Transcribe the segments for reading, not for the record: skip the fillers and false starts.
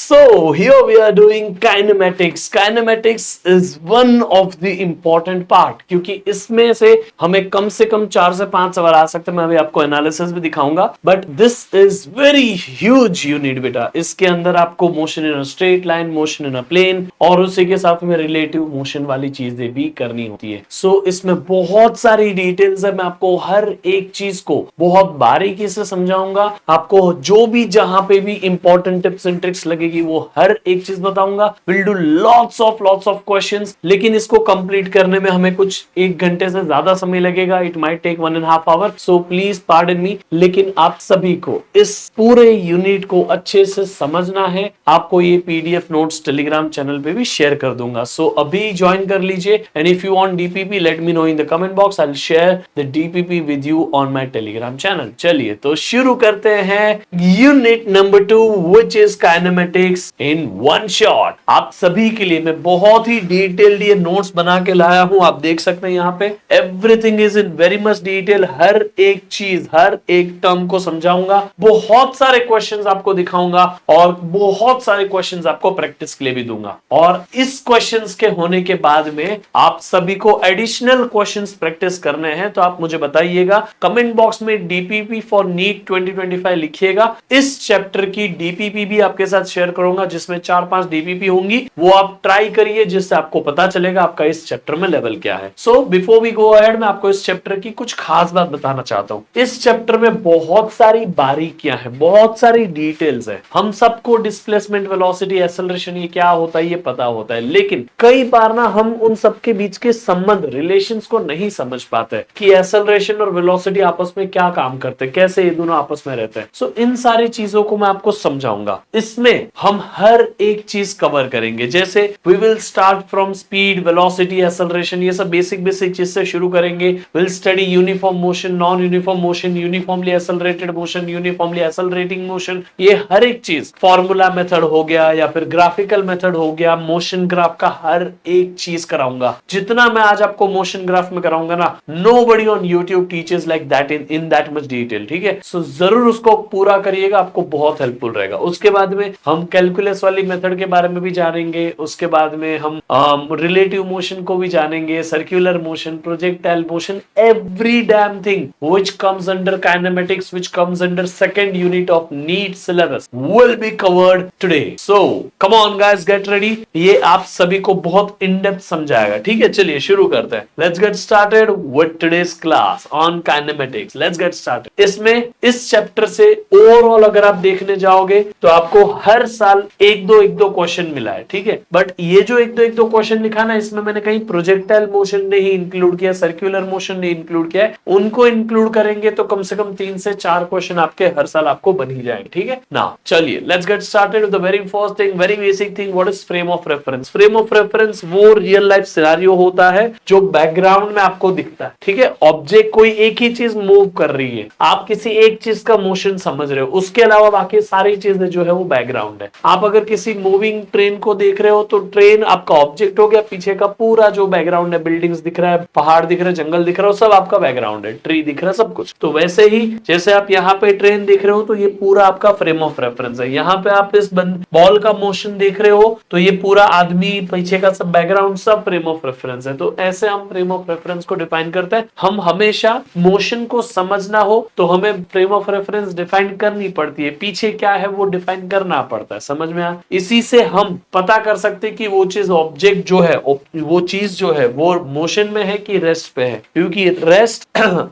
So here we are doing kinematics. Kinematics is one of the important part क्योंकि इसमें से कम 4 से 5 सवाल आ सकते हैं। मैं अभी आपको एनालिसिस भी दिखाऊंगा, but this is very huge unit बेटा। इसके अंदर आपको motion in a straight line, motion in a plane और उसी के साथ में रिलेटिव मोशन वाली चीजें भी करनी होती है। सो इसमें बहुत सारी डिटेल्स है। मैं आपको हर एक चीज को बहुत बारीकी से समझाऊंगा। आपको जो भी जहां पे भी इंपॉर्टेंट टिप्स एंड ट्रिक्स लगेगी वो हर एक चीज बताऊंगा। Will do lots of questions, लेकिन इसको कंप्लीट करने में हमें कुछ 1 घंटे से ज्यादा समय लगेगा। It might take 1.5 hour, so please pardon me. लेकिन आप सभी को इस पूरे यूनिट को अच्छे से समझना है। आपको ये पीडीएफ नोट्स टेलीग्राम चैनल पे भी शेयर कर दूंगा। सो अभी ज्वाइन कर लीजिए। And if you want DPP let me know in the comment box. I will share the DPP with you on my Telegram channel. चलिए तो शुरू करते हैं unit number 2 which is kinematics in one shot. आप सभी के लिए मैं बहुत ही डिटेल्ड ये नोट्स बना के लाया हूं। आप देख सकते हैं यहाँ पे everything is in very much detail. हर एक चीज, हर एक टर्म को समझाऊंगा। बहुत सारे क्वेश्चंस आपको दिखाऊंगा और बहुत सारे क्वेश्चंस आपको प्रैक्टिस के लिए भी दूंगा। और इस क्वेश्चंस के होने के बाद में आप सभी को एडिशनल क्वेश्चंस प्रैक्टिस करने हैं, तो आप मुझे बताइएगा। कमेंट बॉक्स में डीपीपी फॉर नीट 2025 लिखिएगा। इस चैप्टर की डीपीपी भी आपके साथ शेयर करूंगा, जिसमें 4-5 डीपीपी होंगी। वो आप ट्राई करिए, जिससे आपको पता चलेगा आपका इस चैप्टर में लेवल क्या है। So before we go ahead, मैं आपको इस चैप्टर की कुछ खास बात बताना चाहता हूं। इस चैप्टर में बहुत सारी बारीकियां हैं, बहुत सारी डिटेल्स है। हम सबको डिस्प्लेसमेंट, वेलोसिटी, एक्सेलरेशन ये क्या होता है ये पता होता है, लेकिन कई बार ना हम उन सबके बीच के संबंध, रिलेशंस को नहीं समझ पाते कि एक्सेलरेशन और वेलोसिटी आपस में क्या काम करते हैं, कैसे ये दोनों आपस में रहते हैं। सो इन सारी चीजों को मैं आपको समझाऊंगा। इसमें हम हर एक चीज कवर करेंगे। जैसे we will start from speed, velocity, acceleration, ये सब बेसिक चीज से शुरू करेंगे। Will study uniform motion, non uniform motion, uniformly accelerated motion, uniformly accelerating motion. ये हर एक चीज, फॉर्मूला मेथड हो गया या फिर ग्राफिकल मेथड हो गया, मोशन ग्राफ का हर एक चीज कराऊंगा। जितना मैं आज आपको मोशन ग्राफ में कराऊंगा ना, nobody on YouTube teachers like that in that much detail. ठीक है, सो जरूर उसको पूरा करिएगा, आपको बहुत हेल्पफुल रहेगा। उसके बाद में हम कैलकुलस वाली मेथड के बारे में भी जानेंगे। उसके बाद में हम रिलेटिव मोशन को भी जानेंगे, circular motion, projectile motion, every damn thing which comes under kinematics, which comes under second unit of NEET syllabus will be covered today. So come on guys, get ready. ये आप सभी को बहुत in depth समझाएगा। ठीक है, चलिए शुरू करते हैं। Let's get started with today's class on kinematics. Let's get started. इसमें इस चैप्टर से ओवरऑल अगर आप देखने जाओगे तो आपको हर साल एक दो क्वेश्चन मिला है। ठीक है, बट ये जो एक दो क्वेश्चन लिखा ना, इसमें मैंने कहीं प्रोजेक्टाइल मोशन नहीं इंक्लूड किया, सर्कुलर मोशन नहीं इंक्लूड किया है। उनको इंक्लूड करेंगे तो कम से कम 3 से 4 क्वेश्चन आपके हर साल आपको बन ही जाएंगे। ठीक है ना, चलिए let's get started with the very first thing, very basic thing, what is frame of reference. Frame of reference वो रियल लाइफ सिनेरियो होता है जो बैकग्राउंड में आपको दिखता है। ठीक है, ऑब्जेक्ट कोई एक ही चीज मूव कर रही है, आप किसी एक चीज का मोशन समझ रहे हो, उसके अलावा बाकी सारी चीजें जो है वो बैकग्राउंड है। आप अगर किसी मूविंग ट्रेन को देख रहे हो तो ट्रेन आपका ऑब्जेक्ट हो गया, पीछे का पूरा जो बैकग्राउंड है, बिल्डिंग्स दिख रहा है, पहाड़ दिख रहा है, जंगल दिख रहा है, सब आपका बैकग्राउंड है, ट्री दिख रहा है, सब कुछ। तो वैसे ही जैसे आप यहाँ पे ट्रेन देख रहे हो तो ये पूरा आपका फ्रेम ऑफ रेफरेंस है। यहाँ पे आप इस बॉल का मोशन देख रहे हो तो ये पूरा आदमी, पीछे का सब बैकग्राउंड, सब फ्रेम ऑफ रेफरेंस है। तो ऐसे हम फ्रेम ऑफ रेफरेंस को डिफाइन करते हैं। हम हमेशा मोशन को समझना हो तो हमें फ्रेम ऑफ रेफरेंस डिफाइन करनी पड़ती है, पीछे क्या है वो डिफाइन करना पड़ता है। समझ में आया? इसी से हम पता कर सकते हैं कि वो चीज, ऑब्जेक्ट जो है, वो चीज जो है वो मोशन में है कि रेस्ट पे है, क्योंकि रेस्ट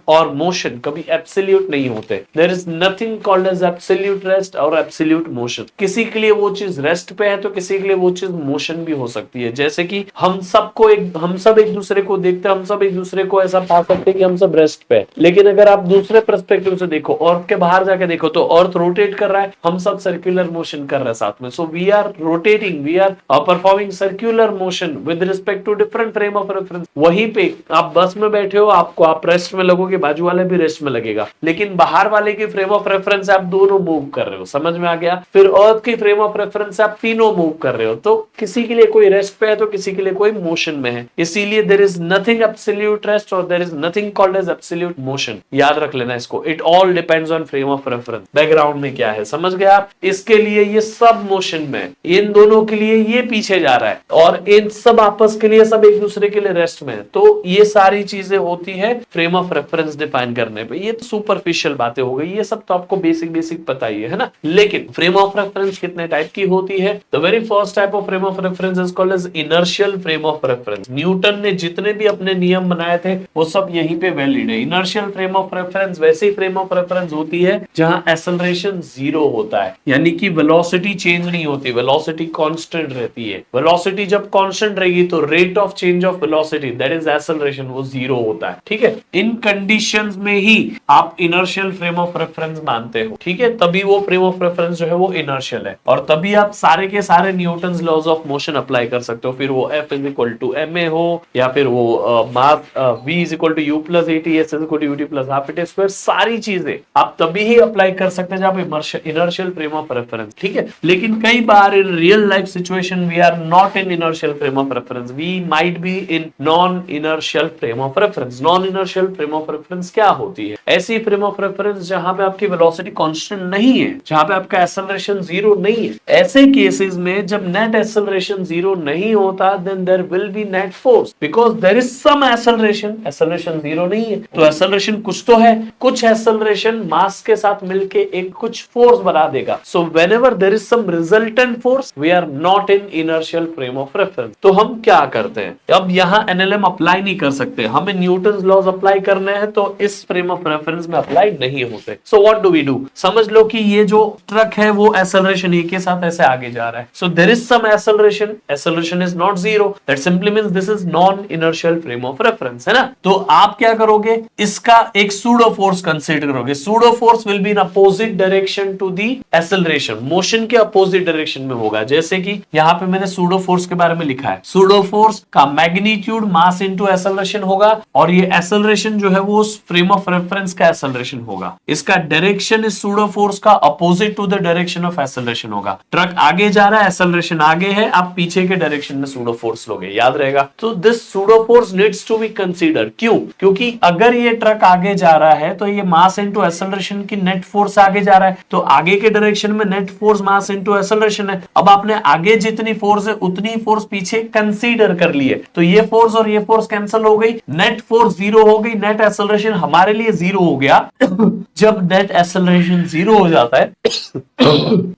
और मोशन कभी एब्सोल्यूट नहीं होते। There is nothing called as absolute rest और एब्सोल्यूट मोशन। किसी के लिए वो चीज रेस्ट पे है तो किसी के लिए वो चीज मोशन भी हो सकती है। जैसे कि हम सब एक दूसरे को देखते हैं, हम सब एक दूसरे को ऐसा पा सकते हैं कि हम सब रेस्ट पे है। लेकिन अगर आप दूसरे पर्सपेक्टिव से देखो, अर्थ के बाहर जाके देखो, तो अर्थ रोटेट कर रहा है, हम सब सर्कुलर मोशन कर रहे हैं साथ में। So we are rotating, we are performing circular motion with respect back to different frame of reference. वहीं पे आप बस में बैठे हो, आपको आप रेस्ट में लगोगे, बाजू वाले भी रेस्ट में लगेगा, लेकिन बाहर वाले की फ्रेम ऑफ रेफरेंस आप दोनों मूव कर रहे हो, समझ में आ गया। फिर अर्थ की फ्रेम ऑफ रेफरेंस आप तीनों मूव कर रहे हो, तो किसी के लिए कोई रेस्ट पे है तो किसी के लिए कोई मोशन में है, इसीलिए there is nothing absolute rest और there is nothing called as absolute motion. याद रख लेना इसको, it all depends on frame of reference. Background में क्या है समझ गया आप। इसके लिए ये सब मोशन में, इन दोनों के लिए ये पीछे जा रहा है, और इन सब आपस के लिए सब एक दूसरे के लिए रेस्ट में है। तो ये सारी चीजें होती है फ्रेम ऑफ रेफरेंस डिफाइन करने पे। ये तो सुपरफिशियल बातें हो गई, ये सब तो आपको बेसिक बेसिक पता ही है ना। लेकिन फ्रेम ऑफ रेफरेंस कितने टाइप की होती है? The very first type of frame of reference is called as inertial frame of reference. Newton ने जितने भी अपने नियम बनाए थे वो सब यहीं पे वैलिड है। इनर्शियल फ्रेम ऑफ रेफरेंस वैसी फ्रेम ऑफ रेफरेंस होती है जहां एक्सेलरेशन जीरो होता है, यानी कि वेलोसिटी चेंज नहीं होती, वेलोसिटी कांस्टेंट रहती है। वेलोसिटी जब कांस्टेंट रहेगी तो rate of change of velocity that is acceleration वो जीरो होता है, ठीक है। इन कंडीशंस में ही आप इनर्शियल फ्रेम ऑफ रेफरेंस मानते हो, ठीक है, तभी वो फ्रेम ऑफ रेफरेंस जो है वो इनर्शियल है, और तभी आप सारे के सारे Newton's laws of motion apply कर सकते हो। फिर वो F is equal to ma हो, या फिर वो mass v is equal to u plus at, s is equal to ut plus half at square, सारी चीजें आप तभी ही अप्लाई कर सकते हैं जब इनर्शियल फ्रेम ऑफ रेफरेंस, ठीक है। लेकिन कई बार in real life situation we are not in inertial frame of reference, we might be in non inertial frame of reference. Non inertial frame of reference क्या होती है? ऐसी फ्रेम ऑफ रेफरेंस जहां पे आपकी वेलोसिटी कांस्टेंट नहीं है, जहां पे आपका एक्सेलरेशन जीरो नहीं है। ऐसे केसेस में जब नेट एक्सेलरेशन जीरो नहीं होता, then there will be net force because there is some acceleration. Acceleration zero नहीं है तो एक्सेलरेशन कुछ तो है, कुछ एक्सेलरेशन मास के साथ मिलके एक कुछ फोर्स बना देगा। So whenever there is some resultant force we are not in inertial frame of reference. तो हम क्या करते हैं, अब यहां एनएलएम अप्लाई नहीं कर सकते, हमें न्यूटन्स लॉज अप्लाई करने हैं, तो इस फ्रेम ऑफ रेफरेंस में अप्लाई नहीं होते। So what do we do? समझ लो कि ये जो ट्रक है वो एक्सेलरेशन ए के साथ ऐसे आगे जा रहा है, so there is some acceleration, acceleration is not zero, that simply means this is non inertial frame of reference, है ना। तो आप क्या करोगे, इसका एक सूडो फोर्स कंसीडर करोगे। Pseudo force will be in opposite direction to the acceleration, motion के अपोजिट डायरेक्शन में होगा। जैसे कि यहां पे मैंने सूडो फोर्स के बारे में लिखा है, सूडो फोर्स का मैग्नीट्यूड मास इनटू एक्सेलरेशन होगा, और ये एक्सेलरेशन जो है वो उस फ्रेम ऑफ रेफरेंस का एक्सेलरेशन होगा। इसका डायरेक्शन इस सूडो फोर्स का opposite to the direction of acceleration होगा। ट्रक आगे जा रहा है, एक्सेलरेशन आगे है, आप पीछे के डायरेक्शन में सूडो फोर्स लोगे, याद रहेगा। तो this pseudo force needs to be consider. क्यों? क्योंकि अगर ये ट्रक आगे जा रहा है तो ये मास इनटू एक्सेलरेशन की नेट फोर्स आगे जा रहा है, तो आगे के डायरेक्शन में net force mass into acceleration है। अब आपने आगे जितनी फोर्स है उतनी फोर्स पीछे कंसीडर कर ली है, तो ये फोर्स और ये फोर्स कैंसिल हो गई, नेट फोर्स जीरो हो गई, नेट एक्सेलरेशन हमारे लिए जीरो हो गया। जब नेट एक्सेलरेशन जीरो हो जाता है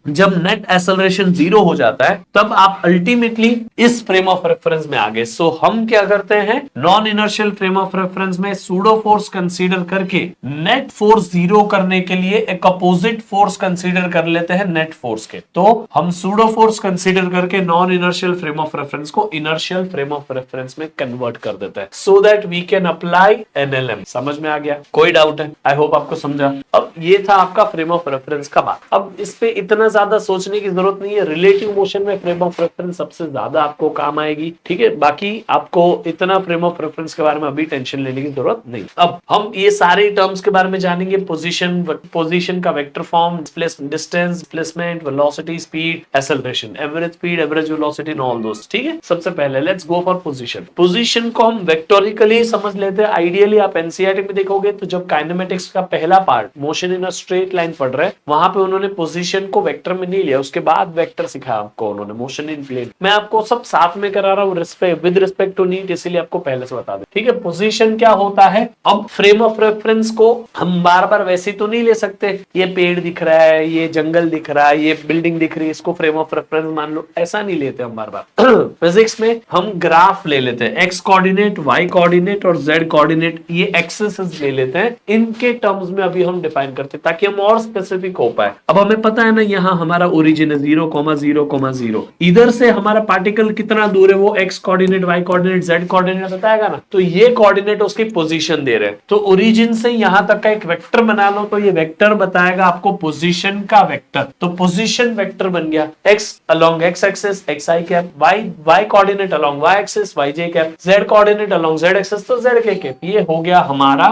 जब नेट एक्सेलरेशन जीरो हो जाता है तब आप अल्टीमेटली इस फ्रेम ऑफ रेफरेंस में आ गए। सो हम क्या करते हैं, non inertial frame of reference में सूडो फोर्स कंसीडर करके नेट फोर्स जीरो करने के लिए एक अपोजिट फोर्स कंसीडर कर लेते हैं नेट फोर्स के। तो हम सूडो फोर्स कंसीडर करके non inertial frame of reference को इनर्शियल फ्रेम ऑफ रेफरेंस में कन्वर्ट कर देते हैं, so that we can apply NLM. समझ में आ गया? कोई डाउट है? आई होप आपको समझा। अब ये था आपका फ्रेम ऑफ रेफरेंस का बात। अब इस पे इतना ज्यादा सोचने की जरूरत नहीं है, रिलेटिव मोशन में फ्रेम ऑफ रेफरेंस सबसे ज्यादा आपको काम आएगी, ठीक है। बाकी आपको इतना फ्रेम ऑफ रेफरेंस के बारे में अभी टेंशन लेने की जरूरत नहीं। अब हम ये सारे टर्म्स के बारे में जानेंगे, पोजीशन का vector form, distance, displacement, velocity, speed, acceleration, average speed, average velocity, all those, ठीक है। सबसे पहले let's go for position. Position को हम वेक्टोरिकली समझ लेते हैं। आइडियली आप एनसीईआरटी में देखोगे तो जब काइनेमेटिक्स का पहला part motion in a straight line पढ़ रहे हैं, वहां पे उन्होंने पोजीशन को वेक्टर में नहीं लिया, उसके बाद वेक्टर सिखाया आपको उन्होंने, मोशन इन प्लेन। मैं आपको सब साथ में करा रहा हूँ विद रिस्पेक्ट टू नीट, इसीलिए आपको पहले से बता दें, ठीक है। पोजीशन क्या होता है? अब फ्रेम ऑफ रेफरेंस को हम बार बार वैसे तो नहीं ले सकते, ये पेड़ दिख रहा है, ये जंगल दिख रहा है, ये बिल्डिंग दिख रही है, इसको फ्रेम ऑफ रेफरेंस मान लो, ऐसा नहीं लेते हम बार बार। फिजिक्स में हम ग्राफ ले लेते हैं, एक्स कोऑर्डिनेट, वाई कोऑर्डिनेट और जेड कोऑर्डिनेट, ये एक्सेस ले लेते हैं, इनके टर्म्स में अभी हम डिफाइन करते हैं ताकि हम और स्पेसिफिक हो पाए। अब हमें पता है ना, यहाँ हमारा ओरिजिन है 0,0,0, इधर से हमारा पार्टिकल कितना दूर है वो X coordinate, Y coordinate, Z coordinate बताएगा ना, तो ये कोऑर्डिनेट उसकी पोजीशन दे रहे हैं। तो ओरिजिन से यहां तक का एक वेक्टर बना लो, तो ये वेक्टर बताएगा आपको पोजीशन का वेक्टर, तो पोजीशन वेक्टर बन गया। X along X axis, X I cap, Y coordinate along y axis yj cap, z coordinate along z axis तो zk कैप। ये हो गया हमारा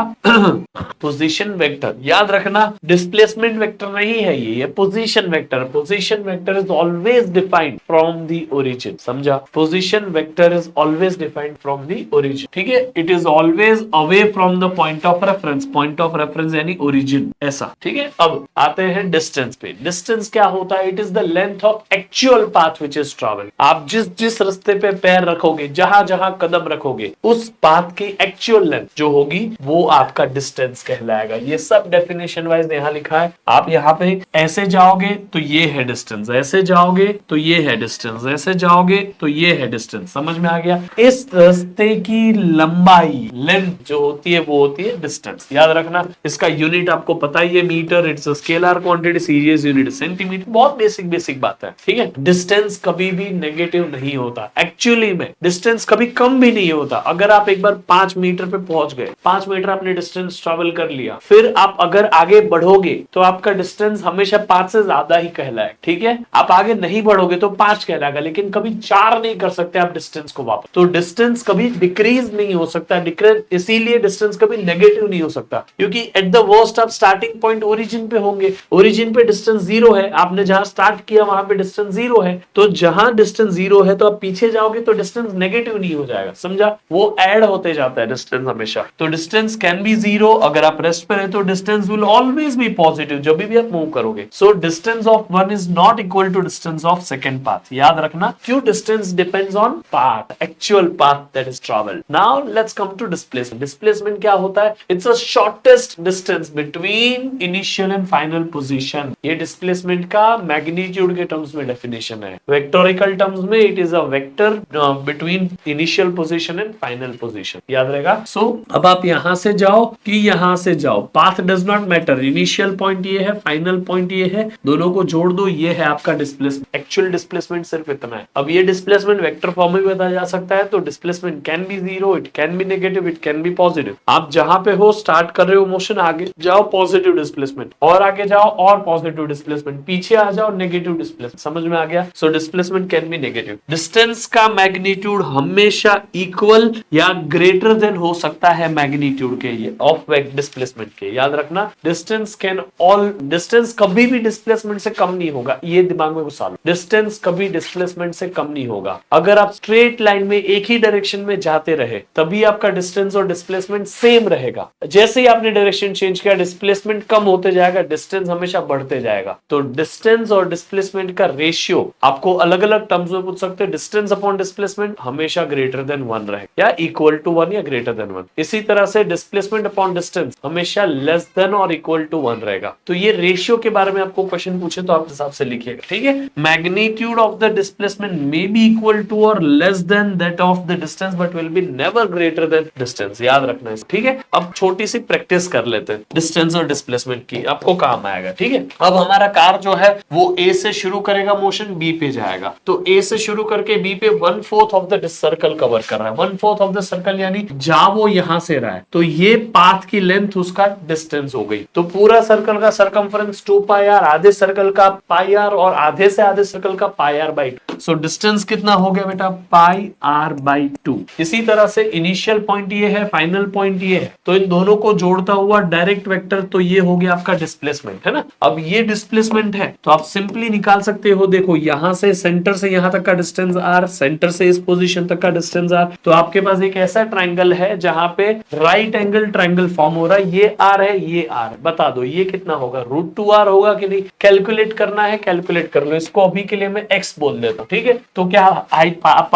पोजीशन वेक्टर। याद रखना डिस्प्लेसमेंट वेक्टर नहीं है ये position vector. Position vector is always defined from the origin, समझा? Position vector is always defined from the origin, ठीक है? It is always away from the point of reference, point of reference यानी origin, ऐसा, ठीक है? अब आते हैं डिस्टेंस पे। डिस्टेंस क्या होता है? It is the length of actual path which is travel. आप जिस जिस रास्ते पे पैर रखोगे, जहां जहां कदम रखोगे, उस पाथ की एक्चुअल लेंथ जो होगी वो आपका डिस्टेंस कहलाएगा। ये सब डेफिनेशन वाइज यहाँ लिखा है। आप यहाँ पे ऐसे जाओगे तो ये है डिस्टेंस, ऐसे जाओगे तो ये है डिस्टेंस, ऐसे जाओगे तो ये है डिस्टेंस। समझ में आ गया? इस रास्ते की लंबाई, लेंथ जो होती है वो होती है डिस्टेंस। याद रखना इसका यूनिट आपको पता ही है, metre. It's a scalar quantity, series unit centimetre. बहुत बेसिक बात है, ठीक है? डिस्टेंस कभी भी नेगेटिव नहीं होता। एक्चुअली में डिस्टेंस कभी कम भी नहीं होता। अगर आप एक बार 5 मीटर पे पहुंच गए, 5 मीटर आपने डिस्टेंस ट्रेवल कर लिया, फिर आप अगर आगे बढ़ोगे तो आपका डिस्टेंस हमेशा 5 से ज्यादा ही कहलाए, ठीक है? आप आगे नहीं बढ़ोगे तो 5 कहलाएगा, लेकिन कभी 4 नहीं कर सकते आप डिस्टेंस को वापस। तो डिस्टेंस कभी डिक्रीज नहीं हो सकता, इसीलिए डिस्टेंस कभी नेगेटिव नहीं हो सकता, क्योंकि एट द वर्स्ट आप स्टार्टिंग पॉइंट ओरिजिन पे होंगे। ओरिजिन पे डिस्टेंस 0 है, आपने जहां स्टार्ट किया वहां पे डिस्टेंस 0 है, तो जहां डिस्टेंस 0 है तो आप पीछे जाओगे तो डिस्टेंस नेगेटिव नहीं हो जाएगा, समझा? वो ऐड होते जाता है डिस्टेंस हमेशा। तो डिस्टेंस कैन बी 0, अगर आप रेस्ट पे रहे तो distance will always be positive जब भी आप मूव करोगे। So distance of one is not equal to distance of second path. याद रखना, क्यों? Distance depends on path, actual path that is travelled. Now let's come to displacement. Displacement क्या होता है? It's a shortest distance between initial and final position. ये displacement का magnitude के terms में डेफिनेशन है। वेक्टोरिकल टर्म्स में it is a vector between initial position and final position. याद रहेगा? सो अब आप यहां से जाओ कि यहां से जाओ, path does not matter. Initial point ये है, फाइनल पॉइंट ये है, दोनों को जोड़ दो, ये है आपका डिस्प्लेसमेंट। एक्चुअल डिस्प्लेसमेंट सिर्फ इतना है। अब ये डिस्प्लेसमेंट वेक्टर फॉर्म में बताया जा सकता है, तो displacement can be 0, it can B negative, it can be positive. आप जहां पे हो, स्टार्ट कर रहे हो मोशन, आगे जाओ पॉजिटिव डिस्प्लेसमेंट, और आगे जाओ और पॉजिटिव डिस्प्लेसमेंट, पीछे आ जाओ नेगेटिव डिस्प्लेसमेंट। समझ में आ गया? So displacement can be negative. Distance का मैग्नीट्यूड हमेशा इक्वल या ग्रेटर देन हो सकता है मैग्नीट्यूड के ये ऑफ डिस्प्लेसमेंट के। याद रखना, डिस्टेंस कभी भी डिस्प्लेसमेंट से कम नहीं होगा, ये दिमाग में घुसा लो। डिस्टेंस कभी डिस्प्लेसमेंट से कम नहीं होगा। अगर आप स्ट्रेट लाइन में एक ही डायरेक्शन में जाते रहे तभी आपका डिस्टेंस और डिस्प्लेसमेंट सेम रहेगा। जैसे ही आपने डायरेक्शन चेंज किया, डिस्प्लेसमेंट कम होते जाएगा, डिस्टेंस हमेशा बढ़ते जाएगा। तो डिस्टेंस और डिस्प्लेसमेंट का रेशियो आपको अलग अलग टर्म्स में पूछ सकते हैं। डिस्टेंस अपॉन डिस्प्लेसमेंट हमेशा ग्रेटर देन 1 रहेगा, या इक्वल टू 1 या ग्रेटर देन 1। इसी तरह से डिस्प्लेसमेंट अपॉन डिस्टेंस हमेशा लेस देन और इक्वल टू 1 रहेगा। तो ये रेशियो के बारे में आपको क्वेश्चन पूछे तो आप हिसाब से लिखिएगा, ठीक है? Magnitude of the displacement may be equal to और less than that of the distance, but will be never greater than distance. याद रखना है, ठीक है? अब छोटी सी प्रैक्टिस कर लेते हैं डिस्टेंस और डिस्प्लेसमेंट की, आपको काम आएगा, ठीक है? अब हमारा कार जो है वो ए से शुरू करेगा मोशन, बी पे जाएगा। तो ए से शुरू करके बी पे 1/4 ऑफ द सर्कल कवर कर रहा है। 1/4 ऑफ द सर्कल यानी जहां वो यहां से रहा है, तो ये पाथ की लेंथ उसका डिस्टेंस हो गई। तो पूरा सर्कल का सरकमफरेंस 2πr, आधे सर्कल का πr और आधे से आधे सर्कल का πr/2। सो डिस्टेंस कितना हो गया बेटा? πr/2। इसी तरह से इनिशियल पॉइंट ये है, फाइनल पॉइंट ये है, तो इन दोनों को जोड़ता हुआ डायरेक्ट वेक्टर, तो ये हो गया आपका डिस्प्लेसमेंट, है ना? अब ये डिस्प्लेसमेंट है तो आप सिंपली निकाल सकते हो। देखो यहां से सेंटर से यहां तक का डिस्टेंस r, सेंटर से इस पोजीशन तक का डिस्टेंस r। तो आपके पास एक ऐसा ट्राइंगल है जहां पे राइट एंगल ट्राइंगल फॉर्म हो रहा है, ये r है, ये r। बता दो ये कितना होगा? √2r होगा कि नहीं? कैलकुलेट करना है, कैलकुलेट कर लो। इसको अभी के लिए मैं x बोल देता हूं, ठीक है? तो क्या आप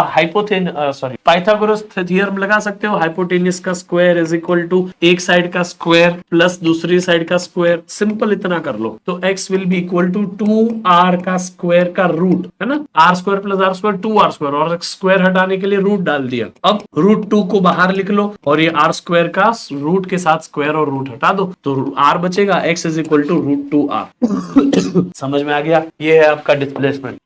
पाइथागोरस थ्योरम लगा सकते हो। हाइपोटेन्यूस का स्क्वायर इज इक्वल टू एक साइड का स्क्वायर प्लस दूसरी साइड का स्क्वायर। सिंपल इतना कर लो, तो x will be equal to 2r का स्क्वायर का रूट, है ना? r square plus r square 2r square, और स्क्वायर हटाने के लिए रूट डाल दिया। अब √2 को बाहर लिख लो और ये r स्क्वायर का रूट के साथ स्क्वायर और रूट हटा दो, तो r बचेगा, x is equal to √2r। समझ में आ गया? ये है आपका displacement.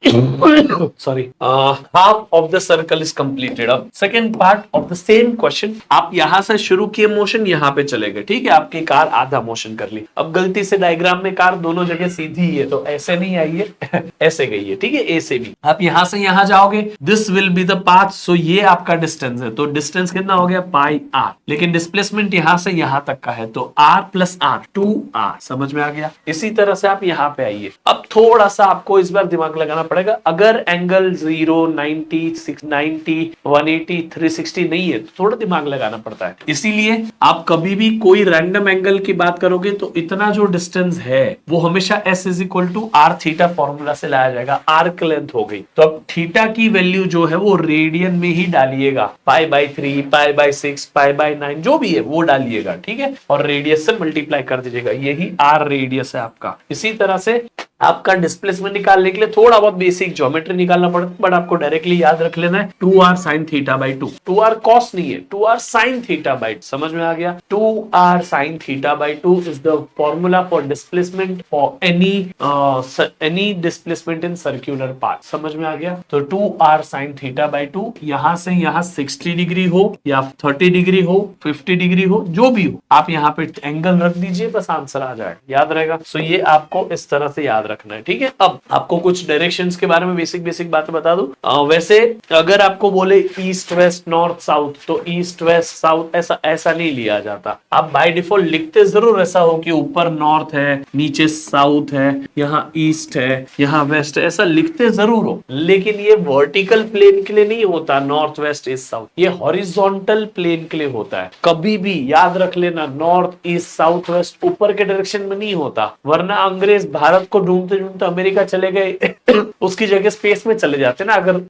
Sorry, half of the circle is completed. अब second part of the same question, आप यहां से शुरू किए मोशन, यहां पे चले गए, ठीक है? आपकी कार आधा मोशन कर ली। अब गलती से डायग्राम में कार दोनों जगह सीधी है, तो ऐसे नहीं आई है ऐसे गई है, ठीक है? ए से बी। आप यहां से यहां जाओगे, this will be the path, so ये आपका डिस्टेंस है, तो डिस्टेंस कितना हो गया पाई आर, लेकिन डिस्प्लेसमेंट यहां से यहां तक का है, तो आर प्लस आर 2r, समझ में आ गया। इसी तरह से आप यहां पे आइए, अब थोड़ा सा आपको इस बार दिमाग लगाना पड़ेगा, अगर एंगल 0, 90, 690, 180, 360 नहीं है तो थोड़ा दिमाग लगाना पड़ता है। इसीलिए आप कभी भी कोई रैंडम एंगल की बात करोगे तो इतना जो डिस्टेंस है वो हमेशा s is equal to R theta formula से लाया जाएगा, आर्क लेंथ हो गई, तो अब थीटा की वैल्यू जो है वो रेडियन में ही डालिएगा, π/3, π/6, π/9 जो भी है वो डालिएगा, ठीक है, और रेडियस से मल्टीप्लाई कर दीजिएगा, यही आर रेडियस है आपका। इसी तरह से आपका डिस्प्लेसमेंट निकालने के लिए थोड़ा बहुत बेसिक ज्योमेट्री निकालना पड़ता है, बट आपको डायरेक्टली याद रख लेना है 2r sin theta by 2, 2r cos नहीं है, 2r sin थीटा बाई, समझ में आ गया। 2r sin theta by 2 is the formula for displacement for any displacement in circular path, समझ में आ गया। तो 2r sin थीटा बाई 2, यहां से यहां 60 डिग्री हो या 30 डिग्री हो, 50 डिग्री हो, जो भी हो आप यहाँ पे एंगल रख दीजिए, बस आंसर आ जाएगा, याद रहेगा। सो ये आपको इस तरह से याद रखना है, ठीक है। अब आपको कुछ डायरेक्शंस के बारे में बेसिक बातें बता दूं। वैसे अगर आपको बोले ईस्ट वेस्ट नॉर्थ साउथ, तो ईस्ट वेस्ट साउथ ऐसा नहीं लिया जाता, आप बाय डिफॉल्ट लिखते जरूर ऐसा हो कि ऊपर नॉर्थ है, नीचे साउथ है, यहाँ ईस्ट है, यहाँ वेस्ट है, ऐसा लिखते जरूर हो, लेकिन ये वर्टिकल प्लेन के लिए नहीं होता नॉर्थ वेस्ट ईस्ट साउथ, ये हॉरिजॉन्टल प्लेन के लिए होता है। कभी भी याद रख लेना, नॉर्थ ईस्ट साउथ वेस्ट ऊपर के डायरेक्शन में नहीं होता, वरना अंग्रेज भारत को ढूंढते ढूंढते अमेरिका चले गए उसकी जगह स्पेस में चले जाते ना, अगर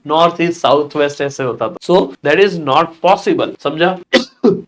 नॉर्थ ईस्ट साउथ वेस्ट ऐसे होता तो। So that is not possible, समझा।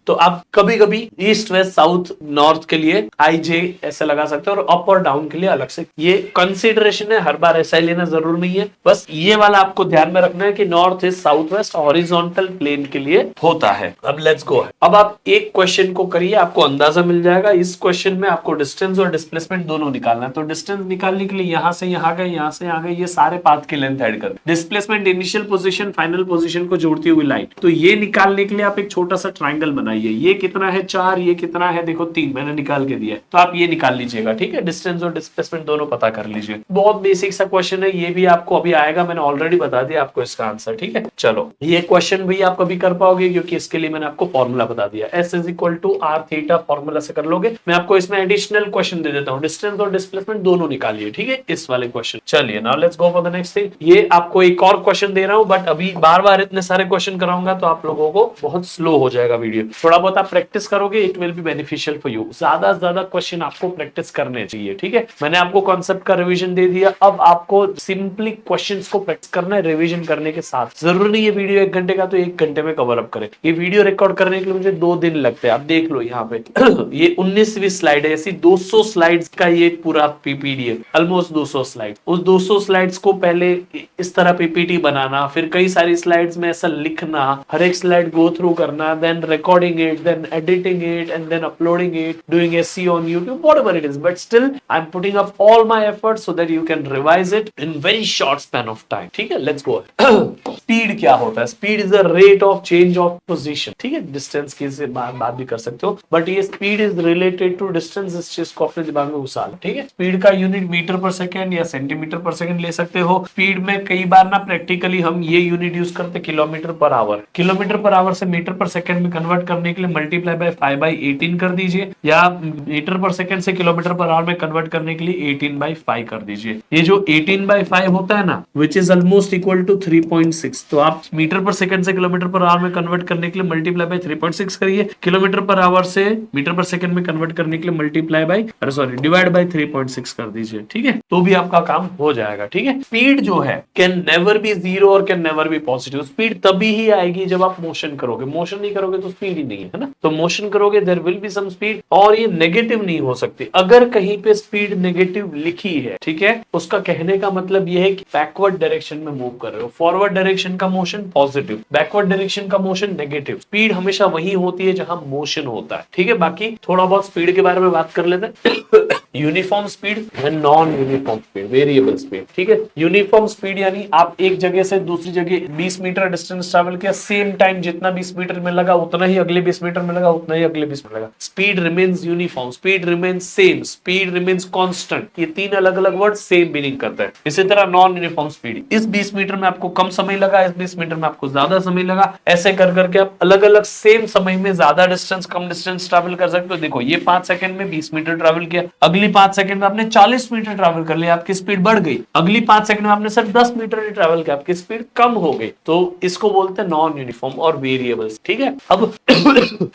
तो आप कभी कभी ईस्ट वेस्ट साउथ नॉर्थ के लिए आई जे ऐसे लगा सकते हो, और अप और डाउन के लिए अलग से, ये कंसीडरेशन है, हर बार ऐसा ही लेना जरूर नहीं है, बस ये वाला आपको ध्यान में रखना है कि north east south west horizontal plane के लिए होता है। अब लेट्स गो, अब आप एक क्वेश्चन को करिए, आपको अंदाजा मिल जाएगा। इस क्वेश्चन में आपको डिस्टेंस और डिस्प्लेसमेंट दोनों निकालना है, तो डिस्टेंस निकालने के लिए यहां से यहां गए, यहां से यहां गए, ये सारे पाथ की लेंथ ऐड कर, displacement initial position final position को जोड़ती हुई लाइन, तो ये निकालने के लिए आप एक छोटा सा ट्राइंगल बनाइए, ये कितना है 4, ये कितना है देखो 3, मैंने निकाल के दिया है, तो आप ये निकाल लीजिएगा, ठीक है। डिस्टेंस और डिस्प्लेसमेंट दोनों पता कर लीजिए, बहुत बेसिक सा क्वेश्चन है, ये भी आपको अभी आएगा, मैंने ऑलरेडी बता दिया आपको इसका आंसर, ठीक है। चलो ये क्वेश्चन भी आप कभी कर पाओगे, क्योंकि इसके लिए मैंने आपको फॉर्मूला बता दिया, s is equal to R theta, formula से कर लोगे। मैं आपको इसमें एडिशनल क्वेश्चन दे देता हूँ, डिस्टेंस और डिस्प्लेसमेंट दोनों निकालिए, ठीक है, इस वाले क्वेश्चन। चलिए now let's go for the next thing. ये आपको एक और क्वेश्चन दे रहा हूँ, बट अभी बार बार इतने सारे क्वेश्चन कराऊंगा तो आप लोगों को बहुत स्लो हो जाएगा वीडियो, थोड़ा बहुत आप प्रैक्टिस करोगे, it will be beneficial for you. ज्यादा से ज्यादा क्वेश्चन आपको प्रैक्टिस करने चाहिए, ठीक है। मैंने आपको कॉन्सेप्ट का रिवीजन दे दिया, अब आपको सिंपली क्वेश्चंस को प्रैक्टिस करना है रिवीजन करने के साथ। जरूरी नहीं है वीडियो 1 घंटे का तो 1 घंटे में कवर अप करे, ये वीडियो रिकॉर्ड करने के लिए मुझे 2 दिन लगते हैं, आप देख लो यहाँ पे ये 19वीं स्लाइड है, ऐसी 200 स्लाइड्स का ये पूरा पीपीडीएफ, ऑलमोस्ट 200 स्लाइड। उस 200 स्लाइड्स को पहले इस तरह पीपीटी बनाना, फिर कई सारी स्लाइड्स में ऐसा लिखना, हर एक स्लाइड गो थ्रू करना, then recording it, then editing it and then uploading it, doing SEO on YouTube, whatever it is, but still I'm putting up all my efforts so that you can revise it in very short span of time, ठीक है। let's go speed क्या होता है? Speed is the rate of change of position, ठीक है। Distance की से बात भी कर सकते हो, बट ये speed is related to distance, इस चीज को अपने दिमाग में घुसा लो, ठीक है। स्पीड का यूनिट मीटर पर सेकंड या सेंटीमीटर पर सेकंड ले सकते हो। स्पीड में कई बार ना प्रैक्टिकली हम ये यूनिट यूज करते kilometre per hour, kilometre per hour से मीटर पर सेकंड में कन्वर्ट करने के लिए मल्टीप्लाई बाय 5/18 कर दीजिए, या मीटर पर सेकंड से किलोमीटर पर आवर में कन्वर्ट करने के लिए 18/5 कर दीजिए। ये जो 18/5 होता है ना, which is almost equal to 3.6, तो आप मीटर पर सेकंड से किलोमीटर पर आवर में कन्वर्ट करने के लिए मल्टीप्लाई बाय 3.6 करिए, किलोमीटर पर आवर से मीटर पर सेकंड में कन्वर्ट करने के लिए मल्टीप्लाई बाय डिवाइड बाय 3.6 कर दीजिए, ठीक है, तो भी आपका काम हो जाएगा, ठीक है। स्पीड जो है कैन नेवर बी जीरो और can never be positive. Speed तभी ही आएगी जब आप मोशन करोगे, मोशन नहीं करोगे तो स्पीड ही नहीं है ना, तो मोशन करोगे there will be some speed, और ये नेगेटिव नहीं हो सकती। अगर कहीं पे स्पीड नेगेटिव लिखी है, ठीक है, उसका कहने का मतलब ये है कि बैकवर्ड डायरेक्शन में मूव कर रहे हो, फॉरवर्ड डायरेक्शन का मोशन पॉजिटिव, बैकवर्ड डायरेक्शन का मोशन नेगेटिव। स्पीड हमेशा वही होती है जहां मोशन होता है, ठीक है। बाकी थोड़ा बहुत स्पीड के बारे में बात कर लेते हैं uniform speed and non uniform speed, variable speed, ठीक है। यूनिफॉर्म स्पीड यानी आप एक जगह से दूसरी जगह 20 मीटर डिस्टेंस ट्रैवल किया, सेम टाइम जितना 20 मीटर में लगा उतना ही अगले 20 मीटर में लगा, उतना ही अगले 20 में लगा। Speed remains uniform, speed remains same, speed remains constant, ये तीन अलग अलग वर्ड सेम मीनिंग करते हैं। इसी तरह नॉन यूनिफॉर्म स्पीड, इस 20 मीटर में आपको कम समय लगा, इस 20 मीटर में आपको ज्यादा समय लगा, ऐसे कर करके आप अलग अलग सेम समय में ज्यादा डिस्टेंस कम डिस्टेंस ट्रैवल कर सकते हो। देखो ये 5 सेकंड में 20 मीटर ट्रैवल किया, अगली 5 सेकंड में आपने 40 मीटर ट्रैवल कर लिया, आपकी स्पीड बढ़ गई। अगली 5 सेकंड में आपने सिर्फ 10 मीटर ही ट्रैवल किया, आपकी स्पीड कम हो गई। तो इसको बोलते हैं नॉन यूनिफॉर्म और वेरिएबल्स, ठीक है। अब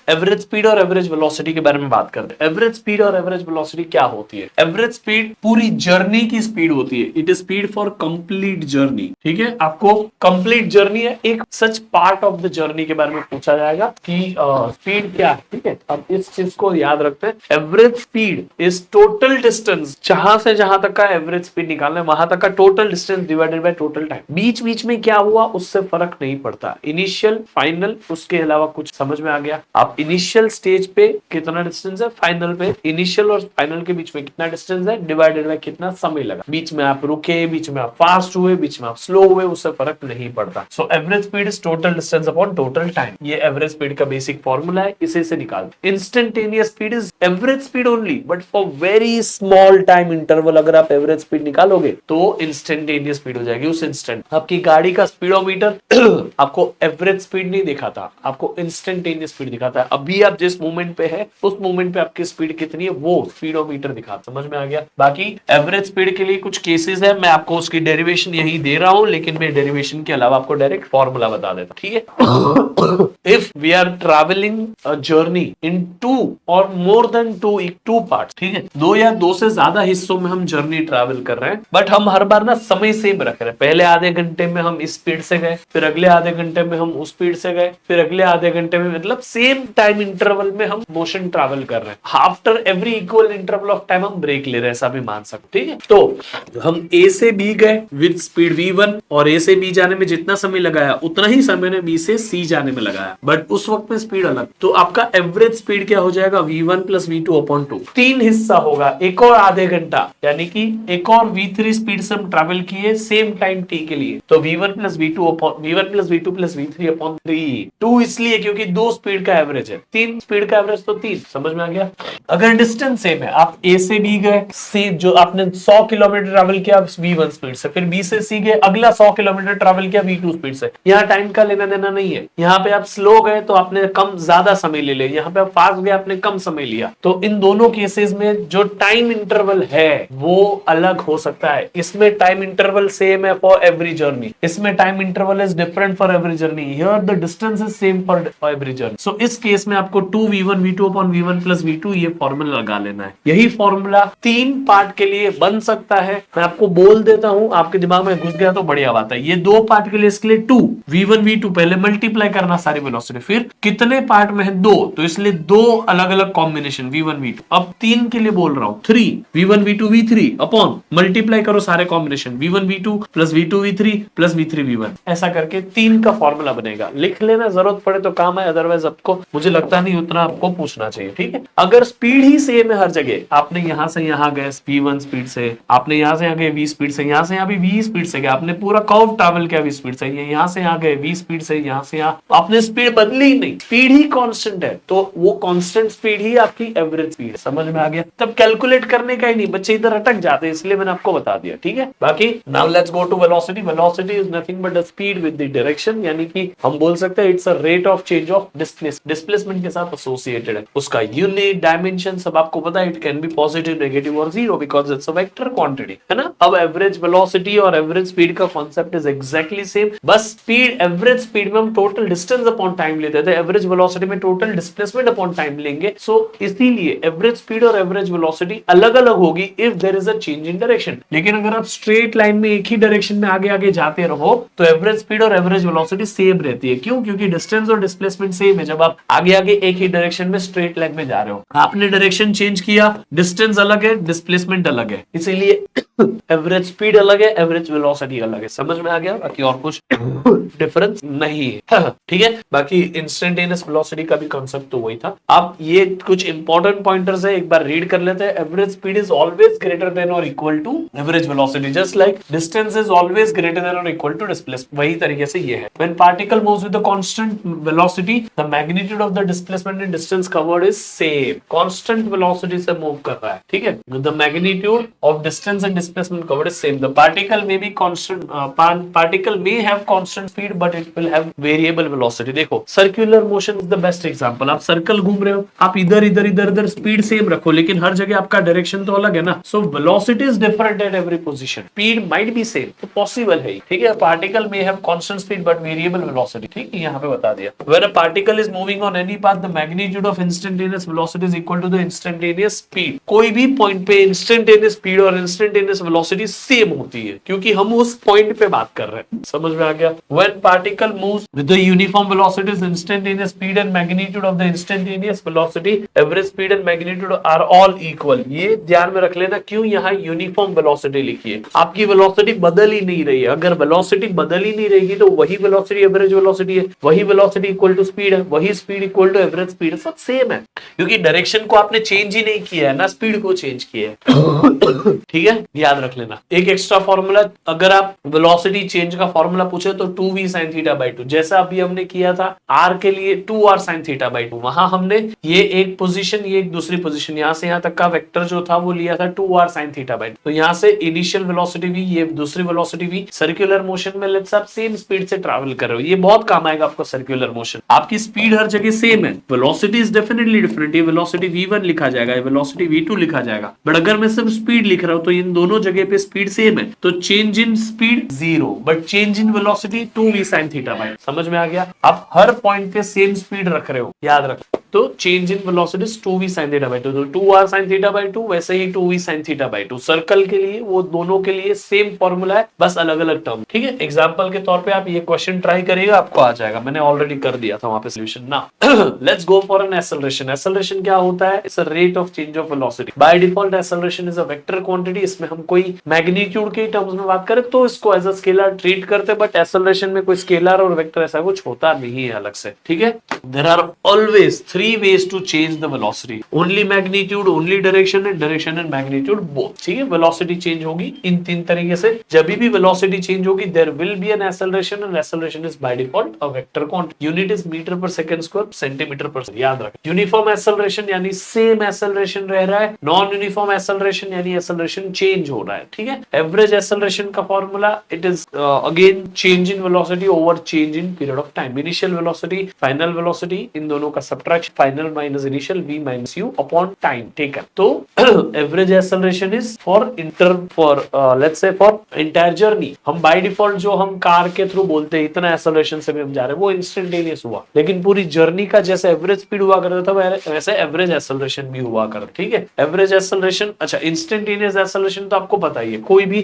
एवरेज स्पीड और एवरेज वेलोसिटी के बारे में बात करते हैं। एवरेज स्पीड और एवरेज वेलोसिटी क्या होती है? एवरेज स्पीड पूरी जर्नी की स्पीड होती है, it is speed for complete journey, ठीक है। आपको कंप्लीट जर्नी है, एक सच पार्ट ऑफ द जर्नी के बारे में पूछा जाएगा कि स्पीड क्या है, ठीक है। अब इस चीज को याद रखते हैं, average speed is total distance, जहां से जहां तक का एवरेज स्पीड निकालना है वहां तक का total distance divided by total time. बीच बीच में क्या हुआ उससे फर्क नहीं पड़ता, इनिशियल फाइनल उसके अलावा कुछ समझ में आ गया। आप इनिशियल स्टेज पे कितना डिस्टेंस है, फाइनल पे इनिशियल और फाइनल के बीच में कितना डिस्टेंस है डिवाइडेड बाय कितना समय लगा। बीच में आप रुके, बीच में आप फास्ट हुए, बीच में आप स्लो हुए, उससे फर्क नहीं पड़ता। So average speed is total distance upon total time, ये एवरेज स्पीड का बेसिक फॉर्मूला है, इसे से निकालते। Instantaneous speed is average speed only but for very small time interval. अगर आप एवरेज स्पीड निकालोगे तो इंस्टेंटेनियस स्पीड हो जाएगी उस इंस्टेंट। आपकी गाड़ी का स्पीडोमीटर आपको एवरेज स्पीड नहीं दिखाता, आपको इंस्टेंटेनियस स्पीड दिखाता है। अभी आप जिस मोमेंट पे है उस मोमेंट पे आपकी स्पीड कितनी है वो स्पीडोमीटर दिखाता, समझ में आ गया। बाकी एवरेज स्पीड के लिए कुछ केसेस है, मैं आपको उसकी डेरिवेशन यही दे रहा हूं, लेकिन मैं डेरिवेशन के अलावा आपको डायरेक्ट फॉर्मूला बता देता, ठीक है। If we are travelling a journey in 2 or more than 2 parts, ठीक है, 2 या 2 से ज्यादा हिस्सों में हम जर्नी ट्रैवल कर रहे हैं, बट हम हर बार ना समय सेम रख रहे हैं। पहले आधे घंटे में हम इस स्पीड से गए, फिर अगले आधे घंटे में हम उस स्पीड से गए, फिर अगले आधे घंटे में, मतलब सेम टाइम इंटरवल में हम मोशन ट्रैवल कर रहे हैं। After every equal interval of time हम ब्रेक ले रहे हैं, ऐसा भी मान सकते, ठीक है। तो हम ए से बी गए विद स्पीड v1 और ए से बी जाने में जितना समय लगाया उतना ही समय ने बी से सी जाने में लगाया, बट उस वक्त में स्पीड अलग। तो आपका एवरेज स्पीड क्या हो जाएगा? v1 plus v2 upon 2। 3 हिस्सा होगा, एक और आधे घंटा, यानी कि एक और v3 स्पीड से हम ट्रैवल किए सेम टाइम t के लिए, तो v1 plus v2 upon v1 plus v2 plus v3 upon 3। 2 इसलिए क्योंकि 2 स्पीड का एवरेज है, 3 स्पीड का एवरेज तो 3, समझ में आ गया। अगर डिस्टेंस सेम है, आप ए से बी गए, सी जो आपने 100 किलोमीटर ट्रैवल किया v1 स्पीड से, फिर बी से सी गए, अगला 100 किलोमीटर ट्रैवल किया v2 स्पीड से। यहाँ टाइम का लेना देना नहीं है, यहाँ पे आप स्लो गए तो आपने कम ज्यादा समय ले लिया, यहाँ पे आप फास्ट गए आपने कम समय लिया। तो इन दोनों केसेस में जो टाइम इंटरवल है वो अलग हो सकता है। इसमें टाइम इंटरवल सेम है फॉर एवरी जर्नी, इसमें time interval is different for every journey, here the distance is same for every journey. So इस केस में आपको 2v1 v2 upon v1 plus v2 ये फॉर्मूला लगा लेना है। यही फॉर्मूला 3 पार्ट के लिए बन सकता है, मैं आपको बोल देता हूं, आपके दिमाग में घुस गया तो बढ़िया बात है। ये 2 पार्ट के लिए, इसके लिए 2 v1 v2 पहले मल्टीप्लाई करना सारी वेलोसिटी, फिर कितने पार्ट में है 2, तो इसलिए 2 अलग अलग कॉम्बिनेशन v1 v2। अब 3 के लिए बोल रहा हूं 3 v1 v2 v3 upon multiply करो सारे combination v1 v2 plus v2 v3 plus v3 v1, ऐसा करके 3 का फॉर्मूला बनेगा। लिख लेना, जरूरत पड़े तो काम है, अदरवाइज आपको मुझे लगता नहीं उतना आपको पूछना चाहिए, ठीक है। अगर स्पीड ही सेम है हर जगह, आपने यहां से यहां गए v1 स्पीड से, आपने यहां से यहां गए v स्पीड से, यहां से यहां भी v स्पीड से गए, आपने पूरा कर्व ट्रैवल किया v स्पीड से, यहां से यहां गए v स्पीड से, यहां से यहां, आपने स्पीड बदली ही नहीं, स्पीड ही कांस्टेंट है, तो वो कांस्टेंट स्पीड ही आपकी एवरेज स्पीड है। समझ में आ गया? तब कैलकुलेट करने का ही नहीं, बच्चे इधर अटक जाते हैं, इसलिए मैंने आपको बता दिया, ठीक है। बाकी now let's go to velocity. Velocity is nothing but the speed with the direction, यानी कि हम बोल सकते हैं it's a rate of change of displacement के साथ एसोसिएटेड है। उसका यूनिट डायमेंशन सब आपको पता है, it can be positive, negative और zero because it's a vector quantity, है ना। अब एवरेज वेलोसिटी और एवरेज स्पीड का कॉन्सेप्ट इज एग्जैक्टली सेम, बस स्पीड, एवरेज स्पीड में हम टोटल डिस्टेंस अपॉन टाइम लेते थे, एवरेज वेलोसिटी में टोटल डिस्प्लेसमेंट अपॉन टाइम लेंगे। सो इसीलिए एवरेज स्पीड और एवरेज वेलोसिटी अलग अलग होगी if there is a change in direction. लेकिन अगर आप स्ट्रेट लाइन में एक ही डायरेक्शन में आगे आगे जाते रहो तो एवरेज स्पीड और एवरेज वेलोसिटी सेम रहती है। क्यों? क्योंकि डिस्टेंस और डिस्प्लेसमेंट सेम है। जब आप आगे आगे एक ही डायरेक्शन में स्ट्रेट लाइन में जा रहे हो, आपने डायरेक्शन चेंज किया, डिस्टेंस अलग है, डिस्प्लेसमेंट अलग है, इसीलिए एवरेज स्पीड अलग है, एवरेज वेलोसिटी अलग है। समझ में आ गया? बाकी और कुछ डिफरेंस नहीं है। ठीक है, बाकी इंस्टेंटेनियस वेलोसिटी का भी कॉन्सेप्ट तो वही था। अब ये कुछ इंपॉर्टेंट पॉइंटर्स है, एक बार रीड कर लेते हैं। Average speed is always greater than और equal to average velocity, just like distance is always greater than और इक्वल टू डिस्प्लेसमेंट। वही तरीके से ये है। When particle moves with the constant velocity, the magnitude of the displacement in distance covered is same. Constant velocity से move कर रहा है, ठीक है, the magnitude of distance and displacement covered is same. The particle may be constant, particle may have constant speed but it will have variable velocity। देखो circular motion is the best example. आप circle घूम रहे हो, आप इधर इधर इधर इधर स्पीड सेम रखो, लेकिन हर जगह आपका डायरेक्शन तो अलग है ना। So velocity is different at every position, speed might be same, तो पॉसिबल है, ठीक है। Particle may have constant speed but variable velocity, ठीक है, यहाँ पे बता दिया। When a particle is moving on any path, the magnitude of instantaneous velocity is equal to the instantaneous speed। कोई भी पॉइंट पे instantaneous speed और instantaneous velocity सेम होती है, क्योंकि हम उस पॉइंट पे बात कर रहे हैं। समझ में आ गया? When particle moves with the uniform velocities, instantaneous speed and magnitude of the instantaneous velocity, average speed and magnitude are all equal। ये ध्यान में रख लेना, क्यों यहाँ यूनिफॉर्म वेलोसिटी लिखी है। आपकी वेलोसिटी बदल ही नहीं रही है। अगर वेलोसिटी बदल ही नहीं रहेगी तो वही वेलोसिटी एवरेज वेलोसिटी है, वही वेलोसिटी इक्वल टू स्पीड है, वही speed equal to average speed है, सब सेम है, क्योंकि डायरेक्शन को आपने चेंज ही नहीं किया है ना, स्पीड को चेंज किया है। ठीक है, याद रख लेना। एक एक्स्ट्रा फॉर्मूला, अगर आप वेलोसिटी चेंज का फॉर्मूला पूछे तो 2v sin थीटा बाई 2, जैसा अभी हमने किया था r के लिए 2r sin थीटा बाई 2। वहां हमने ये एक पोजीशन, ये एक दूसरी पोजीशन, यहां से यहां तक का वेक्टर जो था वो लिया था 2r sin थीटा बाई 2। तो यहां से इनिशियल वेलोसिटी भी, ये दूसरी वेलोसिटी भी, सर्कुलर मोशन में लेट्स आप सेम स्पीड से ट्रैवल कर रहे हो, ये बहुत काम आएगा आपको। सर्कुलर मोशन, आपकी स्पीड हर जगह सेम है, वेलोसिटी इज डेफिनेटली डिफरेंट। ये वेलोसिटी v1 लिखा जाएगा, ये वेलोसिटी v2 लिखा जाएगा, बट अगर मैं सिर्फ स्पीड लिख रहा हूं तो इन दोनों जगह पे स्पीड सेम है, तो change in speed 0 but change in velocity 2v sin theta by. समझ में आ गया? आप हर पॉइंट पे सेम स्पीड रख रहे हो, याद रख, तो change in velocity 2v sin theta by 2, तो 2r sin थीटा बाई 2, वैसे ही 2v sin theta by 2। Circle के लिए वो दोनों के लिए सेम फॉर्मूला है, बस अलग अलग टर्म, ठीक है। एग्जांपल के तौर पे आप ये क्वेश्चन ट्राई करिएगा, आपको आ जाएगा। मैंने ऑलरेडी कर दिया था वहां पे सॉल्यूशन ना। Let's go for an acceleration. Acceleration क्या होता है? It's a rate of change of velocity. By default acceleration is a vector quantity. इसमें हम कोई मैग्नीट्यूड के टर्म्स में बात करें तो इसको एज अ स्केलर ट्रीट करते हैं, बट एक्सेलरेशन में कोई स्केलर और वेक्टर ऐसा कुछ होता नहीं है अलग से, ठीक है। There are always 3 ways to change the velocity, only magnitude, only direction and magnitude both, ठीक है। वेलोसिटी चेंज होगी इन तीन तरीके से। जब भी वेलोसिटी चेंज होगी there will be an acceleration, and acceleration is by default a vector quantity। Unit is metre per second square, centimetre per, याद रखें। यूनिफॉर्म एक्सेलरेशन यानी सेम एक्सेलरेशन रह रहा है, नॉन यूनिफॉर्म एक्सेलरेशन यानी एक्सेलरेशन चेंज हो रहा है, ठीक है। एवरेज एक्सेलरेशन का formula, it is again change in velocity over change in period of time. Initial velocity, final velocity, इन दोनों का subtraction, final minus initial, v minus u upon time taken। तो average acceleration is for let's say for entire journey. हम by default जो हम car के through बोलते हैं इतना एक्सेलरेशन से भी हम जा रहे हैं, वो इंस्टेंटेनियस हुआ, लेकिन पूरी जर्नी का जैसे एवरेज स्पीड हुआ करता था वैसे एवरेज एक्सेलरेशन भी हुआ करता, ठीक है। एवरेज एक्सेलरेशन, अच्छा इंस्टेंटेनियस एक्सेलरेशन तो आपको पता ही है, कोई भी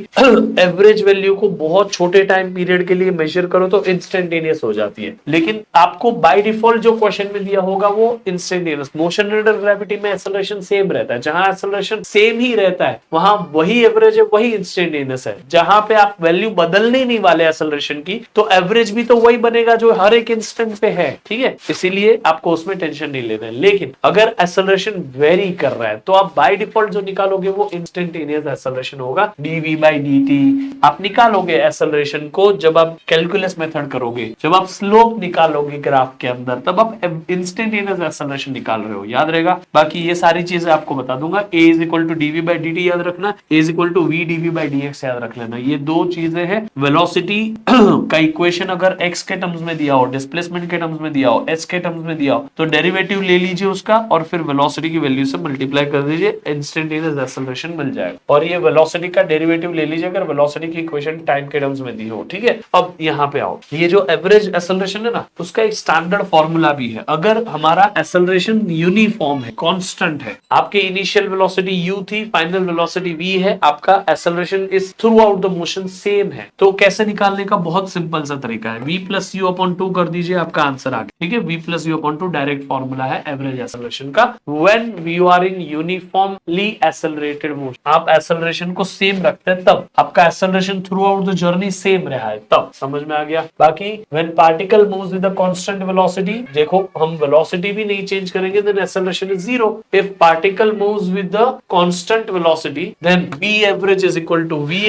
एवरेज वैल्यू को बहुत छोटे टाइम पीरियड के लिए मेजर करो तो इंस्टेंटेनियस हो जाती है, लेकिन आपको बाय डिफॉल्ट जो क्वेश्चन में दिया होगा वो इंस्टेंटेनियस। मोशन अंडर ग्रेविटी में एक्सेलरेशन सेम रहता है, जहां एक्सेलरेशन सेम ही रहता है वहां वही एवरेज है, वही इंस्टेंटेनियस है। जहां पे आप वैल्यू बदलने नहीं वाले एक्सेलरेशन की, तो एवरेज भी तो वही बनेगा जो हर एक इंस्टेंट पे है, ठीक है। इसीलिए आपको उसमें टेंशन नहीं लेना है। लेकिन अगर एक्सेलरेशन वेरी कर रहा है तो आप बाय डिफॉल्ट जो निकालोगे वो इंस्टेंटेनियस एक्सेलरेशन होगा, dv by dt। आप निकालोगे एक्सेलरेशन को जब आप कैलकुलस मेथड करोगे, जब आप स्लोप निकालोगे ग्राफ के अंदर, तब आप इंस्टेंटेनियस एक्सेलरेशन निकाल रहे हो, याद रहेगा। बाकी ये सारी चीजें आपको बता दूंगा। a is equal to dv by dt याद रखना, a is equal to v dv by dx याद रख लेना। ये दो चीजें हैं। वेलोसिटी का इक्वेशन अगर x के टर्म्स में दिया हो, डिस्प्लेसमेंट के टर्म्स में दिया हो, s के टर्म्स में दिया हो, तो डेरिवेटिव ले लीजिए उसका और फिर वेलोसिटी की वैल्यू से मल्टीप्लाई कर दीजिए, इंस्टेंटेनियस एक्सेलरेशन मिल जाएगा। और ये वेलोसिटी का डेरिवेटिव ले लीजिए अगर वेलोसिटी की इक्वेशन टाइम के टर्म्स में दी हो, ठीक है। अब यहाँ पे आओ, ये जो एवरेज एक्सेलरेशन है ना, उसका एक स्टैंडर्ड फॉर्मूला भी है। अगर हमारा एक्सेलरेशन यूनिफॉर्म है, कांस्टेंट है। आपके इनिशियल वेलोसिटी u थी, फाइनल वेलोसिटी v है, आपका acceleration is through out the motion same है। तो कैसे निकालने का बहुत सिंपल सा तरीका है, v प्लस यू अपॉन 2 कर दीजिए, आपका आंसर आ गया। ठीक है, v plus u upon 2 direct formula है एवरेज एक्सेलरेशन का। When you are in uniformly accelerated motion, आप एक्सेलरेशन को सेम रखते हैं तब, आपका acceleration throughout the journey same रहा है तब। समझ में आ गया। बाकी when particle moves with a constant velocity, देखो हम वेलोसिटी भी नहीं चेंज करेंगे, then acceleration is zero. If particle moves with the constant velocity, then v average is equal to v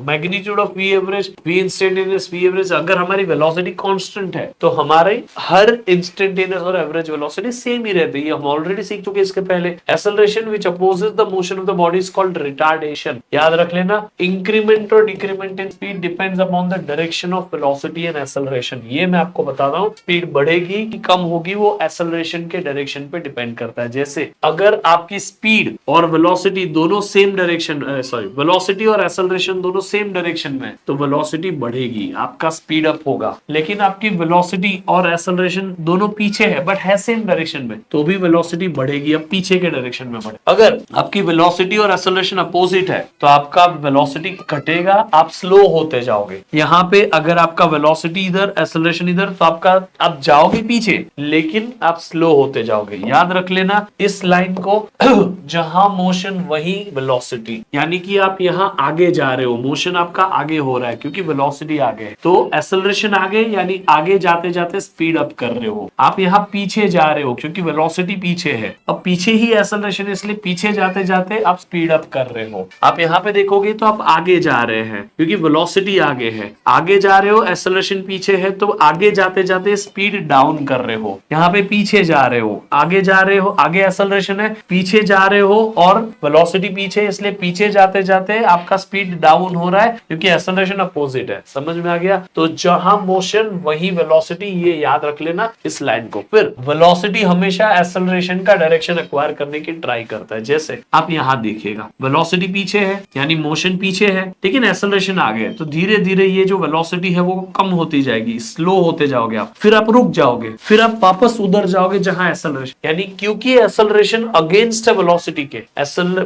magnitude of v average, v instantaneous, v average. अगर हमारी velocity constant है तो हमारे हर इंस्टेंटेनियस और एवरेज वेलोसिटी सेम ही रहती है। हम ऑलरेडी सीख चुके इसके पहले। Acceleration which opposes the motion of the body is called retardation. याद रख लेना, इंक्रीमेंट और decrement in speed depends upon the direction of velocity and acceleration. ये मैं आपको बताता हूँ, स्पीड बढ़ेगी कि कम होगी वो एक्सेलरेशन के डायरेक्शन पे डिपेंड करता है। जैसे अगर आपकी स्पीड और वेलोसिटी दोनों सेम डायरेक्शन, सॉरी वेलोसिटी और एक्सेलरेशन दोनों सेम डायरेक्शन में, तो वेलोसिटी बढ़ेगी, आपका स्पीड अप होगा। लेकिन आपकी वेलोसिटी और एक्सेलरेशन दोनों पीछे है बट है सेम डायरेक्शन में, तो भी वेलोसिटी बढ़ेगी, अब पीछे के डायरेक्शन में बढ़े। अगर आपकी वेलोसिटी और एक्सेलरेशन अपोजिट है तो आपका वेलोसिटी घटेगा, आप स्लो होते जाओगे। यहाँ पे अगर आपका वेलोसिटी इधर, एक्सेलरेशन इधर, तो आपका आप जाओगे पीछे लेकिन आप स्लो होते जाओगे। याद रख लेना इस लाइन को, जहां मोशन वही वेलोसिटी, यानी कि आप यहाँ आगे जा रहे हो, मोशन आपका आगे हो रहा है क्योंकि वेलोसिटी आगे है, तो एक्सेलरेशन आगे, यानी आगे जाते जाते स्पीड अप कर रहे हो। आप यहाँ पीछे जा रहे हो क्योंकि वेलोसिटी पीछे है, अब पीछे ही एक्सेलरेशन, इसलिए पीछे जाते जाते आप स्पीड अप कर रहे हो। आप यहाँ पे देखोगे तो आप आगे जा रहे हैं क्योंकि वेलोसिटी आगे है, आगे जा रहे हो, एक्सेलरेशन पीछे है, तो आगे जाते जाते स्पीड डाउन कर रहे हो। यहाँ पे पीछे जा रहे हो, आगे जा रहे हो, आगे एक्सेलरेशन है, पीछे जा रहे हो और वेलोसिटी पीछे, इसलिए पीछे जाते जाते आपका स्पीड डाउन हो रहा है क्योंकि एक्सेलरेशन अपोजिट है। समझ में आ गया। तो जहां मोशन वही वेलोसिटी, ये याद रख लेना इस लाइन को। फिर वेलोसिटी हमेशा एक्सेलरेशन का डायरेक्शन एक्वायर करने की ट्राई करता है। जैसे आप यहाँ देखिएगा, वेलोसिटी पीछे है यानी मोशन पीछे है, लेकिन एक्सेलरेशन आगे है, तो धीरे धीरे ये जो वेलोसिटी है वो कम होती जाएगी, स्लो होते जाओगे आप, फिर आप रुक जाओगे, फिर आप वापस उधर जाओगे जहां एक्सेलरेशन, यानी क्योंकि एक्सेलरेशन अगेंस्ट है वेलोसिटी के,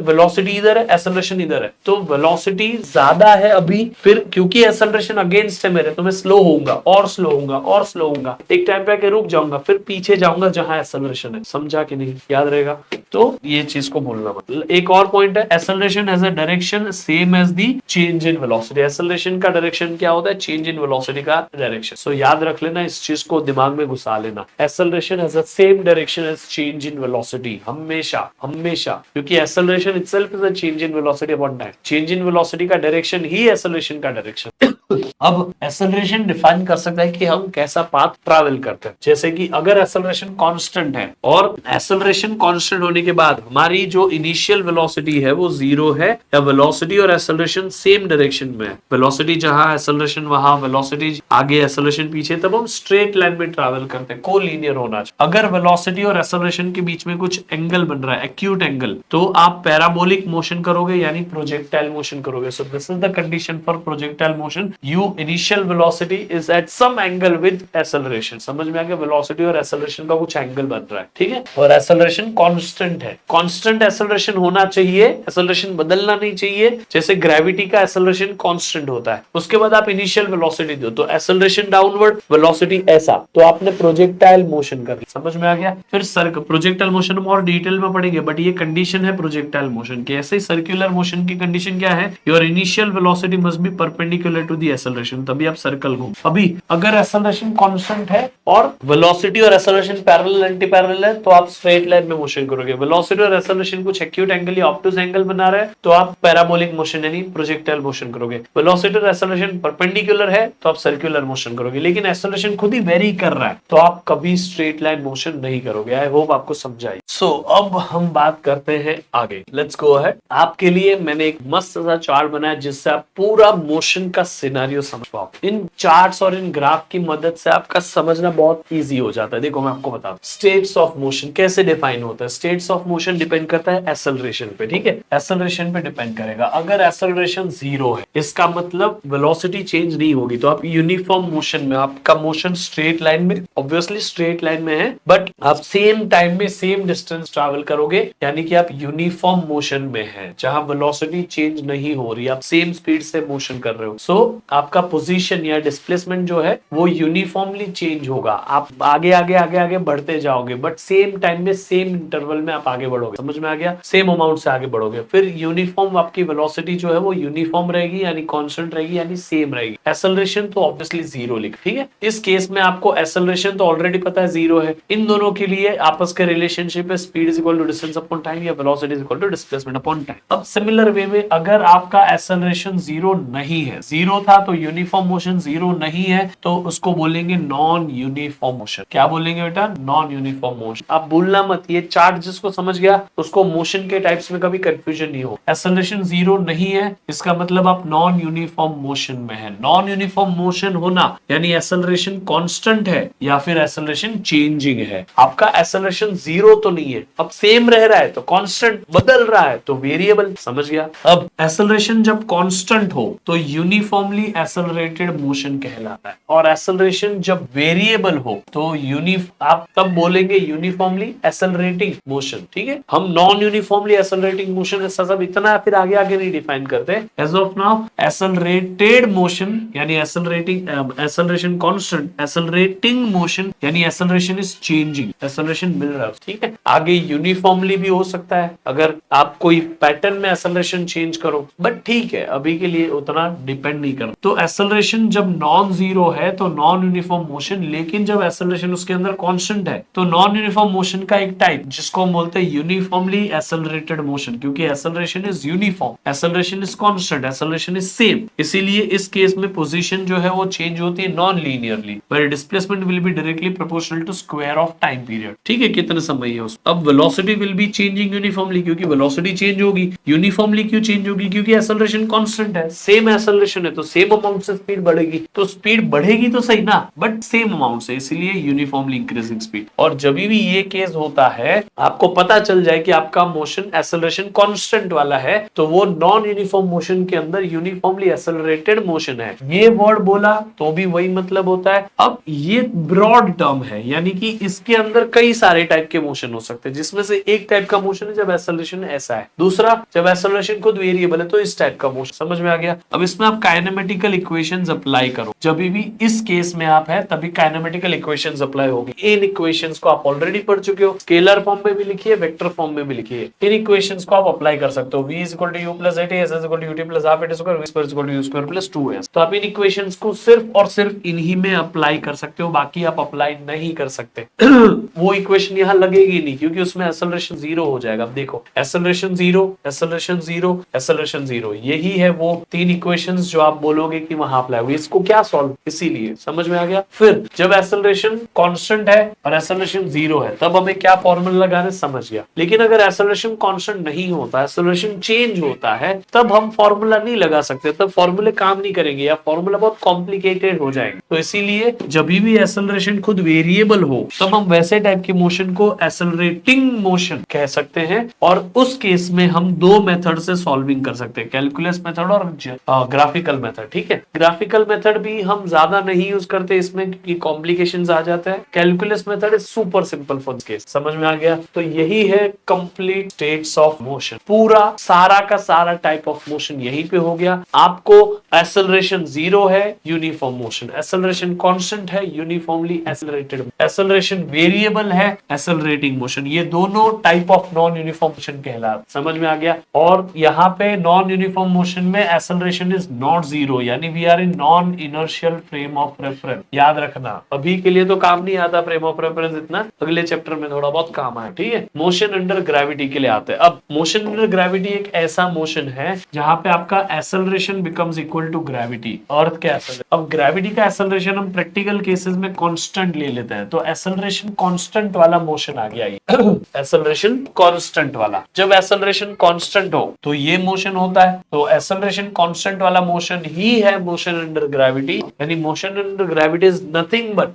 वेलोसिटी इधर है, एक्सेलरेशन इधर है, तो वेलोसिटी ज्यादा है अभी, फिर क्योंकि एक्सेलरेशन अगेंस्ट है मेरे, तो मैं स्लो होऊंगा और स्लो होऊंगा और स्लो होऊंगा, एक टाइम पे आके रुक जाऊंगा, फिर पीछे जाऊंगा जहां एक्सेलरेशन है। समझा कि नहीं? याद रहेगा। तो ये चीज को भूलना मत। एक और पॉइंट है, acceleration has a direction same as the change in velocity. Acceleration का डायरेक्शन क्या होता है? चेंज इन वेलोसिटी का डायरेक्शन। सो याद रख लेना, इस चीज को दिमाग में घुसा लेना। Acceleration has a same direction as change in velocity, हमेशा हमेशा, क्योंकि acceleration itself is a change in velocity upon time. Change in velocity का डायरेक्शन ही एक्सेलरेशन का डायरेक्शन। अब एक्सेलरेशन डिफाइन कर सकता है कि हम कैसा पाथ ट्रैवल करते हैं। जैसे कि अगर एक्सेलरेशन कांस्टेंट है और एक्सेलरेशन कांस्टेंट होने के बाद हमारी जो इनिशियल वेलोसिटी है वो जीरो है, या वेलोसिटी और एक्सेलरेशन सेम डायरेक्शन में है, वेलोसिटी जहां एक्सेलरेशन वहां वेलोसिटी आगे एक्सेलरेशन पीछे, तब हम स्ट्रेट लाइन में ट्रैवल करते हैं, कोलिनियर होना चाहिए। अगर वेलोसिटी और एक्सेलरेशन के बीच में कुछ एंगल बन रहा है, एक्यूट एंगल, तो आप पैराबोलिक मोशन करोगे यानी प्रोजेक्टाइल मोशन करोगे। So this is the condition for projectile motion. U initial velocity is at some angle with acceleration। समझ में आ गया? वेलोसिटी और एक्सेलरेशन का कुछ एंगल बन रहा है, ठीक है, और एक्सेलरेशन कांस्टेंट है। कांस्टेंट एक्सेलरेशन होना चाहिए, एक्सेलरेशन बदलना नहीं चाहिए। जैसे ग्रेविटी का एक्सेलरेशन कांस्टेंट होता है, उसके बाद आप इनिशियल वेलोसिटी दो तो एक्सेलरेशन डाउनवर्ड, वेलोसिटी ऐसा, तो आपने प्रोजेक्टाइल मोशन कर लिया। समझ में आ गया? फिर प्रोजेक्टाइल मोशन हम और डिटेल में पढ़ेंगे, बट ये कंडीशन है प्रोजेक्टाइल मोशन की। ऐसे ही सर्कुलर मोशन की कंडीशन क्या है? Your initial velocity must be perpendicular to the acceleration, तभी आप सर्कल घूम। अभी अगर एक्सेलरेशन कांस्टेंट है और वेलोसिटी और एक्सेलरेशन पैरेलल एंटी पैरेलल है, तो आप स्ट्रेट लाइन में मोशन करोगे। वेलोसिटी और एक्सेलरेशन कुछ एक्यूट एंगल या ऑब्टूज एंगल बना रहे हैं, तो आप पैराबोलिक मोशन यानी प्रोजेक्टाइल मोशन करोगे। वेलोसिटी और एक्सेलरेशन परपेंडिकुलर है तो आप सर्कुलर मोशन करोगे। लेकिन एक्सेलरेशन खुद ही वेरी कर रहा है तो आप कभी स्ट्रेट लाइन मोशन नहीं करोगे। आई होप आपको समझाई। सो अब हम बात करते हैं आगे। Let's go ahead. आपके लिए मैंने एक मस्त सा चार्ट बनाया जिससे आप पूरा मोशन का सिनेरियो सिनेरियो समझ पाओ। इन चार्ट्स और इन ग्राफ की मदद से आपका समझना बहुत इजी हो जाता है। देखो मैं आपको बताऊं, स्टेट्स ऑफ मोशन कैसे डिफाइन होता है। स्टेट्स ऑफ मोशन डिपेंड करता है एक्सेलरेशन पे, ठीक है, एक्सेलरेशन पे डिपेंड करेगा। अगर एक्सेलरेशन 0 है, इसका मतलब वेलोसिटी चेंज नहीं होगी, तो आप यूनिफॉर्म मोशन में, आपका मोशन स्ट्रेट लाइन में, ऑब्वियसली स्ट्रेट लाइन में है, बट आप सेम टाइम में सेम डिस्टेंस ट्रैवल करोगे, यानी कि आप यूनिफॉर्म मोशन में हैं, जहां वेलोसिटी चेंज नहीं हो रही, आप सेम स्पीड से मोशन कर रहे हो। सो आपका पोजीशन या डिस्प्लेसमेंट जो है वो यूनिफॉर्मली चेंज होगा। आप आगे आगे आगे आगे बढ़ते जाओगे, बट सेम टाइम में सेम इंटरवल में आप आगे बढ़ोगे। समझ में आ गया? सेम अमाउंट से आगे बढ़ोगे। फिर यूनिफॉर्म आपकी वेलोसिटी जो है वो यूनिफॉर्म रहेगी, यानी कांस्टेंट रहेगी, यानी सेम रहेगी। एक्सेलरेशन तो ऑब्वियसली 0 लिख, ठीक है। इस केस में आपको एक्सेलरेशन तो ऑलरेडी पता है 0 है। इन दोनों के लिए आपस के रिलेशनशिप है speed is equal to distance upon time या velocity is equal to displacement upon time. अब सिमिलर वे में अगर आपका एक्सेलरेशन 0 नहीं है, 0 था तो यूनिफॉर्म मोशन, 0 नहीं है तो उसको बोलेंगे नॉन यूनिफॉर्म मोशन। क्या बोलेंगे बेटा? Non uniform motion. आप भूलना मत, ये चार्ट जिसको समझ गया उसको मोशन के टाइप्स में कभी कंफ्यूजन नहीं हो। एक्सेलरेशन 0 नहीं है, इसका मतलब आप नॉन यूनिफॉर्म मोशन में है। नॉन यूनिफॉर्म मोशन होना यानी एक्सेलरेशन कांस्टेंट है या फिर एक्सेलरेशन चेंजिंग है। आपका एक्सेलरेशन 0 तो नहीं है, अब सेम रह रहा है तो कांस्टेंट, बदल रहा है तो वेरिएबल। समझ गया? अब एक्सेलरेशन जब कांस्टेंट हो तो यूनिफॉर्मली एक्सेलरेटेड मोशन कहलाता है, और एक्सेलरेशन जब वेरिएबल हो तो आप तब बोलेंगे यूनिफॉर्मली एक्सेलरेटिंग मोशन। ठीक है, हम नॉन यूनिफॉर्मली एक्सेलरेटिंग मोशन ऐसा सब इतना फिर आगे आगे नहीं डिफाइन करते। As of now accelerated motion यानी accelerating, acceleration constant, accelerating motion यानी एक्सेलरेशन इज चेंजिंग, एक्सेलरेशन मिल रहा है। ठीक है, आगे यूनिफॉर्मली भी हो सकता है अगर आप कोई पैटर्न में एक्सेलरेशन चेंज करो, बट ठीक है अभी के लिए उतना डिपेंड नहीं करता। तो एक्सेलरेशन जब नॉन जीरो है तो नॉन यूनिफॉर्म मोशन, लेकिन जब एक्सेलरेशन उसके अंदर कांस्टेंट है तो नॉन यूनिफॉर्म मोशन का एक टाइप जिसको हम बोलते हैं यूनिफॉर्मली एक्सेलरेटेड मोशन, क्योंकि acceleration is uniform, acceleration is constant, acceleration is same. इसीलिए इस केस में पोजीशन जो है वो चेंज होती है non linearly, where displacement will be directly proportional to square of time period. ठीक है, कितना समय है उसमें। अब velocity will be changing uniformly, क्योंकि वेलोसिटी चेंज होगी। यूनिफॉर्मली क्यों चेंज होगी? क्योंकि एक्सेलरेशन कांस्टेंट है, सेम एक्सेलरेशन है तो सेम अमाउंट से स्पीड बढ़ेगी, तो स्पीड बढ़ेगी तो सही ना, बट सेम अमाउंट से, इसलिए यूनिफॉर्मली इंक्रीजिंग स्पीड। और जब भी ये केस होता है आपको पता चल जाए कि आपका मोशन एक्सेलरेशन कांस्टेंट वाला है तो वो नॉन यूनिफॉर्म मोशन के अंदर यूनिफॉर्मली एक्सेलरेटेड मोशन है। ये वर्ड बोला तो भी वही मतलब होता है। अब ये ब्रॉड टर्म है, यानी कि इसके अंदर कई सारे टाइप के मोशन हो सकते हैं, जिसमें से एक टाइप का मोशन है जब एक्सेलरेशन ऐसा है, दूसरा जब एक्सेलरेशन खुद वेरिएबल है तो इस टाइप का मोशन। समझ में आ गया? अब इसमें आप काइनेमेटिकल इक्वेशंस अप्लाई करो। जब भी इस केस में आप है तभी काइनेमेटिकल इक्वेशंस अप्लाई होगी। इन इक्वेशंस को आप ऑलरेडी पढ़ चुके हो, स्केलर फॉर्म में भी लिखिए, वेक्टर फॉर्म में भी लिखिए। इन इक्वेशंस को आप अप्लाई कर सकते हो। v = u + 8 s = ut + half a² v² = u² + 2s। तो आप इन इक्वेशंस को सिर्फ और सिर्फ इन्हीं में अप्लाई कर सकते हो, बाकी आप अप्लाई नहीं कर सकते। वो इक्वेशन यहाँ लगेगी नहीं क्योंकि उसमें एक्सेलरेशन 0 हो जाएगा। अब देखो, एक्सेलरेशन 0, एक्सेलरेशन 0, एक्सेलरेशन 0, यही है वो तीन इक्वेशंस जो आप बोलोगे कि वहां अप्लाई होगी। इसको क्या सॉल्व, इसीलिए समझ में आ गया। फिर जब एक्सेलरेशन कांस्टेंट है और एक्सेलरेशन 0 है तब हमें क्या फॉर्मूला लगाना, समझ गया। लेकिन अगर एक्सेलरेशन कांस्टेंट नहीं होता, एक्सेलरेशन चेंज होता है, तब हम फॉर्मूला नहीं लगा सकते, तब फॉर्मूले काम नहीं करेंगे या फॉर्मूला बहुत कॉम्प्लिकेटेड हो जाएंगे। तो इसीलिए जब भी एक्सेलरेशन खुद वेरिएबल हो तब हम वैसे टाइप के मोशन को एक्सेलरेटिंग मोशन कह सकते हैं, और उस केस में हम दो मेथड से सॉल्विंग कर सकते हैं, कैलकुलस मेथड और ग्राफिकल मेथड। ठीक है, ग्राफिकल मेथड भी हम ज्यादा नहीं यूज करते इसमें क्योंकि कॉम्प्लिकेशंस आ जाता है। Calculus method is super simple for this case. समझ में आ गया? तो यही है कंप्लीट स्टेट्स ऑफ मोशन, पूरा सारा का सारा टाइप ऑफ मोशन यहीं पे हो गया। आपको एक्सेलरेशन 0 है, यूनिफॉर्म मोशन, एक्सेलरेशन कांस्टेंट है, यूनिफॉर्मली एक्सेलरेटेड, एक्सेलरेशन वेरिएबल है, एक्सेलरेटिंग मोशन। ये दोनों type of non uniform motion कहलाते। समझ में आ गया? और यहाँ पे नॉन यूनिफॉर्म मोशन में एक्सेलरेशन इज नॉट 0, यानी we are in non inertial frame of reference. याद रखना, अभी के लिए तो काम नहीं आता फ्रेम ऑफ रेफरेंस इतना, अगले चैप्टर में थोड़ा बहुत काम आए। ठीक है, मोशन अंडर ग्रेविटी के लिए आते हैं। अब मोशन अंडर ग्रेविटी एक ऐसा मोशन है जहां पे आपका acceleration becomes equal to gravity, earth के एक्सेलरेशन। अब ग्रेविटी का एक्सेलरेशन हम प्रैक्टिकल केसेस में कांस्टेंट ले लेते हैं, तो एक्सेलरेशन कांस्टेंट वाला मोशन आ गया ये एक्सेलरेशन कांस्टेंट वाला। जब एक्सेलरेशन कांस्टेंट हो तो ये मोशन होता है, तो एक्सेलरेशन कांस्टेंट वाला मोशन ही वही है मोशन अंडर ग्रेविटी, यानी motion under gravity is nothing but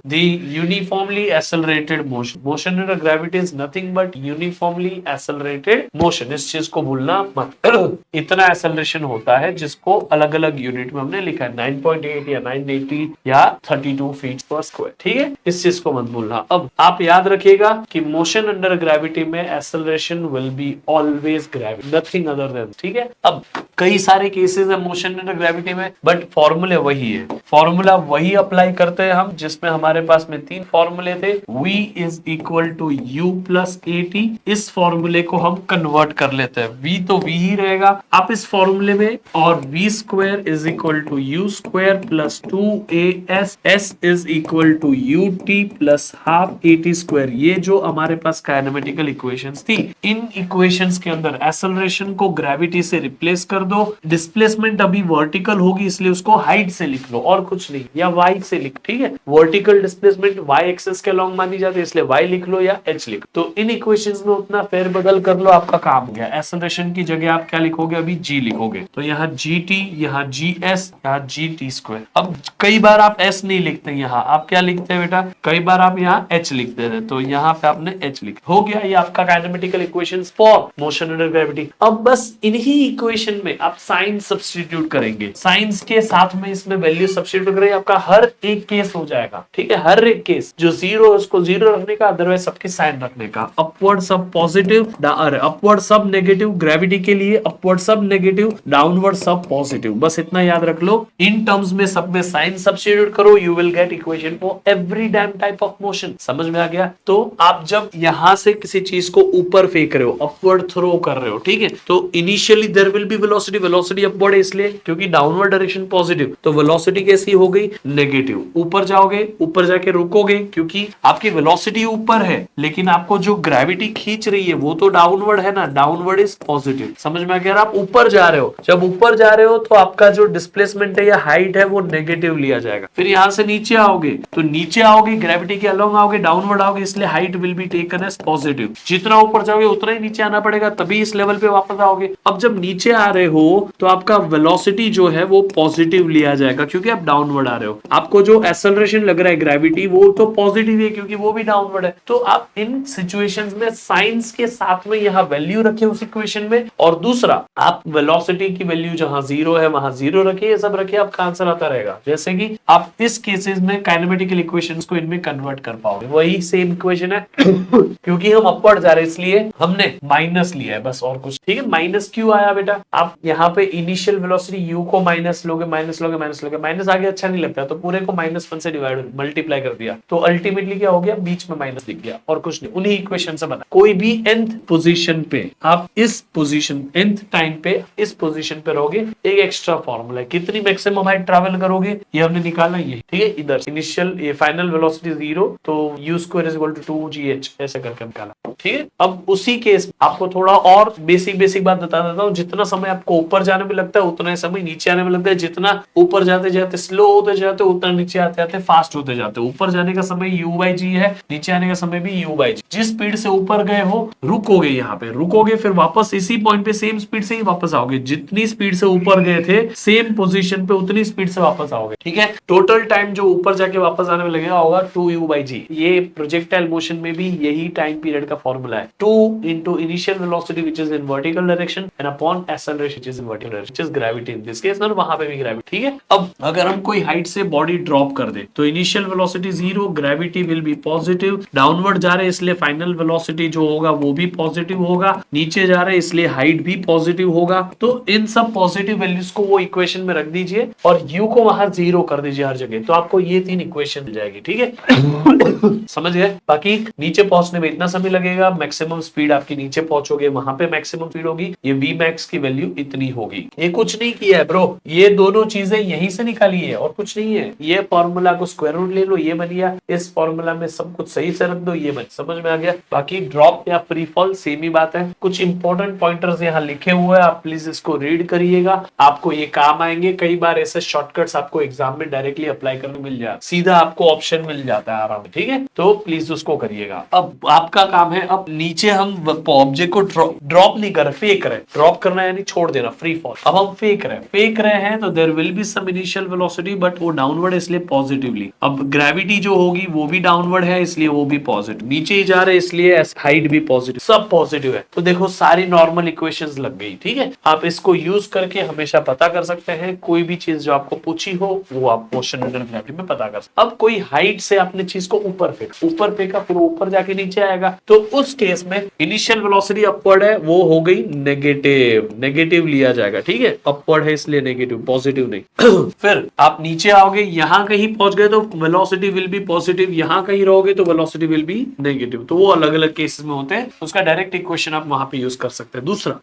the uniformly accelerated motion. Motion under gravity is nothing but uniformly accelerated motion. इस चीज को भूलना मत। इतना एक्सेलरेशन होता है जिसको अलग अलग यूनिट में हमने लिखा है 9.8 या 980 या 32 फीट पर स्क्वायर। ठीक है, इस चीज को मत भूलना। अब आप याद रखिएगा कि मोशन अंडर ग्रेविटी में acceleration will be always gravity, nothing other than. ठीक है, अब कई सारे केसेस है मोशन अंडर ग्रेविटी में, बट फॉर्मूले वही है, फॉर्मूला वही अप्लाई करते हैं हम जिसमें हमारे पास में 3 फॉर्मूले थे। V is equal to U plus AT। इस फॉर्मूले को हम कन्वर्ट कर लेते हैं, V तो V ही रहेगा आप इस फॉर्मूले में, और V square is equal to U square plus 2AS, S is equal to UT plus half AT square. ये जो हमारे पास काइनेमेटिकल इक्वेशंस थी, इन इक्वेशंस के अंदर एक्सेलरेशन को ग्रेविटी से रिप्लेस कर दो। डिस्प्लेसमेंट अभी वर्टिकल होगी इसलिए उसको हाइट से लिख लो और कुछ नहीं, या y से लिख। ठीक है, वर्टिकल डिस्प्लेसमेंट y एक्सिस के लॉन्ग मानी जाती है इसलिए y लिख लो या h लिख। तो इन इक्वेशंस में उतना फेरबदल कर लो, आपका काम हो गया। एक्सेलरेशन की जगह आप क्या लिखोगे, अभी g लिखोगे, तो यहाँ gt, यहाँ gs, यहाँ gt स्क्वायर। अब कई बार आप s नहीं लिखते, यहाँ आप क्या लिखते हैं बेटा, कई बार आप यहाँ h लिखते थे, तो यहाँ पे आपने h लिख हो गया। ये आपका kinematical equations for motion under gravity. अब बस इन्हीं इक्वेशन में आप साइन सब्स्टिट्यूट करेंगे, साइंस के साथ में इसमें वैल्यू सब्स्टिट्यूट करेंगे, आपका हर एक केस हो जाएगा। ठीक है, हर एक केस जो जीरो है उसको जीरो रखने का, अदरवाइज सबके साइन रखने का। अपवर्ड सब पॉजिटिव, अपवर्ड सब नेगेटिव, ग्रेविटी के लिए अपवर्ड सब नेगेटिव, डाउनवर्ड सब पॉजिटिव। बस इतना याद रख लो, इन टर्म्स में सब में साइन सब्स्टिट्यूट करो, you will get equation for every dam type of motion. समझ में आ गया? तो आप जब यहां से किसी चीज को ऊपर फेंक रहे हो, अपवर्ड थ्रो कर रहे हो, ठीक है, तो initially there will be velocity, velocity upward है इसलिए क्योंकि डाउनवर्ड डायरेक्शन पॉजिटिव, तो वेलोसिटी कैसी हो गई, नेगेटिव। ऊपर जाओगे, ऊपर जाके रुकोगे क्योंकि आपकी वेलोसिटी ऊपर है, लेकिन आपको जो ग्रेविटी खींच रही है वो तो डाउनवर्ड है ना, डाउनवर्ड इज पॉजिटिव। समझ में आ गया? आप ऊपर जा रहे हो, जब ऊपर जा रहे हो तो आपका जो डिस्प्लेसमेंट है या हाइट है वो नेगेटिव लिया जाएगा। फिर यहां से नीचे आओगे तो नीचे आओगे, ग्रेविटी के अलोंग आओगे, डाउनवर्ड आओगे, इसलिए height will be taken as positive. जितना ऊपर जाओगे उतना ही नीचे आना पड़ेगा, तभी इस लेवल पे वापस आओगे। अब जब नीचे आ रहे हो तो आपका वेलोसिटी जो है वो पॉजिटिव लिया जाएगा क्योंकि आप डाउनवर्ड आ रहे हो। आपको जो एक्सेलरेशन लग रहा है ग्रेविटी, वो तो पॉजिटिव है क्योंकि वो भी डाउनवर्ड है। तो आप इन सिचुएशंस में साइंस के साथ में यहाँ वैल्यू रखे उस इक्वेशन में, और दूसरा आप वेलोसिटी की वैल्यू जहां जीरो है वहां जीरो रखिए, ये सब रखिए, आपका आंसर आता रहेगा। जैसे कि आप इस केसेस में काइनेमेटिकल इक्वेशंस को इनमें कन्वर्ट कर पाओगे। वही सेम इक्वेशन है क्योंकि हम अपवर्ड जा रहे हैं इसलिए हमने माइनस लिया है, बस और कुछ। ठीक है, माइनस क्यों आया बेटा, आप यहाँ पे इनिशियल वेलोसिटी u को माइनस लोगे, माइनस लोगे, माइनस लोगे, माइनस आगे अच्छा नहीं लगता, तो पूरे को -1 से डिवाइड मल्टीप्लाई कर दिया, तो अल्टीमेटली क्या हो गया, बीच में माइनस दिख गया और कुछ नहीं। उन्हीं इक्वेशन से बना। कोई भी nth पोजीशन पे आप इस पोजीशन nth टाइम पे इस पोजीशन पे रहोगे, एक एक्स्ट्रा फॉर्मूला है, कितनी मैक्सिमम हाइट ट्रैवल करोगे ये हमने निकाला, ये ठीक है। इधर इनिशियल ये फाइनल वेलोसिटी 0, तो u square is equal to 2gh ऐसे करके निकाला। ठीक है, अब उसी केस आपको थोड़ा और बेसिक बात बता देता हूँ। जितना समय आपको ऊपर जाने में लगता है उतना ही समय नीचे आने में लगता है। जितना ऊपर जाते जाते स्लो होते जाते उतना नीचे आते आते फास्ट होते जाते। ऊपर जाने का समय u/g है, नीचे आने का समय भी u/g। जिस स्पीड से ऊपर गए हो रुकोगे, यहाँ पे रुकोगे, फिर वापस इसी पॉइंट पे सेम स्पीड से ही वापस आओगे। जितनी स्पीड से ऊपर गए थे सेम पोजीशन पे उतनी स्पीड से वापस आओगे। ठीक है, टोटल टाइम जो ऊपर जाके वापस आने में लगेगा होगा 2u/g। ये प्रोजेक्टाइल मोशन में भी यही टाइम पीरियड का फॉर्मूला है, 2 into initial velocity which is in vertical direction and upon acceleration which is in vertical direction, which is gravity in this case, और वहां पे भी ग्रेविटी। ठीक है, अब अगर हम कोई हाइट से बॉडी ड्रॉप कर दे तो initial velocity 0, gravity will be positive, downward जा रहे इसलिए फाइनल वेलोसिटी जो होगा वो भी पॉजिटिव होगा, नीचे जा रहे इसलिए हाइट भी पॉजिटिव होगा। तो इन सब पॉजिटिव वैल्यूज को वो इक्वेशन में रख दीजिए और u को वहां 0 कर दीजिए हर जगह, तो आपको ये 3 इक्वेशन मिल जाएगी। ठीक है समझ गए? बाकी नीचे पहुंचने में इतना समय लगेगा, मैक्सिमम स्पीड आपकी नीचे पहुंचोगे वहां पे मैक्सिमम स्पीड होगी, ये v max की वैल्यू इतनी होगी। ये कुछ नहीं किया है ब्रो, ये दोनों चीजें यहीं से निकाली है और कुछ नहीं है। ये फॉर्मूला को स्क्वायर रूट ले लो, ये बन गया। इस फॉर्मूला में सब कुछ सही से रख दो, ये बन। समझ में आ गया? बाकी ड्रॉप या फ्री फॉल सेम ही बात है। कुछ इंपॉर्टेंट पॉइंटर्स यहाँ लिखे हुए हैं, आप प्लीज इसको रीड करिएगा, आपको ये काम आएंगे। कई बार ऐसे शॉर्टकट्स आपको एग्जाम में डायरेक्टली अप्लाई करने मिल जाए, सीधा आपको ऑप्शन मिल जाता है आराम से। ठीक है, तो प्लीज उसको करिएगा। अब आपका काम है अब नीचे हम ऑब्जेक्ट को ड्रॉप नहीं कर रहे, फेंक रहे। ड्रॉप करना यानी छोड़ देना, फ्री फॉल। अब हम फेंक रहे हैं तो there will be some initial velocity, but वो डाउनवर्ड है इसलिए पॉजिटिवली। अब ग्रेविटी जो होगी वो भी डाउनवर्ड है इसलिए वो भी पॉजिटिव, नीचे ही जा रहे हैं इसलिए हाइट भी पॉजिटिव, सब पॉजिटिव है। तो देखो सारी नॉर्मल इक्वेशंस लग गई, ठीक है। आप इसको यूज करके हमेशा पता कर सकते हैं कोई भी चीज जो आपको पूछी हो वो आप मोशन अंडर ग्रेविटी में पता कर सकते। अब कोई हाइट से आपने चीज को ऊपर फेंका, फिर ऊपर जाके नीचे आएगा, तो उस केस में इनिशियल वेलोसिटी अपवर्ड है, वो हो गई नेगेटिव लिया जाएगा, ठीक है। अपवर्ड है इसलिए नेगेटिव, पॉजिटिव नहीं। फिर आप नीचे आओगे, यहां कहीं पहुंच गए तो वेलोसिटी विल बी पॉजिटिव, यहां कहीं रहोगे तो वेलोसिटी विल बी नेगेटिव। तो वो अलग अलग केसेस में होते हैं, उसका डायरेक्ट इक्वेशन आप वहां पे यूज कर सकते हैं। दूसरा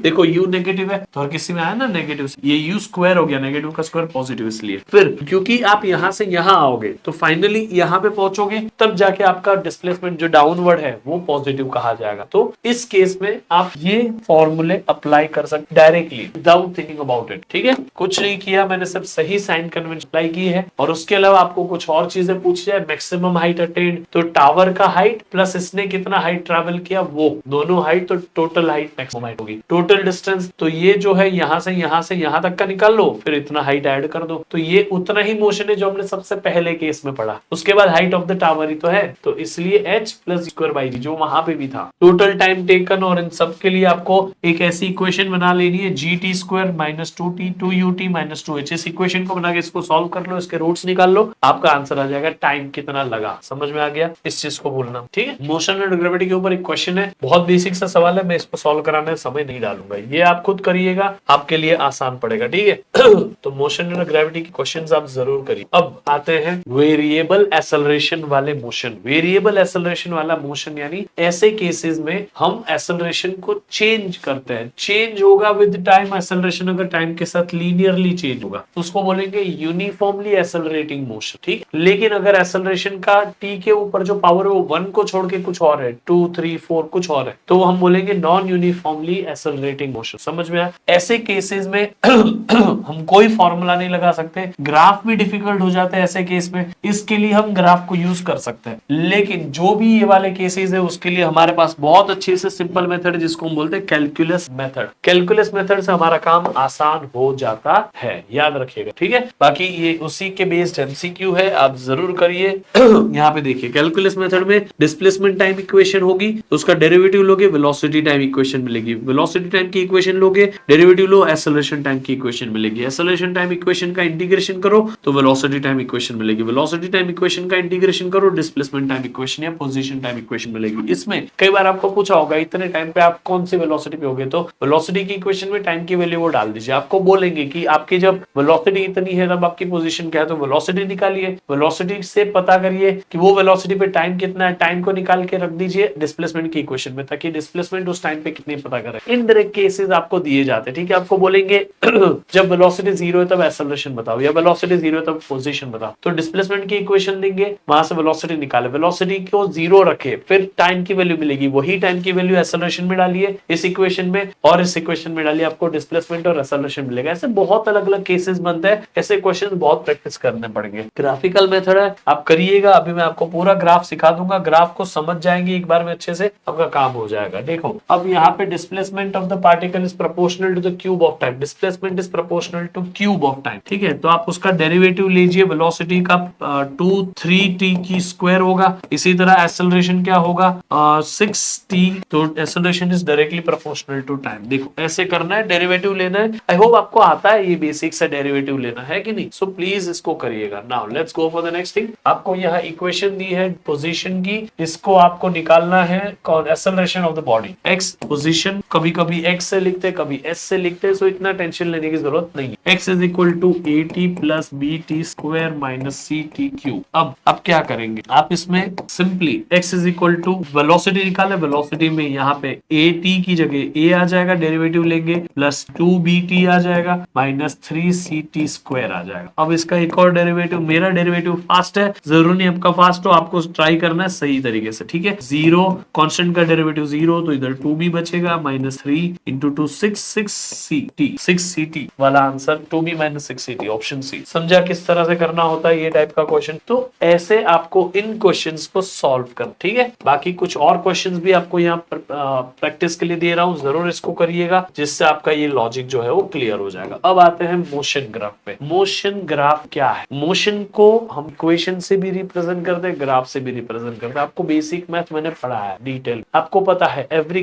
देखो u नेगेटिव है तो हर किसी में आया ना नेगेटिव, ये u स्क्वायर हो गया, नेगेटिव का स्क्वायर पॉजिटिव, इसलिए फिर क्योंकि आप यहां से यहां आओगे तो फाइनली यहां पे पहुंचोगे, तब जाके आपका डिस्प्लेसमेंट जो डाउनवर्ड है वो पॉजिटिव कहा जाएगा। तो इस केस में आप ये फॉर्मूले अप्लाई कर सकते directly without thinking about it, ठीक है। कुछ नहीं किया मैंने, सिर्फ सही साइन कन्वेंशन अप्लाई की है। और उसके अलावा आपको कुछ और चीजें पूछी जाए, मैक्सिमम हाइट अटेन्ड, तो टावर का हाइट प्लस इसने कितना हाइट ट्रेवल किया, वो दोनों हाइट, तो टोटल हाइट मैक्सिमम हाइट होगी। टोटल डिस्टेंस तो ये जो है यहां से यहां तक का निकाल लो, फिर इतना हाइट ऐड कर दो, तो ये उतना ही मोशन है जो हमने सबसे पहले केस में पढ़ा। उसके बाद हाइट ऑफ द टावर ही तो है, तो इसलिए h प्लस स्क्वायर बाई जी जो वहां पे भी था। टोटल टाइम टेकन, और इन सब के लिए आपको एक ऐसी इक्वेशन बना लेनी है, gt square minus 2t 2ut minus 2h। इस इक्वेशन को बना के इसको सॉल्व कर लो, इसके रूट्स निकाल लो, आपका आंसर आ जाएगा। टाइम कितना लगा, समझ में आ गया, इस चीज को भूलना, ठीक है। मोशन एंड ग्रेविटी के ऊपर एक क्वेश्चन है, बहुत बेसिक सा सवाल है, मैं इसको सॉल्व कराने में समय नहीं डालूंगा, ये आप खुद करिएगा, आपके लिए आसान पड़ेगा, ठीक है। तो मोशन एंड ग्रेविटी के क्वेश्चंस आप जरूर करिए। अब आते हैं वेरिएबल एक्सेलरेशन वाले मोशन। वेरिएबल एक्सेलरेशन वाला मोशन यानी ऐसे केसेस में हम एक्सेलरेशन को चेंज करते हैं, चेंज होगा विद टाइम। एक्सेलरेशन अगर टाइम के साथ लीनियरली चेंज होगा तो उसको बोलेंगे यूनिफॉर्मली एक्सेलरेटिंग मोशन, ठीक। लेकिन अगर एक्सेलरेशन का टी के ऊपर जो पावर है वो 1 को छोड़ के कुछ और है, 2 3 4 कुछ और है, तो हम बोलेंगे नॉन यूनिफॉर्मली एक्सेलरेटिंग मोशन। समझ में आया। ऐसे केसेस में हम कोई फॉर्मूला नहीं लगा सकते, ग्राफ भी डिफिकल्ट हो जाते हैं ऐसे केस में, इसके लिए हम ग्राफ को यूज कर सकते हैं। लेकिन जो भी ये वाले केसेस है उसके लिए हमारे पास बहुत अच्छे से सिंपल मेथड है जिसको हम बोलते हैं कैलकुलस मेथड। कैलकुलस मेथड से हमारा काम आसान हो जाता है, याद रखिएगा, ठीक है। बाकी ये उसी के बेस्ड एमसीक्यू है, आप जरूर करिए। यहाँ पे देखिए कैलकुलस मेथड में डिस्प्लेसमेंट टाइम इक्वेशन होगी, उसका डेरिवेटिव लोगे वेलोसिटी टाइम इक्वेशन मिलेगी, वेलोसिटी टाइम की इक्वेशन लोगे डेरिवेटिव लो एक्सेलरेशन टाइम की इक्वेशन मिलेगी, एक्सेलरेशन टाइम इक्वेशन का इंटीग्रेशन करो तो वेलोसिटी टाइम इक्वेशन मिलेगी, वेलोसिटी टाइम इक्वेशन का इंटीग्रेशन करो डिस्प्लेसमेंट टाइम इक्वेशन या पोजीशन टाइम इक्वेशन मिलेगी। इसमें कई बार आपको पूछा होगा इतने टाइम पे आप कौन सी वेलोसिटी पे होगे, तो वेलोसिटी की इक्वेशन में टाइम की वैल्यू वो डाल दीजिए। आपको बोलेंगे कि आपकी जब वेलोसिटी इतनी है तब आपकी पोजीशन क्या है, तो वेलोसिटी निकालिए, वेलोसिटी से पता करिए कि वो वेलोसिटी पे टाइम कितना है, टाइम को निकाल के रख दीजिए डिस्प्लेसमेंट की इक्वेशन में, ताकि डिस्प्लेसमेंट उस टाइम पे कितनी पता करें। इनडायरेक्ट केसेस आपको दिए जाते हैं, ठीक है। आपको बोलेंगे जब वेलोसिटी 0 है तब एक्सेलरेशन बताओ, या वेलोसिटी 0 है तब पोजीशन बताओ, तो डिस्प्लेसमेंट की इक्वेशन देंगे, वहां से वेलोसिटी निकाले, वेलोसिटी को 0 रखे, फिर टाइम की वैल्यू मिलेगी, वही टाइम की वैल्यू एक्सेलरेशन में डालिए इस इक्वेशन में, और इस इक्वेशन में डालिए, आपको डिस्प्लेसमेंट और एक्सेलरेशन मिलेगा। ऐसे बहुत अलग अलग केसेस बनते हैं, ऐसे क्वेश्चन बहुत प्रैक्टिस करने पड़ेंगे। ग्राफिकल मेथड है, आप करिएगा, अभी मैं आपको पूरा ग्राफ सिखा दूंगा, ग्राफ को समझ जाएंगे एक बार में अच्छे से, आपका काम हो जाएगा। देखो अब यहाँ पे displacement of the particle is proportional to the cube of time, displacement is proportional to cube of time, ठीक है। तो आप उसका डेरिवेटिव लीजिए, वेलोसिटी का 2 3t की स्क्वायर होगा, इसी तरह एक्सेलरेशन क्या होगा 6t, तो acceleration is directly proportional to time. देखो ऐसे करना है, डेरिवेटिव लेना है। आई होप आपको आता है ये बेसिक सा डेरिवेटिव लेना है कि नहीं, सो प्लीज इसको करिएगा। Now let's go for the next thing. आपको यहाँ इक्वेशन दी है पोजीशन की, इसको आपको निकालना है कौन, acceleration of the body. x position कभी कभी x से लिखते कभी s से लिखते, सो इतना टेंशन लेने की जरूरत नहीं है। x is equal to at plus bt square minus ct cube. अब क्या करेंगे आप इसमें, simply x is equal to velocity निकाले, वेलोसिटी में यहाँ पे at की जगह a आ जाएगा, डेरिवेटिव लेंगे, प्लस 2bt आ जाएगा माइनस 3ct स्क्वायर आ जाएगा। अब इसका एक और डेरिवेटिव, मेरा डेरिवेटिव फास्ट है, जरूर नहीं आपका फास्ट हो, आपको ट्राई करना है सही तरीके से, ठीक है। 0 कांस्टेंट का डेरिवेटिव 0, तो इधर 2b बचेगा माइनस 3 इंटू 2 6ct वाला answer 2b minus 6ct, option C. समझा किस तरह से करना होता है ये टाइप का क्वेश्चन। तो ऐसे आपको इन क्वेश्चंस को सॉल्व कर, ठीक है। बाकी कुछ कुछ और क्वेश्चंस भी आपको यहाँ पर प्रैक्टिस के लिए दे रहा हूँ, जरूर इसको करिएगा जिससे आपका ये लॉजिक जो है वो क्लियर हो जाएगा। अब आते हैं मोशन ग्राफ पे। मोशन ग्राफ क्या है? मोशन को हम इक्वेशन से भी रिप्रेजेंट करते हैं, ग्राफ से भी रिप्रेजेंट करते हैं। आपको बेसिक मैथ मैंने पढ़ा है डिटेल, आपको पता है every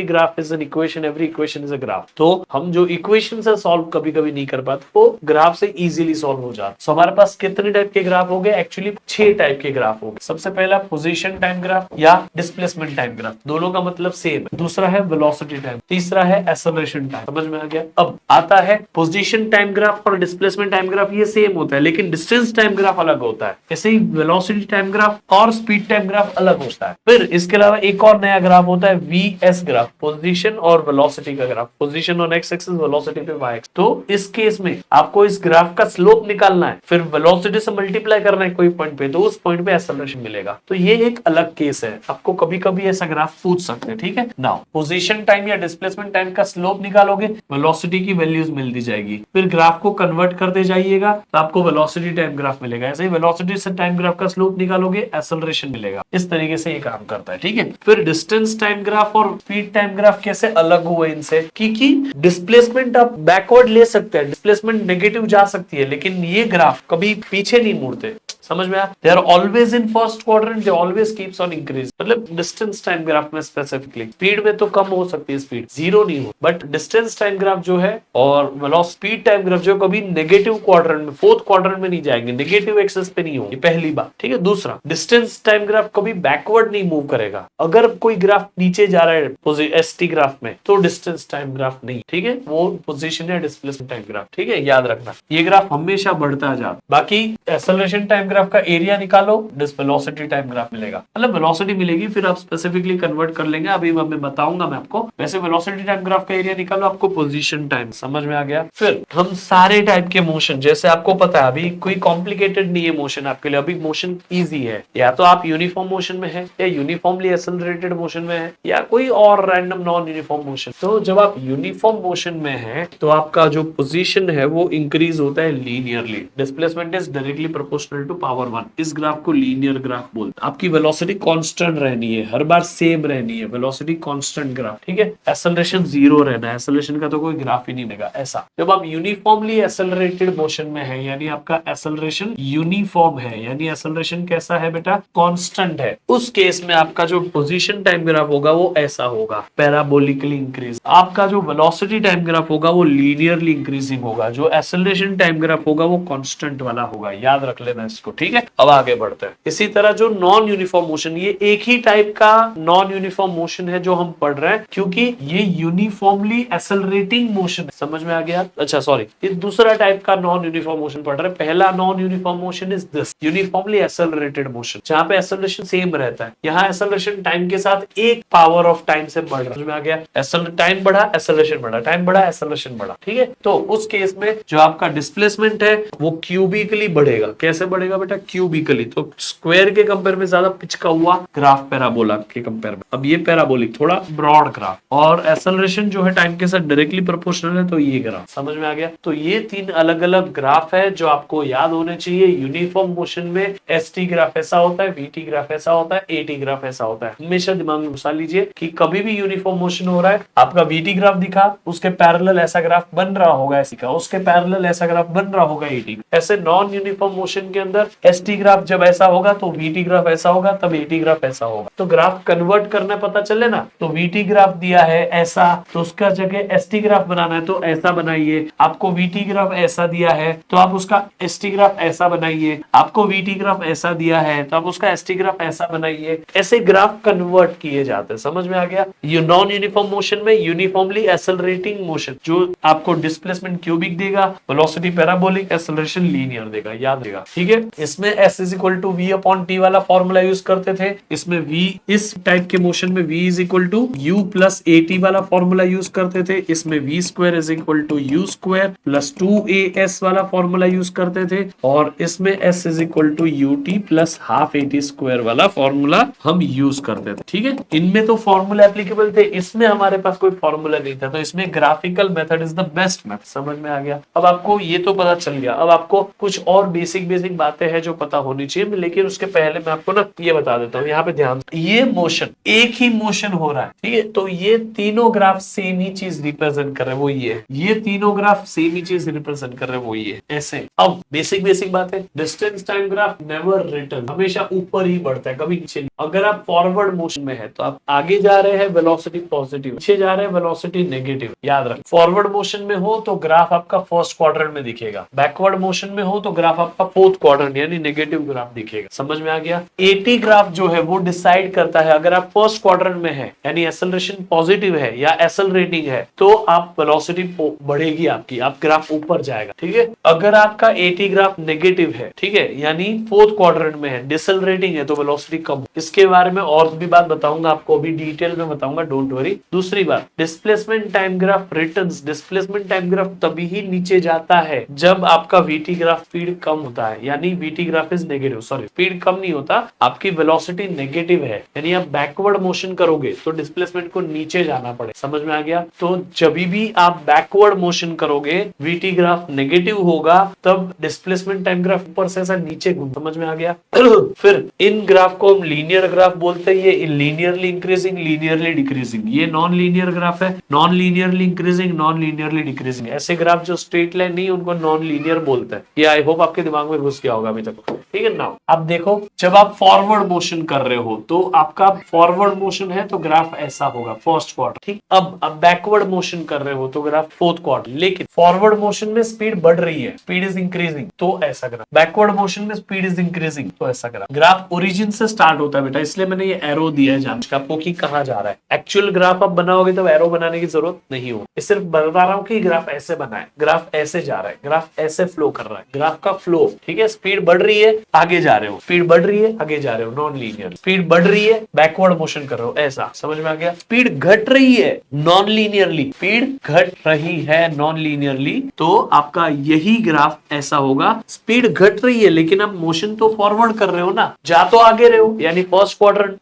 graph is an equation, every equation is a graph. तो हम जो इक्वेशन से सॉल्व कभी कभी नहीं कर पाते वो ग्राफ से इजीली सॉल्व हो जाता। सो हमारे पास कितने टाइप के ग्राफ हो गए? एक्चुअली 6 टाइप के ग्राफ हो गए। सबसे पहला पोजीशन टाइम ग्राफ या डिस्प्लेसमेंट टाइम ग्राफ, दोनों का मतलब सेम है। दूसरा है वेलोसिटी टाइम, तीसरा है एक्सेलरेशन टाइम। समझ में आ गया? अब आता है पोजीशन टाइम ग्राफ और डिस्प्लेसमेंट टाइम ग्राफ, ये सेम होता है लेकिन डिस्टेंस टाइम ग्राफ अलग होता है। ऐसे ही वेलोसिटी टाइम ग्राफ और स्पीड टाइम ग्राफ अलग होता है। फिर इसके अलावा एक और नया ग्राफ होता है वीएस ग्राफ, पोजीशन और वेलोसिटी का graph, position on x axis, velocity पे वाई एक्सिस। तो इस केस में आपको इस ग्राफ का स्लोप निकालना है, फिर वेलोसिटी से मल्टीप्लाई करना है कोई पॉइंट पे, तो उस पॉइंट पे एक्सेलरेशन मिलेगा। तो ये एक अलग केस है, आपको कभी कभी ऐसा ग्राफ पूछ सकते हैं। ठीक है, नाउ पोजीशन टाइम या डिस्प्लेसमेंट टाइम का स्लोप निकालोगे, वेलोसिटी की वैल्यूज मिल दी जाएगी, फिर ग्राफ को कन्वर्ट करते जाइएगा तो आपको वेलोसिटी टाइम ग्राफ मिलेगा। ऐसे ही वेलोसिटी से टाइम ग्राफ का स्लोप निकालोगे, एक्सेलरेशन मिलेगा। इस तरीके से ये काम करता है। ठीक है, फिर डिस्टेंस टाइम ग्राफ और स्पीड टाइम ग्राफ कैसे अलग हुए इनसे? क्योंकि डिस्प्लेसमेंट आप बैकवर्ड ले सकते हैं, डिस्प्लेसमेंट नेगेटिव जा सकती है, लेकिन ये ग्राफ कभी पीछे नहीं मुड़ते। समझ में आया? They are always in first quadrant, they always keeps on increase. मतलब डिस्टेंस टाइम ग्राफ में स्पेसिफिकली स्पीड में तो कम हो सकती है, स्पीड जीरो नहीं हो, बट डिस्टेंस टाइम ग्राफ जो है और वेलोसिटी स्पीड टाइम ग्राफ जो कभी नेगेटिव क्वाड्रेंट में, फोर्थ क्वाड्रेंट में नहीं जाएंगे, नेगेटिव एक्सेस पे नहीं होंगे, पहली बात। ठीक है, दूसरा डिस्टेंस टाइम ग्राफ कभी बैकवर्ड नहीं मूव करेगा। अगर कोई ग्राफ नीचे जा रहा है एसटी ग्राफ में तो डिस्टेंस टाइम ग्राफ नहीं। ठीक है, वो पोजीशन है डिस्प्लेसमेंट टाइम ग्राफ। ठीक है, याद रखना ये ग्राफ हमेशा बढ़ता जाता। बाकी एक्सेलरेशन टाइम ग्राफ का एरिया निकालो, वेलोसिटी टाइम ग्राफ मिलेगा, मतलब वेलोसिटी मिलेगी, फिर आप स्पेसिफिकली कन्वर्ट कर लेंगे। अभी मैं बताऊंगा मैं आपको। वैसे वेलोसिटी टाइम ग्राफ का एरिया निकालो, आपको पोजीशन टाइम। समझ में आ गया? फिर हम सारे टाइप के मोशन, जैसे आपको पता है अभी कोई कॉम्प्लिकेटेड नहीं है मोशन आपके लिए, अभी मोशन इजी है। या तो आप यूनिफॉर्म मोशन में है, या यूनिफॉर्मली एक्सेलरेटेड मोशन में है, या कोई और रैंडम नॉन यूनिफॉर्म मोशन। तो जब आप यूनिफॉर्म मोशन में है तो आपका जो पोजीशन है वो इंक्रीज होता है linearly, displacement is directly proportional to power 1। इस ग्राफ को लीनियर ग्राफ बोलते हैं। आपकी वेलोसिटी कांस्टेंट रहनी है, हर बार सेम रहनी है, वेलोसिटी कांस्टेंट ग्राफ। ठीक है, एक्सेलरेशन जीरो रहना है, एक्सेलरेशन का तो कोई ग्राफ ही नहीं बनेगा ऐसा। जब आप यूनिफॉर्मली एक्सेलरेटेड मोशन में है, यानी आपका एक्सेलरेशन यूनिफॉर्म है, यानी एक्सेलरेशन कैसा है बेटा? कांस्टेंट है, उस केस में आपका जो पोजीशन टाइम ग्राफ होगा वो ऐसा होगा, पैराबोलिकली इंक्रीज। आपका जो वेलोसिटी टाइम ग्राफ होगा वो लीनियरली इंक्रीजिंग होगा, जो एक्सेलरेशन टाइम ग्राफ होगा वो कांस्टेंट वाला होगा। याद रख लेना इसको। ठीक है, अब आगे बढ़ते हैं। इसी तरह जो नॉन यूनिफॉर्म मोशन, ये एक ही टाइप का नॉन यूनिफॉर्म मोशन है जो हम पढ़ रहे हैं, क्योंकि ये यूनिफॉर्मली एक्सेलरेटिंग मोशन है। समझ में आ गया? अच्छा सॉरी, ये दूसरा टाइप का नॉन यूनिफॉर्म मोशन पढ़ रहे हैं। पहला non uniform motion is this uniformly accelerated motion, जहां पे एक्सेलरेशन सेम रहता है। यहाँ एक्सेलरेशन टाइम के साथ एक पावर ऑफ टाइम से बढ़ रहा है। समझ में आ गया? टाइम बढ़ा, एक्सेलरेशन बढ़ा, टाइम बढ़ा, एक्सेलरेशन बढ़ा। ठीक है, तो उस केस में जो आपका डिस्प्लेसमेंट है वो क्यूबिकली बढ़ेगा। कैसे बढ़ेगा बेटा? क्यूबिकली। तो स्क्वायर के कंपेयर में ज्यादा पिचका हुआ ग्राफ पैराबोला के कंपेयर में। अब ये पैराबोलिक थोड़ा ब्रॉड ग्राफ, और एक्सेलरेशन जो है टाइम के साथ डायरेक्टली प्रोपोर्शनल है, तो ये ग्राफ। समझ में आ गया? तो ये 3 अलग अलग ग्राफ है जो आपको याद होने चाहिए। यूनिफॉर्म मोशन में एसटी ग्राफ ऐसा होता है, वीटी ग्राफ ऐसा होता है, एटी ग्राफ ऐसा होता है। हमेशा दिमाग में घुसा लीजिए कि कभी भी यूनिफॉर्म मोशन हो रहा है, आपका वीटी ग्राफ दिखा, उसके पैरेलल ऐसा ग्राफ बन रहा होगा एसी का, उसके पैरेलल ऐसा ग्राफ बन रहा होगा एटी। ऐसे नॉन यूनिफॉर्म मोशन के अंदर एसटी ग्राफ जब ऐसा होगा तो वीटी ग्राफ ऐसा होगा, तब एटी ग्राफ ऐसा होगा। तो ग्राफ कन्वर्ट करना पता चले ना, तो वीटी ग्राफ दिया है ऐसा, तो उसका जगह एसटी ग्राफ बनाना है तो ऐसा बनाइए। आपको वीटी ग्राफ ऐसा दिया है तो आप उसका एसटी ग्राफ ऐसा बनाइए। आपको वीटी ग्राफ ऐसा दिया है तो आप उसका एसटी ग्राफ ऐसा बनाइए। ऐसे ग्राफ कन्वर्ट किए जाते हैं। समझ में आ गया? ये नॉन यूनिफॉर्म मोशन में यूनिफॉर्मली एक्सेलरेटिंग मोशन जो आपको डिस्प्लेसमेंट क्यूबिक देगा, वेलोसिटी पैराबोलिक, एक्सेलरेशन लीनियर देगा। याद देगा। ठीक है, इसमें S is equal to V upon T वाला फॉर्मूला यूज करते थे। इसमें V, इस टाइप के मोशन में V is equal to U plus AT वाला फॉर्मूला यूज करते थे। इसमें V square is equal to U square plus 2AS वाला फॉर्मूला यूज करते थे, और इसमें S is equal to UT plus half AT square वाला फॉर्मूला हम यूज करते थे। ठीक है, इनमें तो फॉर्मूला एप्लीकेबल थे, इसमें हमारे पास कोई फॉर्मूला नहीं था, तो इसमें graphical method is the best method. समझ में आ गया? अब आपको ये तो पता चल गया। अब आपको कुछ और बेसिक बातें है जो पता होनी चाहिए, लेकिन उसके पहले मैं आपको ना ये बता देता हूँ, यहाँ पे ध्यान, ये मोशन एक ही मोशन हो रहा है, ठीक है, तो ये तीनों ग्राफ सेम ही चीज रिप्रेजेंट कर रहे हैं, वो ये तीनों ग्राफ सेम ही चीज रिप्रेजेंट कर रहे हैं, वो ये ऐसे। अब बेसिक बात है, distance time graph never return, हमेशा ऊपर ही बढ़ता है, कभी नीचे नहीं। अगर आप फॉरवर्ड मोशन में है तो आप आगे जा रहे हैं वेलोसिटी पॉजिटिव, पीछे जा रहे हैं वेलोसिटी नेगेटिव, याद रखें। फॉरवर्ड मोशन में हो तो ग्राफ आपका फर्स्ट क्वाड्रेंट में दिखेगा, बैकवर्ड मोशन में हो तो ग्राफ आपका फोर्थ क्वाड्रेंट यानी नेगेटिव ग्राफ दिखेगा। समझ में आ गया? एटी ग्राफ जो है वो डिसाइड करता है, अगर आप फर्स्ट क्वाड्रेंट में है यानी एक्सेलरेशन पॉजिटिव है या एक्सेलरेटिंग है तो आप वेलोसिटी बढ़ेगी आपकी, आप ग्राफ ऊपर जाएगा, ठीक है। अगर आपका एटी ग्राफ नेगेटिव है, ठीक है, यानी फोर्थ क्वाड्रेंट में है, डिसेलरेटिंग है, तो वेलोसिटी कम। इसके बारे में और भी बात बताऊंगा आपको, अभी डिटेल में बताऊंगा, डोंट वरी। दूसरी बात, displacement time graph returns, displacement time graph तभी ही नीचे जाता है जब आपका वीटी ग्राफ स्पीड कम होता है, यानी VT graph is negative, sorry speed कम नहीं होता, आपकी वेलोसिटी नेगेटिव है, यानी आप बैकवर्ड मोशन करोगे तो डिस्प्लेसमेंट को नीचे जाना पड़े। समझ में आ गया? तो जब भी आप बैकवर्ड मोशन करोगे वीटी ग्राफ नेगेटिव होगा, तब डिस्प्लेसमेंट टाइम ग्राफ ऊपर से ऐसा नीचे घूम। समझ में आ गया? फिर इन ग्राफ को हम लीनियर ग्राफ बोलते हैं, ये लीनियरली इंक्रीजिंग, लीनियरली डिक्रीजिंग। ये नॉन लीनियर ग्राफ है, non linearly increasing, non linearly decreasing. ऐसे ग्राफ जो स्ट्रेट लाइन नहीं उनको नॉन लीनियर बोलते हैं। ये आई होप आपके दिमाग में घुस गया होगा अभी तक, ठीक है ना। अब देखो, जब आप फॉरवर्ड मोशन कर रहे हो तो आपका फॉरवर्ड मोशन है तो ग्राफ ऐसा होगा फर्स्ट क्वार्टर, ठीक। अब बैकवर्ड मोशन कर रहे हो तो ग्राफ फोर्थ क्वार्टर, लेकिन फॉरवर्ड मोशन में स्पीड बढ़ रही है, स्पीड इज इंक्रीजिंग, तो ऐसा ग्राफ। बैकवर्ड मोशन में स्पीड इज इंक्रीजिंग, तो ऐसा ग्राफ। ग्राफ ओरिजिन से स्टार्ट होता है बेटा, इसलिए मैंने ये एरो दिया है जान आपको कि कहां जा रहा है। एक्चुअल ग्राफ आप बनाओगे तब एरो बनाने की जरूरत नहीं हो, सिर्फ बता रहा हूं कि ग्राफ ऐसे बना है, ग्राफ ऐसे जा रहा है, ग्राफ ऐसे फ्लो कर रहा है, ग्राफ का फ्लो, ठीक है। स्पीड बढ़ रही है, आगे जा रहे हो, स्पीड बढ़ रही है, आगे जा रहे हो, नॉन लीनियर। स्पीड बढ़ रही है, बैकवर्ड मोशन कर रहे हो, ऐसा। समझ में आ गया? स्पीड घट रही है नॉन लीनियरली, स्पीड घट रही है नॉन लीनियरली, तो आपका यही ग्राफ ऐसा होगा। स्पीड घट रही है लेकिन आप मोशन तो फॉरवर्ड कर रहे हो ना, जा तो आगे रहे हो, यानी फर्स्ट क्वाड्रेंट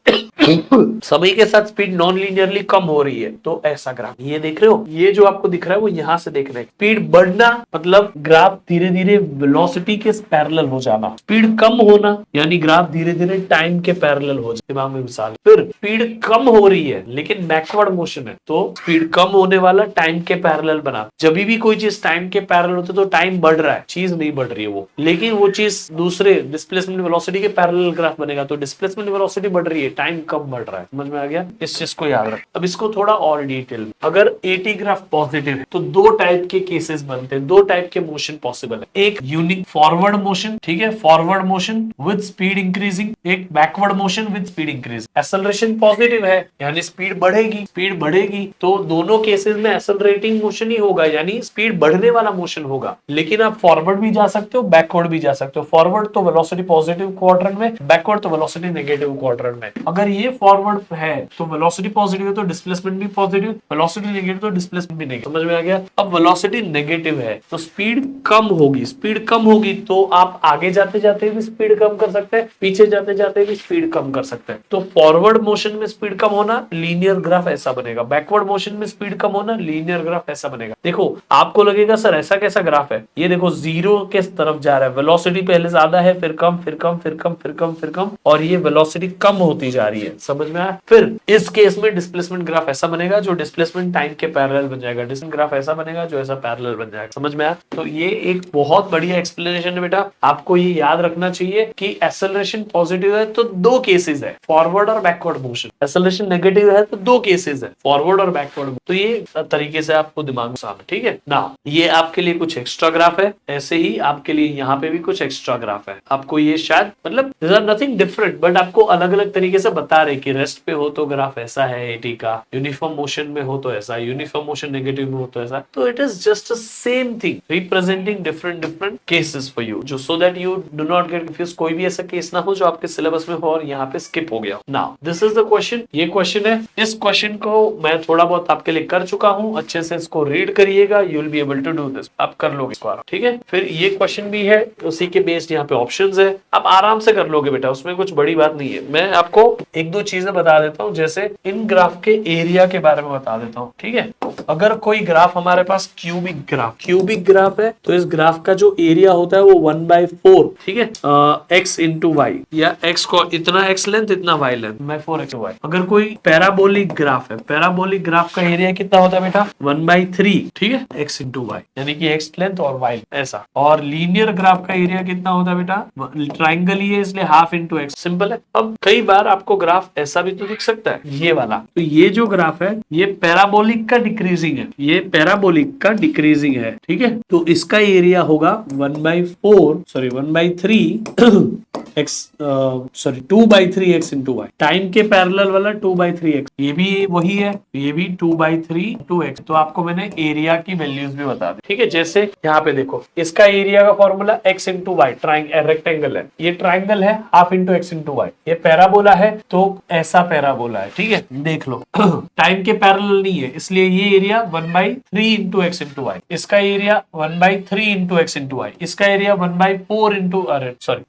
समय के साथ स्पीड नॉन लीनियरली कम हो रही है, तो ऐसा ग्राफ। ये देख रहे हो, ये जो आपको दिख रहा है वो यहां से देख रहे हैं। स्पीड बढ़ना मतलब ग्राफ धीरे धीरे वेलोसिटी के पैरेलल हो जाना, स्पीड कम होना यानी ग्राफ धीरे धीरे टाइम के पैरेलल हो जाए। दिमाग में मिसाल, फिर स्पीड कम हो रही है लेकिन बैकवर्ड मोशन है, तो स्पीड कम होने वाला टाइम के पैरेलल बना। जब भी कोई चीज टाइम के पैरेलल होती है तो टाइम बढ़ रहा है, चीज नहीं बढ़ रही है वो, लेकिन वो चीज दूसरे डिस्प्लेसमेंट वेलोसिटी के पैरेलल ग्राफ बनेगा, तो डिस्प्लेसमेंट वेलोसिटी बढ़ रही है, टाइम कम बढ़ रहा है। समझ में आ गया? इस चीज को याद रख। अब इसको थोड़ा और डिटेल, अगर एटी ग्राफ पॉजिटिव है तो दो टाइप के केसेस बनते हैं, दो टाइप के मोशन पॉसिबल है। एक यूनिक फॉरवर्ड मोशन, ठीक है, forward motion with speed increasing, एक backward motion with speed increase. Acceleration positive है यानी स्पीड बढ़ेगी, स्पीड बढ़ेगी तो दोनों केसेस में एक्सेलरेटिंग मोशन ही होगा, यानी स्पीड बढ़ने वाला मोशन होगा। लेकिन आप फॉरवर्ड भी जा सकते हो, बैकवर्ड भी जा सकते हो। फॉरवर्ड तो वेलोसिटी पॉजिटिव क्वाड्रेंट में, बैकवर्ड तो वेलोसिटी नेगेटिव क्वाड्रेंट में। अगर ये फॉरवर्ड है तो वेलोसिटी पॉजिटिव है तो डिस्प्लेसमेंट भी पॉजिटिव, वेलोसिटी नेगेटिव तो डिस्प्लेसमेंट भी नेगेटिव। समझ में आ गया? अब वेलोसिटी नेगेटिव है तो स्पीड कम होगी, स्पीड कम होगी तो आप आगे जाते जाते भी स्पीड कम कर सकते हैं, पीछे जाते जाते भी स्पीड कम कर सकते हैं। तो फॉरवर्ड मोशन में स्पीड कम होना, लीनियर ग्राफ ऐसा बनेगा। बैकवर्ड मोशन में स्पीड कम होना, लीनियर ग्राफ ऐसा बनेगा। देखो, आपको लगेगा सर ऐसा कैसा ग्राफ है, ये देखो जीरो के तरफ जा रहा है, वेलोसिटी पहले ज्यादा है, फिर कम, फिर कम, फिर कम, फिर कम, फिर कम, और ये वेलोसिटी कम होती जा रही है। समझ में आया? फिर इस केस में डिस्प्लेसमेंट ग्राफ ऐसा बनेगा जो डिस्प्लेसमेंट टाइम के पैरेलल बन जाएगा, डिस्प्लेसमेंट ग्राफ ऐसा बनेगा जो ऐसा पैरेलल बन जाएगा। समझ में आया? तो ये एक बहुत बढ़िया एक्सप्लेनेशन है बेटा, आपको ये याद रखना चाहिए कि एक्सेलरेशन पॉजिटिव है तो दो केसेस है, फॉरवर्ड और बैकवर्ड मोशन। एक्सेलरेशन नेगेटिव है तो दो केसेस है, फॉरवर्ड और बैकवर्ड। तो ये तरीके से आपको दिमाग में सामने, ठीक है ना। ये आपके लिए कुछ एक्स्ट्रा ग्राफ है, ऐसे ही आपके लिए यहाँ पे भी कुछ एक्स्ट्रा ग्राफ है। आपको ये शायद मतलब नथिंग डिफरेंट, बट आपको अलग अलग तरीके से बता रहे कि रेस्ट पे हो तो ग्राफ ऐसा है एटी का, यूनिफॉर्म मोशन में हो तो ऐसा, यूनिफॉर्म मोशन नेगेटिव में हो तो ऐसा। तो it is just same thing representing different different cases for you, जो so that you do not get confuse. कोई भी ऐसा केस ना हो जो आपके सिलेबस में हो और यहाँ पे स्किप हो गया। Now this is the question, ये क्वेश्चन है। इस क्वेश्चन को मैं थोड़ा बहुत आपके लिए कर चुका हूँ, अच्छे से इसको रीड करिएगा, you will be able to do this. आप कर लोगे इसको, ठीक है। फिर ये क्वेश्चन भी है, उसी के बेस्ड यहाँ पे ऑप्शंस है, आप आराम से कर लोगे बेटा, उसमें कुछ बड़ी बात नहीं है। मैं आपको एक दो चीजें बता देता हूँ, जैसे इन ग्राफ के एरिया के बारे में बता देता हूँ, ठीक है। अगर कोई ग्राफ हमारे पास क्यूबिक ग्राफ है तो इस ग्राफ का जो एरिया होता है वो 1/4, ठीक है, x इंटू वाई, या x को इतना x लेंथ इतना y लेंथ, मैं 4x y। अगर कोई पैराबोलिक ग्राफ है, पैराबोलिक ग्राफ का एरिया कितना होता है बेटा 1/3, ठीक है, x इंटू वाई, यानी कि x लेंथ और y ऐसा। और लीनियर ग्राफ का एरिया कितना होता है बेटा, ट्राइंगल ही है इसलिए हाफ इंटू एक्स, सिंपल है। अब कई बार आपको ग्राफ ऐसा भी तो दिख सकता है, ये वाला। तो ये जो ग्राफ है ये पैराबोलिक का डिक्रीजिंग है, ये पैराबोलिक का डिक्रीजिंग है, ठीक है। तो इसका एरिया होगा 2/3 x इंटू वाई, टाइम के पैरेलल वाला 2/3x, ये भी वही है, ये भी 2/3 तो आपको मैंने एरिया की वैल्यूज भी बता दी, ठीक है। जैसे यहाँ पे देखो, इसका एरिया का formula x into y, rectangle है, ये ट्राइंगल है, half into x into y, ये पैराबोला है तो ऐसा पैराबोला है, ठीक है, देख लो। टाइम के पैरेलल नहीं है इसलिए ये area 1/3 into x into Y, इसका area 1/3 into x into Y, इसका area 1/4 into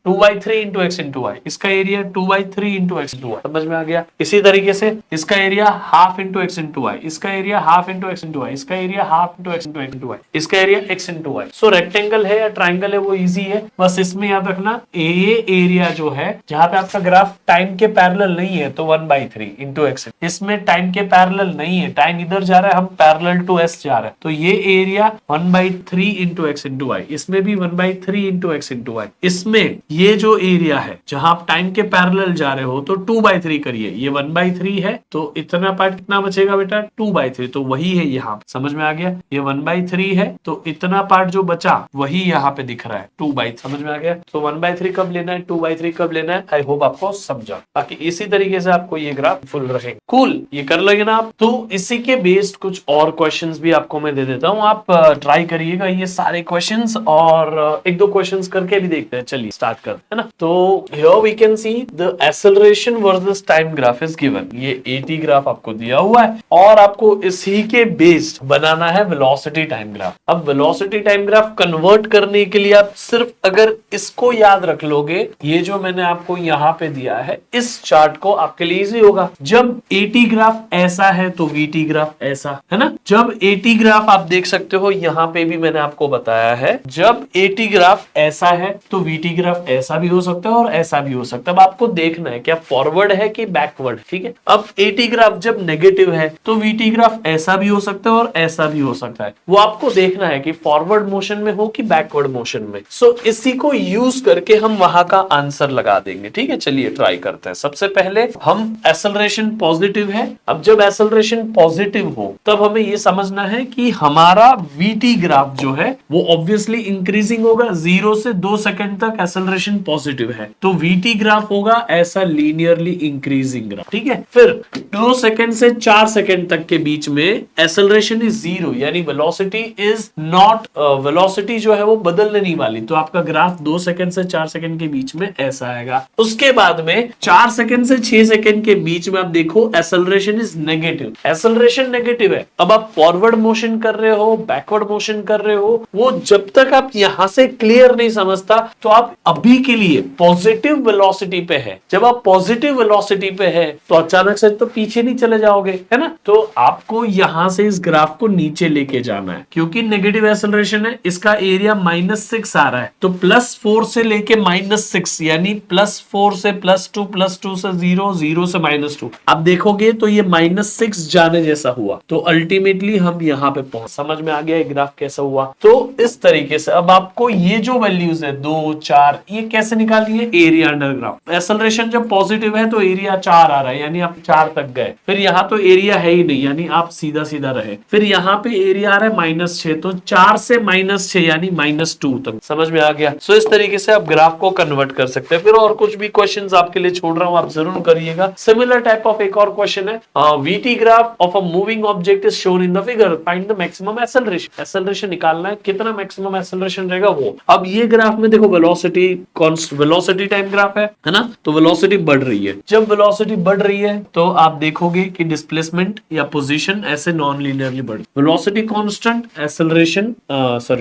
2/3 into x into Y, इसका area 2/3 into x into Y, समझ में आ गया। इसी तरीके से इसका area half into x into Y, इसका area half into x into Y, इसका area half into x into Y, इसका area X into Y. So rectangle है या ट्राइंगल है वो इजी है, बस इसमें याद रखना ये एरिया जो है जहां पे आपका ग्राफ टाइम के पैरेलल नहीं है तो 1/3 इंटू एक्स, इसमें टाइम के पैरेलल नहीं है, टाइम इधर जा रहा है, हम पैरेलल टू एस जा रहे हैं, तो ये area 1/3 into x into y, इसमें भी 1/3 इंटू एक्स इंटू वाई, इसमें ये जो एरिया है जहां आप टाइम के पैरेलल जा रहे हो तो 2/3 करिए, ये 1/3 है तो इतना पार्ट कितना बचेगा बेटा 2/3, तो वही है यहाँ, समझ में आ गया। ये 1/3 है तो इतना पार्ट जो बचा वही यहाँ पे दिख रहा है 2/3, समझ में आ गया। तो 1/3 कब लेना है, 2/3 कब लेना है, आई होप आपको समझा। बाकी इसी तरीके से आपको ये ग्राफ फुल रहेगा, कूल, ये कर लोगे ना आप। तो इसी के बेस्ड कुछ और क्वेश्चंस भी आपको मैं दे देता हूँ, आप ट्राई करिएगा ये सारे क्वेश्चंस, और एक दो क्वेश्चंस करके भी देखते हैं। चलिए स्टार्ट करते हैं ना। तो here we can see the acceleration versus time graph is given, ये एटी ग्राफ आपको दिया हुआ है और आपको इसी के बेस्ड बनाना है वेलोसिटी टाइम ग्राफ। अब वेलोसिटी टाइम ग्राफ कन्वर्ट करने के लिए आप सिर्फ अगर इसको याद रख लोगे, ये जो मैंने आपको यहाँ पे दिया है इस चार्ट को, आपके लिए इजी होगा। जब एटी ग्राफ ऐसा है तो वीटी ग्राफ ऐसा है ना, जब एटी ग्राफ आप देख सकते हो यहाँ पे भी मैंने आपको बताया है, जब एटी ग्राफ ऐसा है तो वीटी ग्राफ ऐसा भी हो सकता है और ऐसा भी हो सकता है। अब आपको देखना है क्या फॉरवर्ड है कि बैकवर्ड, ठीक है। अब एटी ग्राफ जब नेगेटिव है तो वीटी ग्राफ ऐसा भी हो सकता है और ऐसा भी हो सकता है, वो आपको देखना है कि फॉरवर्ड मोशन में हो कि बैकवर्ड मोशन में। सो इसी को यूज करके हम वहां का आंसर लगा देंगे, ठीक है। चलिए ट्राई करते हैं। सबसे पहले हम एक्सेलरेशन पॉजिटिव है, अब जब एक्सेलरेशन पॉजिटिव हो तब हमें ये समझना है कि हमारा वीटी ग्राफ जो है वो ऑब्वियसली इंक्रीजिंग होगा, 0 से 2 सेकंड तक एक्सेलरेशन पॉजिटिव है तो वीटी ग्राफ होगा ऐसा लीनियरली इंक्रीजिंग ग्राफ, ठीक है। फिर 2 सेकंड से 4 सेकंड तक के बीच में एक्सेलरेशन इज 0, यानी वेलोसिटी इज नॉट, वेलोसिटी जो है वो बदलने नहीं वाली, तो आपका ग्राफ 2 सेकंड से 4 सेकंड के बीच में ऐसा आएगा। उसके बाद में 4 सेकंड से 6 सेकंड के बीच में आप देखो acceleration is negative, acceleration negative है। अब आप फॉरवर्ड मोशन कर रहे हो, बैकवर्ड मोशन कर रहे हो, वो जब तक आप यहां से क्लियर नहीं समझता तो आप अभी के लिए पॉजिटिव वेलोसिटी पे है। जब आप पॉजिटिव वेलोसिटी पे है तो अचानक से तो पीछे नहीं चले जाओगे, है ना। तो आपको यहां से इस ग्राफ को नीचे लेके जाना है, क्योंकि नेगेटिव एक्सेलरेशन है, इसका एरिया -6 आ रहा है, तो +4 से लेके -6 यानी +4 से +2, +2 से 0, 0 से -2 आप देखोगे तो ये -6 जाने जैसा हुआ, तो अल्टीमेटली हम यहाँ पे पहुंच। समझ में आ गया ये ग्राफ कैसा हुआ। तो इस तरीके से अब आपको ये जो वैल्यूज है 2, 4 ये कैसे निकालनी है, एरिया अंडर ग्राफ। एक्सेलरेशन जब पॉजिटिव है तो एरिया 4 आ रहा है, यानी आप 4 तक गए। फिर यहाँ तो एरिया है ही नहीं, यानी आप सीधा सीधा रहे। फिर यहाँ पे एरिया आ रहा है -6, तो 4 से -6 यानी -2 तक। समझ में आ गया। सो इस तरीके से आप ग्राफ को कन्वर्ट कर सकते हैं। फिर और कुछ भी क्वेश्चंस आपके लिए छोड़ रहा हूँ, आप जरूर करिएगा। सिमिलर टाइप ऑफ एक और क्वेश्चन है, VT graph of a moving object is shown in the figure, find the maximum acceleration. Acceleration निकालना है, कितना मैक्सिमम एक्सेलरेशन रहेगा वो। अब ये ग्राफ में देखो वेलोसिटी टाइम ग्राफ है ना, तो वेलोसिटी बढ़ रही है। जब वेलोसिटी बढ़ रही है तो आप देखोगे कि डिस्प्लेसमेंट या पोजीशन ऐसे नॉन लीनियरली बढ़, velocity constant, acceleration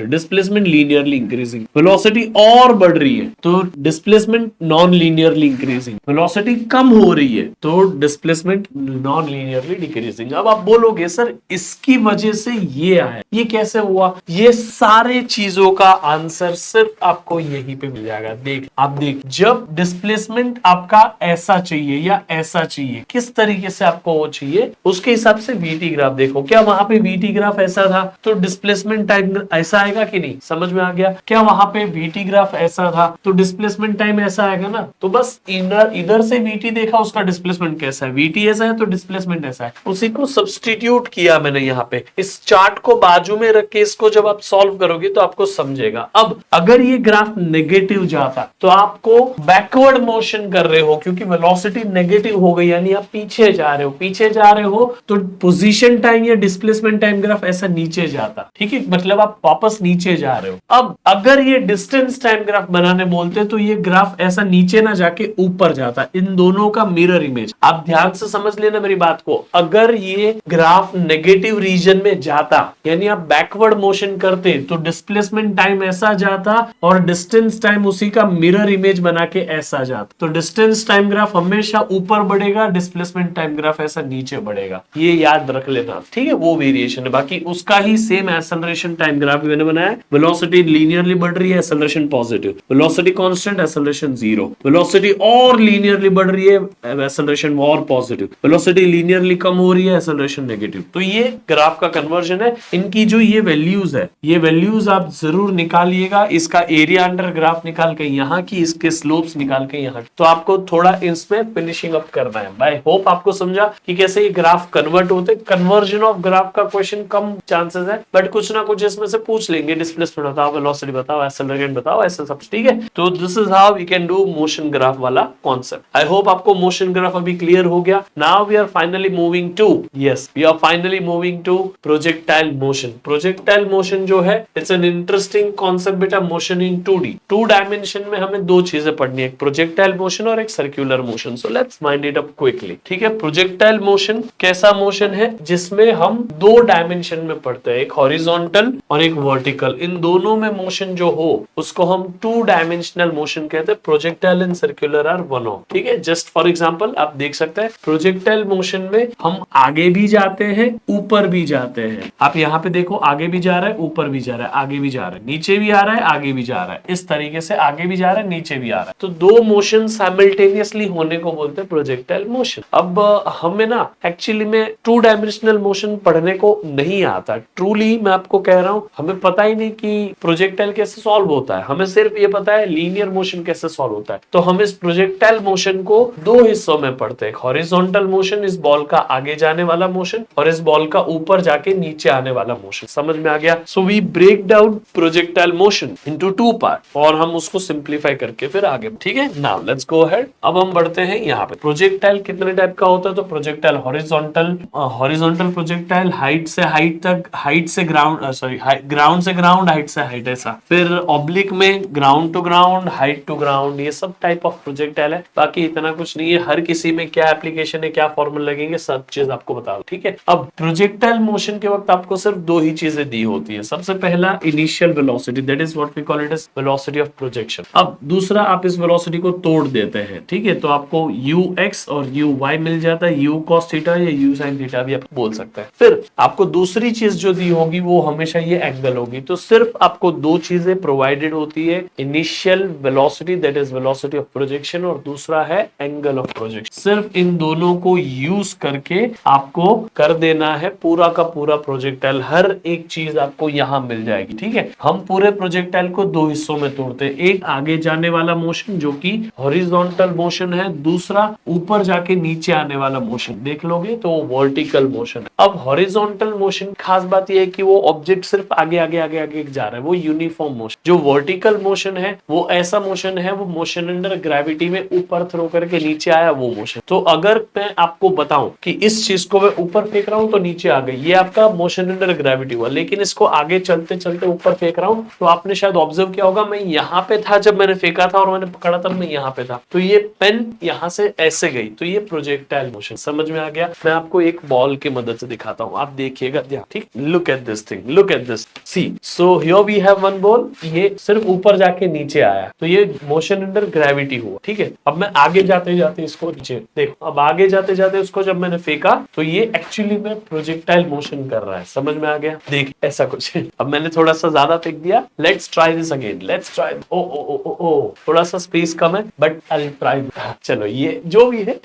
displacement linearly increasing. Velocity और बढ़ रही है तो displacement non linearly increasing. Velocity कम कम हो रही है तो डिस्प्लेसमेंट नॉन लीनियरली डिक्रीजिंग। अब आप बोलोगे सर इसकी वजह से ये आया, ये कैसे हुआ? ये सारे चीजों का आंसर सिर्फ आपको यहीं पे मिल जाएगा। आप देख, जब डिस्प्लेसमेंट आपका ऐसा चाहिए या ऐसा चाहिए, किस तरीके से आपको वो चाहिए, उसके हिसाब से वीटी ग्राफ देखो। क्या वहां पे वीटी ग्राफ ऐसा था तो डिस्प्लेसमेंट टाइम ऐसा आएगा कि नहीं? समझ में आ गया? क्या वहां पे वीटी ग्राफ ऐसा था तो डिस्प्लेसमेंट टाइम ऐसा आएगा ना? तो बस इधर से वीटी देखा, उसका डिस्प्लेसमेंट कैसा है, वीटी ऐसा है तो डिस्प्लेसमेंट ऐसा है, उसी को सब्स्टिट्यूट किया मैंने यहाँ पे। इस चार्ट को बाजू में रख के इसको जब आप सॉल्व करोगे तो आपको समझेगा। अब अगर ये ग्राफ नेगेटिव जाता तो आपको बैकवर्ड मोशन कर रहे हो, क्योंकि वेलोसिटी नेगेटिव हो गई, यानी आप पीछे जा रहे हो। पीछे जा रहे हो तो पोजीशन टाइम या डिस्प्लेसमेंट टाइम ग्राफ ऐसा नीचे जाता, ठीक है, मतलब आप वापस नीचे जा रहे हो। अब अगर ये डिस्टेंस टाइम ग्राफ बनाने बोलते तो ये ग्राफ ऐसा नीचे ना जाके ऊपर जाता, इन दोनों का मिरर इमेज। आप ध्यान से समझ लेना मेरी बात को। अगर ये ग्राफ नेगेटिव रीजन में जाता, यानी आप बैकवर्ड मोशन करते, तो डिस्प्लेसमेंट टाइम ऐसा जाता और डिस्टेंस टाइम उसी का मिरर इमेज बना के ऐसा जाता। तो डिस्टेंस टाइम ग्राफ हमेशा ऊपर बढ़ेगा, डिस्प्लेसमेंट टाइम ग्राफ ऐसा नीचे बढ़ेगा, ये याद रख लेना, ठीक है। वो वेरिएशन है, बाकी उसका ही सेम एक्सेलरेशन टाइम ग्राफ मैंने बनाया। वेलोसिटी लीनियरली बढ़ रही है, acceleration positive, velocity constant, acceleration zero, velocity और लीनियरली बढ़ रही है, एक्सेलरेशन और पॉजिटिव, वेलोसिटी लीनियरली कम हो रही है, एक्सेलरेशन नेगेटिव। तो ये ग्राफ का कन्वर्जन है। इनकी जो ये वैल्यूज है, ये वैल्यूज आप जरूर निकालिएगा। इसका एरिया अंडर ग्राफ निकाल के यहाँ की, इसके स्लोप्स निकाल के यहाँ, तो आपको थोड़ा इसमें फिनिशिंग अप करना है। आई होप आपको समझा कि कैसे ये ग्राफ कन्वर्ट होते। कन्वर्जन ऑफ ग्राफ का क्वेश्चन कम चांसेस है, बट कुछ ना कुछ इसमें से पूछ लेंगे। डिस्प्लेसमेंट बताओ, वेलोसिटी बताओ, एक्सेलरेशन बताओ, ऐसा सब, ठीक है। तो this is how we can do motion graph वाला कॉन्सेप्ट। आई होप आपको मोशन ग्राफ अभी क्लियर हो गया। Now we are finally moving to, yes we are finally moving to projectile motion. Projectile motion जो है, इट्स एन इंटरेस्टिंग कॉन्सेप्ट बेटा। Motion in 2D, 2 dimension में हमें दो चीजें पढ़नी है, एक प्रोजेक्टाइल मोशन और एक circular motion. So let's mind it up quickly, ठीक है। प्रोजेक्टाइल मोशन कैसा मोशन है जिसमें हम 2 डायमेंशन में पढ़ते हैं, एक हॉरिजॉन्टल और एक वर्टिकल। इन दोनों में मोशन जो हो उसको हम 2 डायमेंशनल मोशन कहते हैं। Projectile and circular are one of, ठीक है। जस्ट फॉर एग्जांपल आप देख सकते हैं, प्रोजेक्टाइल मोशन में हम आगे भी जाते हैं, ऊपर भी जाते हैं। आप यहाँ पे देखो, आगे भी जा रहा है, ऊपर भी जा रहा है, आगे भी जा रहा है, नीचे भी आ रहा है, आगे भी जा रहा है। इस तरीके से आगे भी जा रहा है, नीचे भी आ रहा है। तो 2 मोशन साइमल्टेनियसली होने को बोलते हैं प्रोजेक्टाइल मोशन। अब हमें ना एक्चुअली में 2 डायमेंशनल मोशन पढ़ने को नहीं आता। ट्रूली मैं आपको कह रहा हूं, हमें पता ही नहीं कि प्रोजेक्टाइल कैसे सॉल्व होता है। हमें सिर्फ ये पता है लीनियर मोशन कैसे सॉल्व होता है। तो हम इस प्रोजेक्टाइल मोशन को 2 हिस्सों में पढ़ते हैं। हॉरिजॉन्टल मोशन, इस बॉल का आगे जाने वाला मोशन, और इस बॉल का ऊपर जाके नीचे आने वाला मोशन। समझ में आ गया? So we break down projectile motion into 2 part और हम उसको सिंप्लीफाई करके फिर आगे, ठीक है। Now let's go ahead. अब हम बढ़ते हैं यहाँ पे। प्रोजेक्टाइल कितने टाइप का होता है? तो projectile horizontal, horizontal projectile height से हाइट तक, हाइट से ग्राउंड, सॉरी ग्राउंड से ग्राउंड, हाइट से हाइट, ऐसा। फिर ऑब्लिक में ground to ground, height to ground, ये सब टाइप ऑफ प्रोजेक्टाइल है। बाकी इतना कुछ नहीं है, हर किसी में क्या एप्लीकेशन है, क्या फॉर्मूला लगेंगे, सब चीज आपको बता दो, ठीक है। अब प्रोजेक्टाइल मोशन के वक्त आपको सिर्फ 2 ही चीजें दी होती है। सबसे पहला initial velocity, that is what we call it as velocity of projection. अब दूसरा, आप इस वेलोसिटी को तोड़ देते हैं, ठीक है, तो आपको ux और uy मिल जाता है, u cos थीटा या u sin थीटा भी आप बोल सकते हैं। फिर आपको दूसरी चीज जो दी होगी वो हमेशा ये एंगल होगी। तो सिर्फ आपको 2 चीजें प्रोवाइडेड होती है, initial velocity that is velocity of projection, और दूसरा है एंगल ऑफ प्रोजेक्शन। सिर्फ इन दोनों को यूज करके आपको कर देना है पूरा का पूरा प्रोजेक्टाइल। हर एक चीज आपको यहाँ मिल जाएगी, ठीक है। हम पूरे प्रोजेक्टाइल को 2 हिस्सों में तोड़ते हैं, एक आगे जाने वाला मोशन जो कि हॉरिजॉन्टल मोशन है, दूसरा ऊपर जाके नीचे आने वाला मोशन। देख लोगे तो वर्टिकल मोशन है। अब हॉरिजॉन्टल मोशन खास बात यह है कि वो ऑब्जेक्ट सिर्फ आगे आगे आगे आगे जा रहा है, वो यूनिफॉर्म मोशन। जो वर्टिकल मोशन है वो ऐसा मोशन है, वो मोशन अंडर ग्रेविटी में ऊपर थ्रो करके नीचे आया, वो मोशन। तो अगर मैं आपको बताऊं कि इस चीज को मैं ऊपर फेंक रहा हूं तो नीचे आ गई, ये आपका मोशन अंडर ग्रेविटी हुआ। लेकिन इसको आगे चलते चलते ऊपर फेंक रहा हूं, तो आपने शायद ऑब्जर्व किया होगा, मैं यहाँ पे था जब मैंने फेंका था और मैंने पकड़ा तब मैं यहाँ पे था, तो ये पेन यहाँ से ऐसे गई, तो ये प्रोजेक्टाइल मोशन। समझ में आ गया? मैं आपको एक बॉल की मदद से दिखाता हूँ, आप देखिएगा ध्यान, ठीक। Look at this thing, look at this, see. So here we have one ball, ये सिर्फ ऊपर जाके नीचे आया, तो ये मोशन अंडर ग्रेविटी हुआ, ठीक है। अब मैं आगे जाते जाते इसको नीचे, देखो अब आगे जाते जाते उसको जब मैंने फेंका तो ये एक्चुअली में प्रोजेक्टाइल मोशन कर रहा है, समझ में आ गया? देख ऐसा कुछ अब मैंने थोड़ा सा ज्यादा फेंक दिया, let's try this again, let's try, oh oh oh oh oh थोड़ा सा स्पेस कम है बट आई ट्राई। चलो ये जो भी है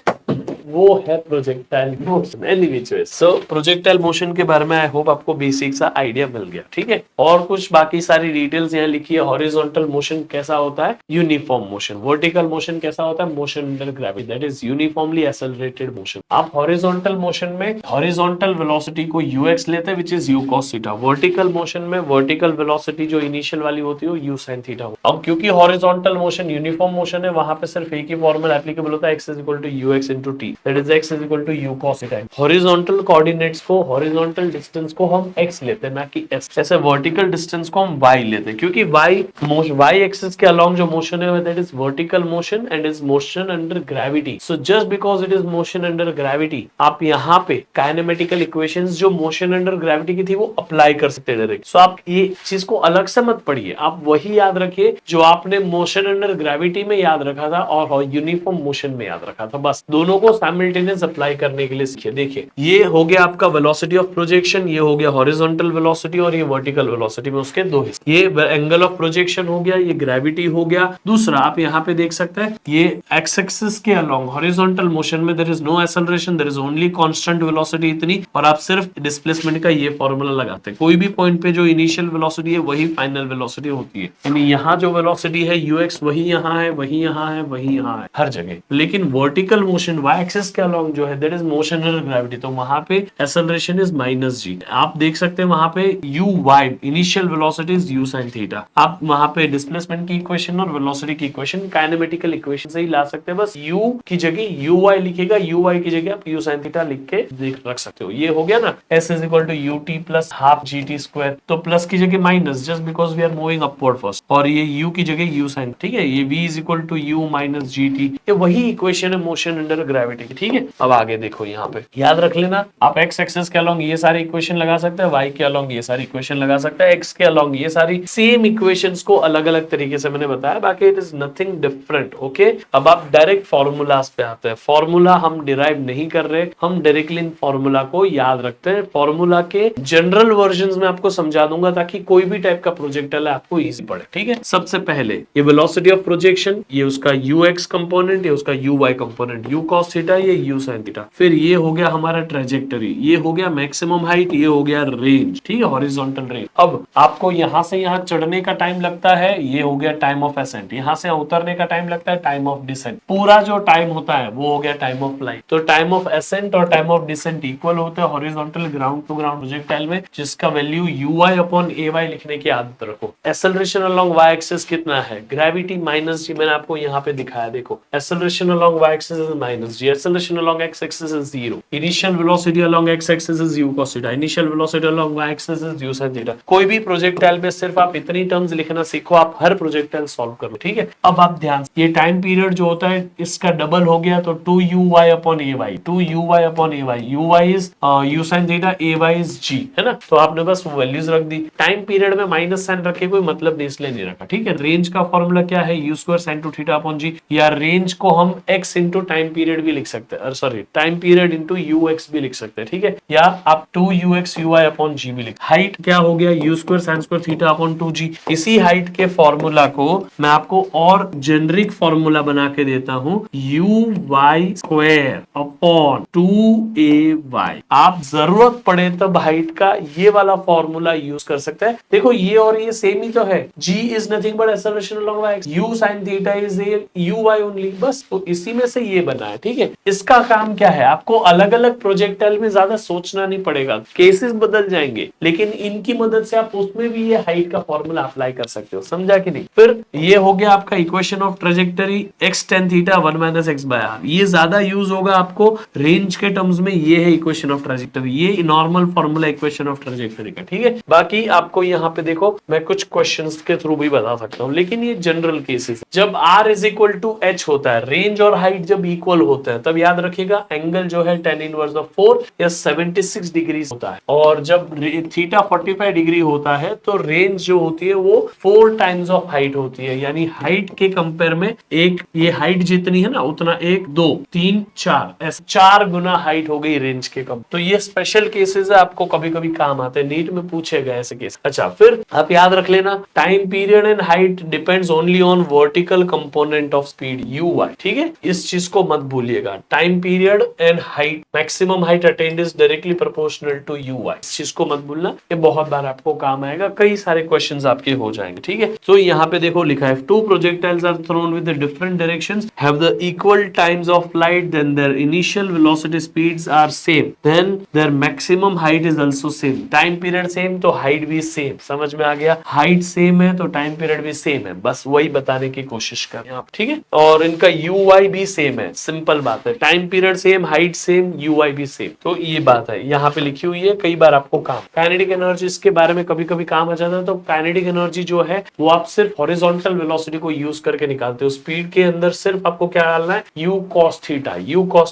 वो है projectile motion. Anyway so projectile motion के बारे में आई होप आपको बेसिक सा आइडिया मिल गया, ठीक है। और कुछ बाकी सारी डिटेल्स यहाँ लिखी है। हॉरिजॉन्टल मोशन कैसा होता है? Uniform motion. वर्टिकल मोशन कैसा होता है? Motion under gravity, that is uniformly accelerated motion. आप हॉरिजॉन्टल मोशन में हॉरिजॉन्टल वेलोसिटी को ux लेते हैं which is u cos theta. Vertical motion में वर्टिकल वेलोसिटी जो इनिशियल वाली होती है u sin थीटा। अब क्योंकि हॉरिजॉन्टल मोशन यूनिफॉर्म मोशन है, वहां पे सिर्फ एक ही फॉर्मूला एप्लीकेबल होता है, x is equal to ux into t, that is x is equal to u cos theta. Horizontal coordinates को, हॉरिजॉन्टल डिस्टेंस को हम x लेते हैं ना कि s। जैसे वर्टिकल डिस्टेंस को हम y लेते हैं क्योंकि y एक्सिस के अलोंग जो मोशन है that is vertical motion and is motion under gravity. So just because it is motion under gravity, आप यहाँ पे काइनेमेटिकल इक्वेशंस जो मोशन अंडर ग्रेविटी की थी वो अप्लाई कर सकते हैं डायरेक्ट। सो आप ये चीज को अलग से मत पढ़िए, आप वही याद रखिए जो आपने मोशन अंडर ग्रेविटी में याद रखा था और यूनिफॉर्म मोशन में याद रखा था, बस दोनों को साइमल्टेनियस अप्लाई करने के लिए सीखिए। देखिए ये हो गया आपका वेलोसिटी ऑफ प्रोजेक्शन, ये हो गया हॉरिजॉन्टल वेलोसिटी और ये वर्टिकल वेलोसिटी में उसके दो हिस्से। ये एंगल ऑफ प्रोजेक्शन हो गया, ये ग्रेविटी हो गया। दूसरा आप यहाँ पे देख सकते हैं ये एक्स एक्सिस के अलोंग हॉरिजॉन्टल मोशन में there is no acceleration, there is only constant velocity इतनी, और आप सिर्फ डिस्प्लेसमेंट का ये फॉर्मूला लगाते हैं। कोई भी पॉइंट पे जो इनिशियल वेलोसिटी है वही फाइनल वेलोसिटी होती है, यानी यहाँ जो वेलोसिटी है ux वही यहाँ है, वही यहाँ है, वही यहाँ है, हर जगह। लेकिन वर्टिकल मोशन y एक्सिस के अलोंग जो है that is motion under gravity, तो वहां पे एक्सेलरेशन इज -g। आप देख सकते हैं वहां पे uy initial velocity is u sin theta. आप वहां पे डिस्प्लेसमेंट की इक्वेशन और वेलोसिटी की इक्वेशन काइनेमेटिकल इक्वेशन से ही ला सकते हैं, बस u की जगह uy लिखेगा, uy की जगह आप u sin थीटा लिख के रख सकते हो। ये हो गया ना, s is equal to ut plus half gt square, तो प्लस की जगह minus just because we are moving upward first, और ये u की जगह u sin, ठीक है। ये v is equal to u minus gt, ये वही इक्वेशन है मोशन अंडर ग्रेविटी की, ठीक है। अब आगे देखो, यहाँ पे याद रख लेना, आप x एक्सिस के अलोंग ये सारी इक्वेशन लगा सकते हैं, y के अलोंग ये सारी इक्वेशन लगा सकते हैं, x के अलोंग ये सारी सेम इक्वेशंस को अलग अलग तरीके से मैंने बताया, बाकी it is nothing different, okay. अब आप डायरेक्ट फॉर्मूलाज पे आते हैं। फॉर्मूला हम डिराइव नहीं कर रहे, हम डायरेक्टली इन फॉर्मूला को याद रखते हैं। फॉर्मूला के जनरल वर्जन्स में आपको समझा दूंगा ताकि कोई भी टाइप का प्रोजेक्टाइल है आपको इजी पड़े, ठीक है। सबसे पहले ये वेलोसिटी ऑफ प्रोजेक्शन, ये उसका ux कंपोनेंट, ये उसका uy component, u cos theta, ये u sin थीटा। फिर ये हो गया हमारा ट्रेजेक्टरी, ये हो गया मैक्सिमम हाइट, ये हो गया रेंज, ठीक है, हॉरिजॉन्टल रेंज। अब आपको यहां से यहां चढ़ने का टाइम लगता है, ये हो गया टाइम ऑफ असेंट। यहां से उतरने का टाइम लगता है टाइम ऑफ डिसेंट। पूरा जो टाइम होता है वो हो गया टाइम ऑफ फ्लाइट। तो टाइम ऑफ असेंट और टाइम ऑफ डिसेंट इक्वल होते हैं horizontal ground to ground projectile में, जिसका वैल्यू uy अपॉन ay लिखने की आदत रखो। एक्सेलरेशन अलोंग y एक्सिस कितना है? ग्रेविटी माइनस g, मैंने आपको यहाँ पे दिखाया, देखो acceleration along y axis is minus g, acceleration along x axis is 0, initial velocity along x axis is u cos theta, initial velocity along y axis is u sin theta. कोई भी projectile में सिर्फ आप इतनी terms लिखना सीखो, आप हर projectile solve कर लो, ठीक है। अब आप ध्यान, ये टाइम पीरियड जो होता है इसका डबल हो गया तो 2uy upon ay, 2uy upon ay, uy is u sin theta, ay is g, है ना। तो आपने बस वो वैल्यूज रख दी। टाइम पीरियड में माइनस साइन रखे कोई मतलब नहीं, इसलिए नहीं रखा, ठीक है। रेंज का फॉर्मूला क्या है? u square sin 2 theta upon g, या रेंज को हम x इंटू टाइम पीरियड भी लिख सकते हैं, sorry time period into ux भी लिख सकते हैं, ठीक है। या आप 2ux uy अपॉन g भी लिख। हाइट क्या हो गया? u square sin square theta upon 2g। इसी हाइट के फॉर्मूला को मैं आपको और जेनरिक फॉर्मूला बना के देता हूं, uy स्क्वायर अपॉन 2ay। आप जरूरत पड़े तब हाइट का ये वाला फॉर्मूला यूज कर सकते हैं। देखो ये और ये सेम ही तो है, g is nothing but acceleration along y, u sin theta is uy only, बस तो इसी में से ये बना है, ठीक है। इसका काम क्या है? आपको अलग अलग प्रोजेक्टाइल में ज्यादा सोचना नहीं पड़ेगा, केसेस बदल जाएंगे, लेकिन इनकी मदद से आप उसमें भी ये हाइट का फॉर्मूला अप्लाई कर सकते हो, समझा कि नहीं। फिर ये हो गया आपका equation of trajectory, x tan theta 1 minus x by r। ये ज्यादा यूज होगा आपको रेंज के टर्म्स में, ये है इक्वेशन ऑफ ट्रेजेक्टरी, ये normal formula equation of trajectory का, ठीक है। बाकी आपको यहाँ पे देखो मैं कुछ क्वेश्चंस के थ्रू भी बता सकता हूँ, लेकिन ये जनरल केसेस। जब r is equal to h होता है, रेंज और हाइट जब इक्वल होता है, तब मतलब याद रखिएगा एंगल जो है tan इनवर्स ऑफ 4 या 76 डिग्री होता है, और जब थीटा 45 डिग्री होता है तो रेंज जो होती है वो 4 टाइम्स ऑफ हाइट होती है, यानी हाइट के कंपेयर में एक ये हाइट जितनी है ना उतना 1 2 3 4 ऐसे 4 गुना हाइट हो गई रेंज के कम। तो ये स्पेशल केसेस है, आपको कभी कभी काम आते हैं, नीट में पूछे गए ऐसे केस। अच्छा, फिर आप याद रख लेना time period and height depends only on vertical component of speed u y, ठीक है, इस चीज को मत भूलिएगा। Time period and height, maximum height attained is directly proportional to u y, इस चीज को मत भूलना, ये बहुत बार आपको काम आएगा, कई सारे क्वेश्चंस आपके हो जाएंगे, ठीक है। तो यहाँ पे देखो लिखा है two projectiles are thrown with different directions have the equal times of flight, then their initial velocity speeds are same, then their maximum height is also same. Time period same तो हाइट भी same, समझ में आ गया, height same है तो time period भी same है, बस वही बताने की कोशिश कर रहे हैं आप, ठीक है। और इनका यू वाई भी सेम है, सिंपल बात है, time period same, height same, u y भी सेम, तो ये बात है यहाँ पे लिखी हुई है, कई बार आपको काम काइनेटिक एनर्जी इसके बारे में कभी कभी काम आ जाता है। तो काइनेटिक एनर्जी जो है वो आप सिर्फ हॉरिजॉन्टल वेलोसिटी को यूज करके निकालते हो, स्पीड के अंदर सिर्फ आपको क्या डालना है, यू कॉस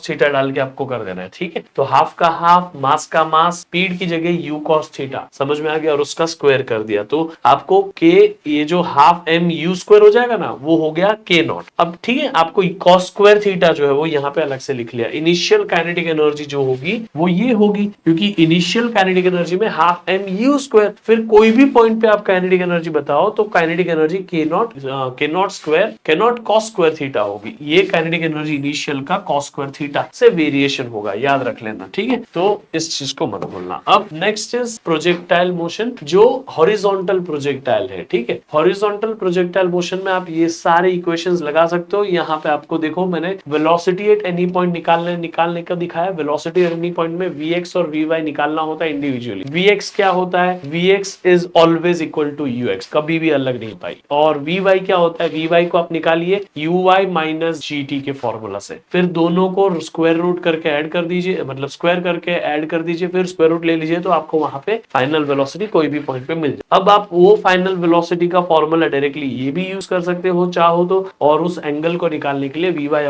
थीटा डाल के आपको कर देना है, ठीक है। तो हाफ का हाफ, मास का मास, स्पीड की जगह यू कॉस थीटा, समझ में आ गया, और उसका स्क्वायर कर दिया, तो आपको के ये जो हाफ एम यू स्क्वायर हो जाएगा ना वो हो गया के नॉट। अब ठीक है, आपको कॉस स्क्वायर थीटा जो है वो यहाँ पे अलग से लिख लिया। इनिशियल काइनेटिक एनर्जी जो होगी वो ये होगी, क्योंकि इनिशियल काइनेटिक एनर्जी में हाफ एम यू स्क्वायर, फिर कोई भी पॉइंट पे आप काइनेटिक एनर्जी बताओ तो काइनेटिक एनर्जी के नॉट स्क्वायर, के नॉट कॉस स्क्वायर थीटा होगी, ये काइनेटिक एनर्जी इनिशियल का कॉस स्क्वायर थीटा से वेरिएशन होगा, याद रख लेना, ठीक है। तो इस चीज को मत भूलना। अब नेक्स्ट इज प्रोजेक्टाइल मोशन, जो हॉरिजॉन्टल प्रोजेक्टाइल है, ठीक है। हॉरिजॉन्टल प्रोजेक्टाइल मोशन में आप ये सारे इक्वेशंस लगा सकते हो। यहाँ पे आपको देखो मैंने वेलोसिटी एट एनी पॉइंट निकालने का दिखाया। वेलोसिटी एट एनी पॉइंट में vx और vy निकालना होता है इंडिविजुअली। vx क्या होता है, vx is always equal to ux, कभी भी अलग नहीं पाई। और vy क्या होता है, vy को आप निकालिए uy माइनस gt के फॉर्मूला से, फिर दोनों को स्क्वायर रूट करके ऐड कर दीजिए, मतलब स्क्वायर करके ऐड कर दीजिए, फिर स्क्वायर रूट ले लीजिए, तो आपको वहां पे फाइनल वेलोसिटी कोई भी पॉइंट पे मिल जाए। अब आप वो फाइनल वेलोसिटी का फॉर्मूला डायरेक्टली ये भी यूज कर सकते हो चाहो तो, और उस एंगल को निकालने के लिए vy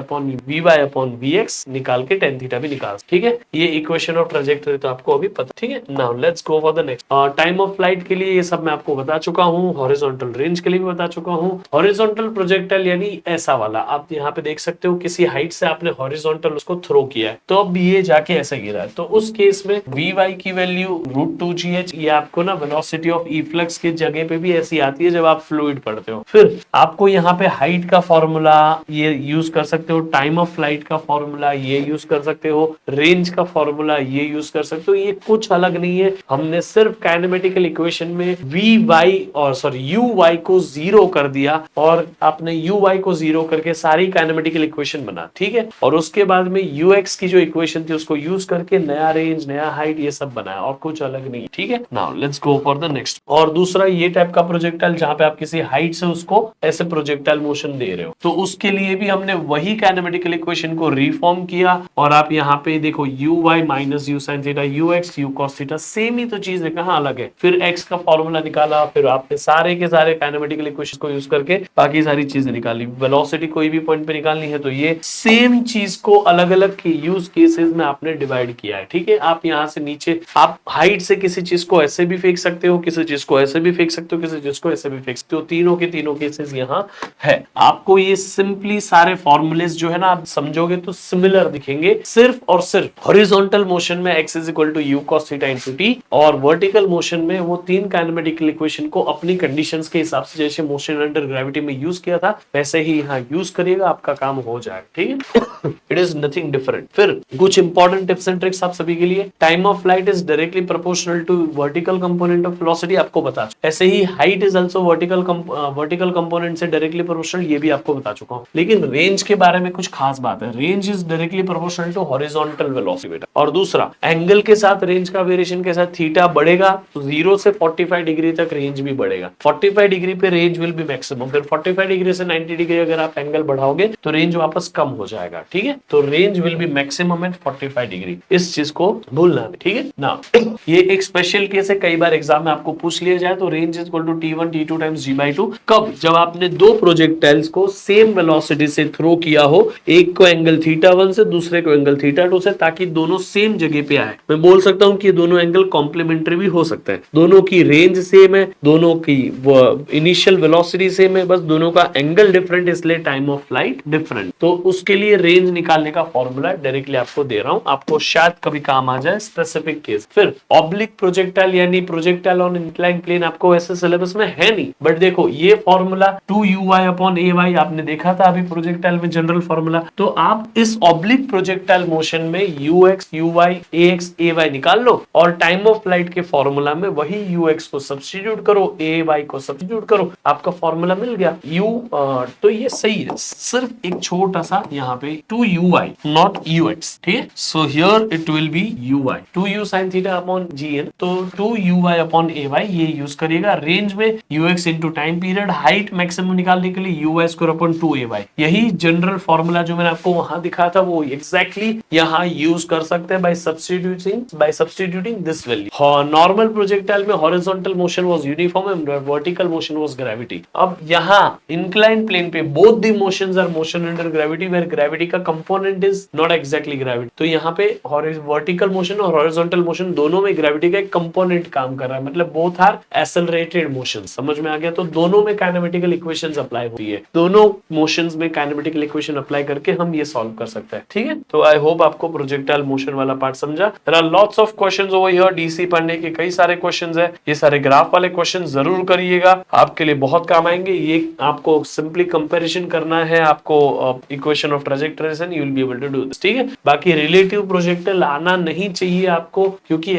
अपॉन vx निकाल के tan थीटा भी निकाल, ठीक है। ये इक्वेशन ऑफ ट्रैजेक्टरी तो आपको अभी पता, ठीक है। Now let's go for the next. Time of flight के लिए ये सब मैं आपको बता चुका हूँ, हॉरिजॉन्टल रेंज के लिए भी बता चुका हूँ। हॉरिजॉन्टल प्रोजेक्टाइल यानी ऐसा वाला, आप यहाँ पे देख सकते हो किसी हाइट से आपने हॉरिजॉन्टल उसको थ्रो किया है, तो अब ये जाके ऐसे गिरा है, तो उस केस में vy की वैल्यू √2gh, ये आपको ना वेलोसिटी ऑफ इफ्लक्स की जगह पे भी ऐसी आती है जब आप फ्लूइड पढ़ते हो। फिर आपको यहाँ पे हाइट का फॉर्मूला ये यूज कर सकते हो, टाइम ऑफ फ्लाइट का फॉर्मूला ये यूज कर सकते हो, रेंज का फॉर्मूला ये यूज कर सकते हो, ये कुछ अलग नहीं है। हमने सिर्फ काइनेमेटिकल इक्वेशन में uy को जीरो कर दिया, और आपने uy को जीरो करके सारी काइनेमेटिकल इक्वेशन बना, ठीक है। और उसके बाद में ux की जो इक्वेशन थी उसको यूज करके नया रेंज, नया हाइट, ये सब बनाया, और कुछ अलग नहीं, ठीक है। Now let's go for the next. और दूसरा ये टाइप का प्रोजेक्टाइल जहां पे आप किसी हाइट से उसको ऐसे प्रोजेक्टाइल मोशन दे रहे हो, तो उसके लिए भी हमने वही काइनेमेटिकल इक्वेशन को रिफॉर्म किया, और आप यहाँ पे देखो uy minus u sin theta, ux u cos theta, same ही तो चीज है, कहाँ अलग है। फिर x का फॉर्मूला निकाला, फिर आपने सारे के सारे काइनेमेटिकल इक्वेशन को यूज करके बाकी सारी चीजें निकाली। वेलोसिटी कोई भी पॉइंट पे निकालनी है तो ये सेम चीज को अलग अलग के यूज केसेस में आपने डिवाइड किया है, ठीक है। आप यहाँ से नीचे आप हाइट से किसी चीज को ऐसे भी फेंक सकते हो, किसी चीज को ऐसे भी फेंक सकते हो, किसी चीज को ऐसे भी फेंक सकते हो, तीनों के तीनों केसेस यहाँ है। आपको ये सिंपली सारे फॉर्मूलेस जो है ना आप समझोगे तो सिमिलर दिखेंगे, सिर्फ और सिर्फ हॉरिजॉन्टल मोशन में x is equal to u cos theta into t, और वर्टिकल मोशन में वो तीन काइनेमेटिकल इक्वेशन को अपनी कंडीशंस के हिसाब से जैसे मोशन अंडर ग्रेविटी में यूज किया था वैसे ही यहाँ यूज करिएगा, आपका काम हो जाएगा, ठीक है। It is nothing different. फिर कुछ इंपॉर्टेंट टिप्स एंड ट्रिक्स आप सभी के लिए। Time of flight is directly proportional to vertical component of velocity, आपको बता, ऐसे ही height is also vertical component से डायरेक्टली प्रोपोर्शनल, ये भी आपको बता चुका हूँ। लेकिन रेंज के बारे में कुछ खास बात है, range is directly proportional to horizontal velocity. और दूसरा, एंगल के साथ रेंज का वेरिएशन के साथ थीटा बढ़ेगा तो 0 से 45 डिग्री तक रेंज भी बढ़ेगा। 45 डिग्री पे रेंज विल बी मैक्सिमम, फिर 45 डिग्री से 90 डिग्री अगर आप एंगल बढ़ाओगे तो रेंज वापस कम हो जाएगा, ठीक है। तो range will be maximum at 45 degree, इस चीज को भूलना नहीं, ठीक है ना। ये एक स्पेशल केस है, कई बार एग्जाम में आपको पूछ लिया जाए, तो range is equal to t1 t2 times g/2, कब, जब आपने दो प्रोजेक्टाइल्स को सेम वेलोसिटी से थ्रो किया हो, एक को एंगल एंगल θ1 से, दूसरे को एंगल θ2 से, ताकि दोनों सेम जगह पे आए। मैं बोल सकता हूँ कि ये दोनों एंगल कॉम्प्लीमेंट्री भी हो सकते हैं, दोनों की रेंज सेम है, दोनों की इनिशियल वेलोसिटी सेम है, बस दोनों का एंगल डिफरेंट, इसलिए टाइम ऑफ फ्लाइट डिफरेंट। तो उसके लिए रेंज निकालने का फॉर्मूला डायरेक्टली आपको दे रहा हूं, आपको शायद कभी काम आ जाए स्पेसिफिक केस। फिर ऑब्लिक प्रोजेक्टाइल यानी प्रोजेक्टाइल ऑन इंक्लाइन प्लेन आपको ऐसे सिलेबस में है नहीं, बट देखो ये फॉर्मूला 2uy अपॉन ay आपने देखा था अभी प्रोजेक्टाइल में जनरल फॉर्मूला, तो आप इस ऑब्लिक प्रोजेक्टाइल मोशन में ux uy ax ay निकाल लो और टाइम ऑफ फ्लाइट के फॉर्मूला में वही ux को सब्स्टिट्यूट करो, ay को सब्स्टिट्यूट करो, आपका फॉर्मूला मिल गया तो ये सही है। सिर्फ एक छोटा सा यहाँ पे 2uy नॉट ux, ठीक है। So here it will B uy 2u sin theta upon gn, तो 2uy अपॉन ay ये यूज करिएगा। रेंज में ux into time period, height maximum निकालने के लिए uy स्क्वायर अपॉन 2ay, यही जनरल फॉर्मूला जो मैंने आपको वहां दिखाया था वो एग्जैक्टली यहाँ यूज कर सकते हैं by substituting this value. Normal projectile में horizontal motion was uniform and vertical motion was gravity. अब यहाँ इंक्लाइन प्लेन पे both the motions are motion under gravity where gravity का component is not exactly gravity. तो यहाँ पे vertical motion और horizontal motion दोनों में ग्रेविटी का एक कंपोनेंट काम कर रहा है, मतलब बोथ आर एक्सेलरेटेड मोशन। समझ में आ गया? तो दोनों में काइनेमेटिकल इक्वेशंस अप्लाई होती है, दोनों मोशंस में काइनेमेटिकल इक्वेशन अप्लाई करके हम ये सॉल्व कर सकते हैं, ठीक है। तो आई होप आपको प्रोजेक्टाइल मोशन वाला पार्ट समझा। There are lots of questions over here, डीसी पढ़ने के कई सारे क्वेश्चंस है, ये सारे ग्राफ वाले क्वेश्चन जरूर करिएगा, आपके लिए बहुत काम आएंगे। ये आपको सिंपली कंपैरिजन करना है, आपको equation of trajectories you will be able to do this, ठीक है। बाकी रिलेटिव प्रोजेक्टाइल आना नहीं चाहिए आपको, क्योंकि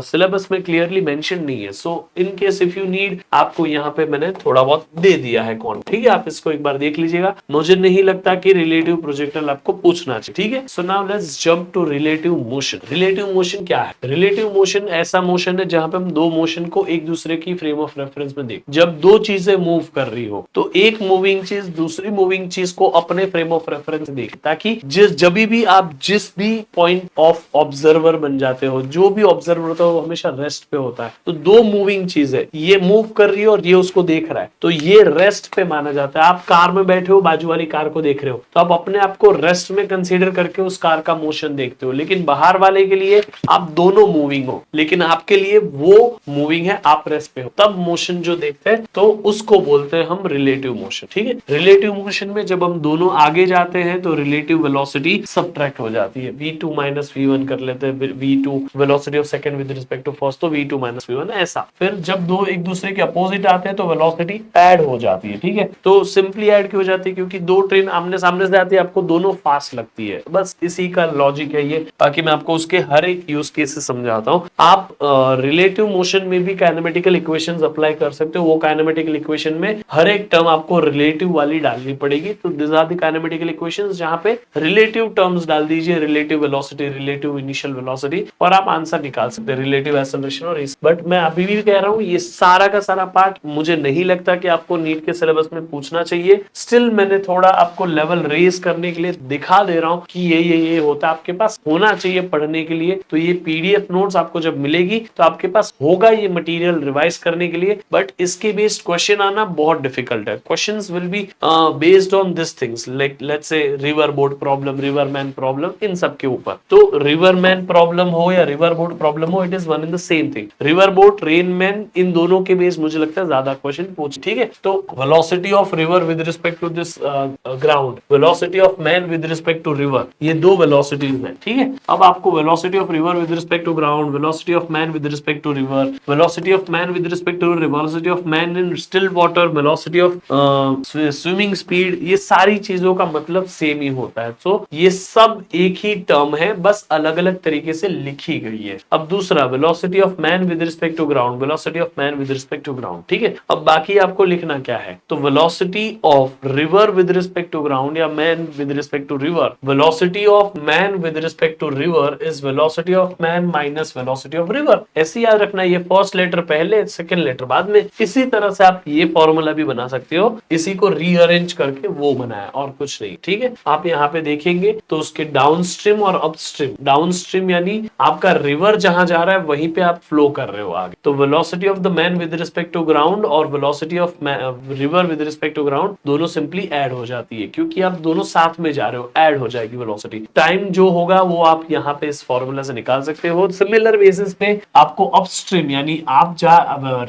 सिलेबस में क्लियरली मेंशन नहीं है। So in case if you need, आपको यहाँ पे मैंने थोड़ा बहुत दे दिया है कौन, ठीक है। आप इसको एक बार देख लीजिएगा, मुझे नहीं लगता कि रिलेटिव प्रोजेक्टाइल आपको पूछना चाहिए, ठीक है। So now let's jump to relative motion. Relative motion क्या है? रिलेटिव मोशन ऐसा मोशन है जहां पे हम दो मोशन को एक दूसरे की फ्रेम ऑफ रेफरेंस में देख, जब दो चीजें मूव कर रही हो तो एक मूविंग चीज दूसरी मूविंग चीज को अपने फ्रेम ऑफ रेफरेंस देख, ताकि जब भी आप जिस भी पॉइंट ऑफ ऑब्जर्वर बन जाते हो, जो भी ऑब्जर्वर होता है वो हमेशा रेस्ट पे होता है। तो दो मूविंग चीज है, ये मूव कर रही है और ये उसको देख रहा है, तो ये रेस्ट पे माना जाता है। आप कार में बैठे हो, बाजू वाली कार को देख रहे हो, तो आप अपने आप को रेस्ट में कंसीडर करके उस कार का मोशन देखते हो, लेकिन बाहर वाले के लिए आप दोनों मूविंग हो, लेकिन आपके लिए वो मूविंग है, आप रेस्ट पे हो, तब मोशन जो देखते हैं तो उसको बोलते हैं हम रिलेटिव मोशन, ठीक है। रिलेटिव मोशन में जब हम दोनों आगे जाते हैं तो रिलेटिव वेलोसिटी सबट्रैक्ट हो जाती है, v2 माइनस v1 कर लेते हैं, v2 velocity of second with respect to first, तो v2 माइनस v1 ऐसा। फिर जब दो एक दूसरे के अपोजिट आते हैं तो वेलोसिटी ऐड हो जाती है, ठीक है। तो सिंपली ऐड क्यों हो जाती है? क्योंकि दो ट्रेन आमने सामने से आती है, आपको दोनों फास्ट लगती है, बस इसी का लॉजिक है ये। बाकी मैं आपको उसके हर एक यूज केस से समझाता हूँ। आप रिलेटिव मोशन में भी काइनेमेटिकल इक्वेशंस अप्लाई कर सकते हो, वो काइनेमेटिकल इक्वेशन में हर एक टर्म आपको रिलेटिव वाली डालनी पड़ेगी। तो this are the kinematical equations जहाँ पे रिलेटिव टर्म्स डाल दीजिए, relative velocity, relative initial velocity, और आप आंसर निकाल सकते हैं, रिलेटिव एक्सेलरेशन और इस। बट मैं अभी भी कह रहा हूँ ये सारा का सारा पार्ट मुझे नहीं लगता कि आपको नीट के सिलेबस में पूछना चाहिए। स्टिल मैंने थोड़ा आपको लेवल रेज करने के लिए दिखा दे रहा हूँ कि ये होता है, आपके पास होना चाहिए पढ़ने के लिए। तो ये पीडीएफ नोट्स आपको जब मिलेगी तो आपके पास होगा ये मटेरियल रिवाइज करने के लिए, बट इसके बेस्ड क्वेश्चन आना बहुत डिफिकल्ट है। Questions will be based on this things, like let's say river boat problem, river man problem, इन सब के ऊपर। तो रिवर मैन प्रॉब्लम हो या रिवर बोट प्रॉब्लम हो, it is one in the same thing. River boat, rain man, इन दोनों के बेस मुझे लगता है ज्यादा क्वेश्चन पूछ, ठीक है। तो velocity of river with respect to this ground, velocity of man with respect to river, ये दो वेलोसिटीज हैं, ठीक है। अब आपको velocity of river with respect to ground, velocity of man with respect to river, velocity of man with respect to river, velocity of man in still water, velocity of swimming speed, ये सारी चीजों का मतलब same ही होता है। सो ये सब एक ही टर्म है, बस अलग अलग तरीके से लिखी गई है। अब दूसरा, velocity of man with respect to ground, velocity of man with respect to ground, ठीक है। अब बाकी आपको लिखना क्या है? तो velocity of river with respect to ground या man with respect to river, velocity of man with respect to river is velocity of man minus velocity of river. ऐसे याद रखना, ये फर्स्ट लेटर पहले, सेकंड लेटर बाद में। इसी तरह से आप ये फॉर्मूला भी बना सकते हो, इसी को रीअरेंज करके वो बनाया, और कुछ नहीं, ठीक है। आप यहाँ पे देखेंगे तो उसके डाउनस्ट्रीम और अपस्ट्रीम, डाउनस्ट्रीम यानी आपका रिवर जहां जा रहा है वहीं पे आप फ्लो कर रहे हो आगे, तो velocity of the man with respect to ground और velocity of river with respect to ground दोनों सिंपली ऐड हो जाती है, क्योंकि आप दोनों साथ में जा रहे हो, ऐड हो जाएगी वेलोसिटी। टाइम जो होगा वो आप यहाँ पे इस फॉर्मूला से निकाल सकते हो। सिमिलर बेसिस पे आपको अपस्ट्रीम यानी आप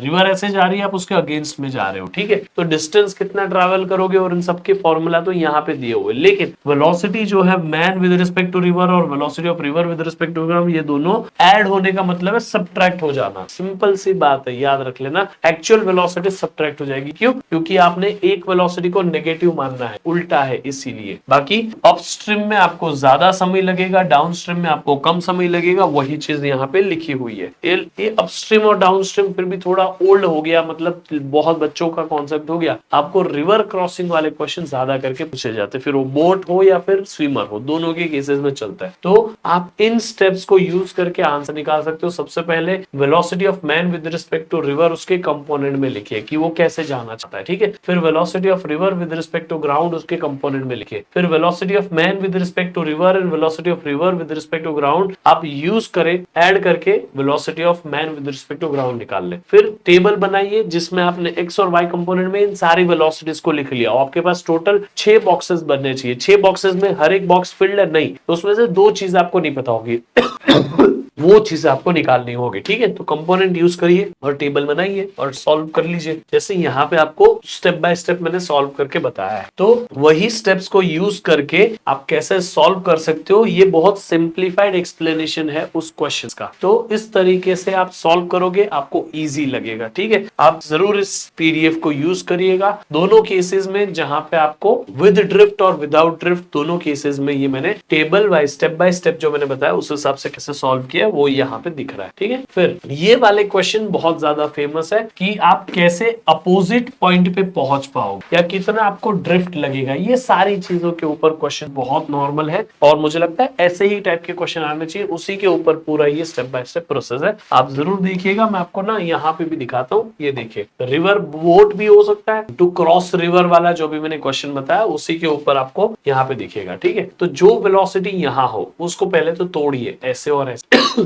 रिवर ऐसे जा रही है, आप उसके अगेंस्ट में जा रहे हो, ठीक है, तो डिस्टेंस कितना ट्रैवल करोगे और इन सबके फॉर्मूला तो यहाँ पे दिए हुए, लेकिन वेलोसिटी जो है man with respect to river और velocity of river with respect to ground, ये दोनों ऐड होने का मतलब है सब्ट्रैक्ट हो जाना। सिंपल सी बात है, याद रख लेना, एक्चुअल वेलोसिटी सब्ट्रैक्ट हो जाएगी। क्यों? क्योंकि आपने एक वेलोसिटी को नेगेटिव मानना है, उल्टा है इसीलिए। बाकी अपस्ट्रीम में आपको ज्यादा समय लगेगा, डाउनस्ट्रीम में आपको कम समय लगेगा, वही चीज यहाँ पे लिखी हुई है। ये अपस्ट्रीम और डाउनस्ट्रीम फिर भी थोड़ा ओल्ड हो गया, मतलब बहुत बच्चों का कॉन्सेप्ट हो गया। आपको रिवर क्रॉसिंग वाले क्वेश्चन ज्यादा करके पूछे जाते हैं, फिर वो बोट हो या फिर स्विमर हो, दोनों के केसेस में चलता है। तो आप इन स्टेप्स को यूज करके आंसर निकाल सकते हो। सबसे पहले velocity of man with respect to river उसके कंपोनेंट में लिखिए कि वो कैसे जाना चाहता है, ठीक है। फिर velocity of river with respect to ground उसके कंपोनेंट में लिखिए। फिर velocity of man with respect to river and velocity of river with respect to ground आप यूज करें, ऐड करके velocity of man with respect to ground निकाल ले। फिर टेबल बनाइए जिसमें आपने एक्स और वाई कंपोनेंट में इन सारी वेलोसिटीज को लिख लिया। आपके पास टोटल 6 बॉक्सेस बनने चाहिए। 6 बॉक्सेस में हर एक बॉक्स फिल्ड है नहीं, तो उसमें से 2 चीज आपको नहीं पता होगी वो चीज आपको निकालनी होगी, ठीक है। तो कंपोनेंट यूज करिए और टेबल बनाइए और सॉल्व कर लीजिए। जैसे यहाँ पे आपको स्टेप बाय स्टेप मैंने सॉल्व करके बताया है, तो वही स्टेप्स को यूज करके आप कैसे सॉल्व कर सकते हो, ये बहुत सिंप्लीफाइड एक्सप्लेनेशन है उस क्वेश्चन का। तो इस तरीके से आप सॉल्व करोगे, आपको इजी लगेगा, ठीक है। आप जरूर इस पीडीएफ को यूज करिएगा दोनों केसेस में, जहां पे आपको विद ड्रिफ्ट और विदाउट ड्रिफ्ट दोनों केसेस में ये मैंने टेबल बाय स्टेप जो मैंने बताया उस हिसाब से कैसे सॉल्व किया वो यहाँ पे दिख रहा है, ठीक है। फिर ये वाले क्वेश्चन बहुत ज्यादा फेमस है कि आप कैसे अपोजिट पॉइंट पे पहुंच पाओगे या कितना आपको ड्रिफ्ट लगेगा। ये सारी चीजों के ऊपर क्वेश्चन बहुत नॉर्मल है और मुझे लगता है ऐसे ही टाइप के क्वेश्चन आने चाहिए, उसी के ऊपर पूरा ये स्टेप बाय स्टेप प्रोसेस है। आप जरूर देखिएगा, मैं आपको ना यहाँ पे भी दिखाता हूँ। ये देखिए, रिवर बोट भी हो सकता है, टू क्रॉस रिवर वाला जो भी मैंने क्वेश्चन बताया उसी के ऊपर आपको यहाँ पे दिखेगा, ठीक है। तो जो वेलोसिटी यहाँ हो उसको पहले तो तोड़िए ऐसे और ऐसे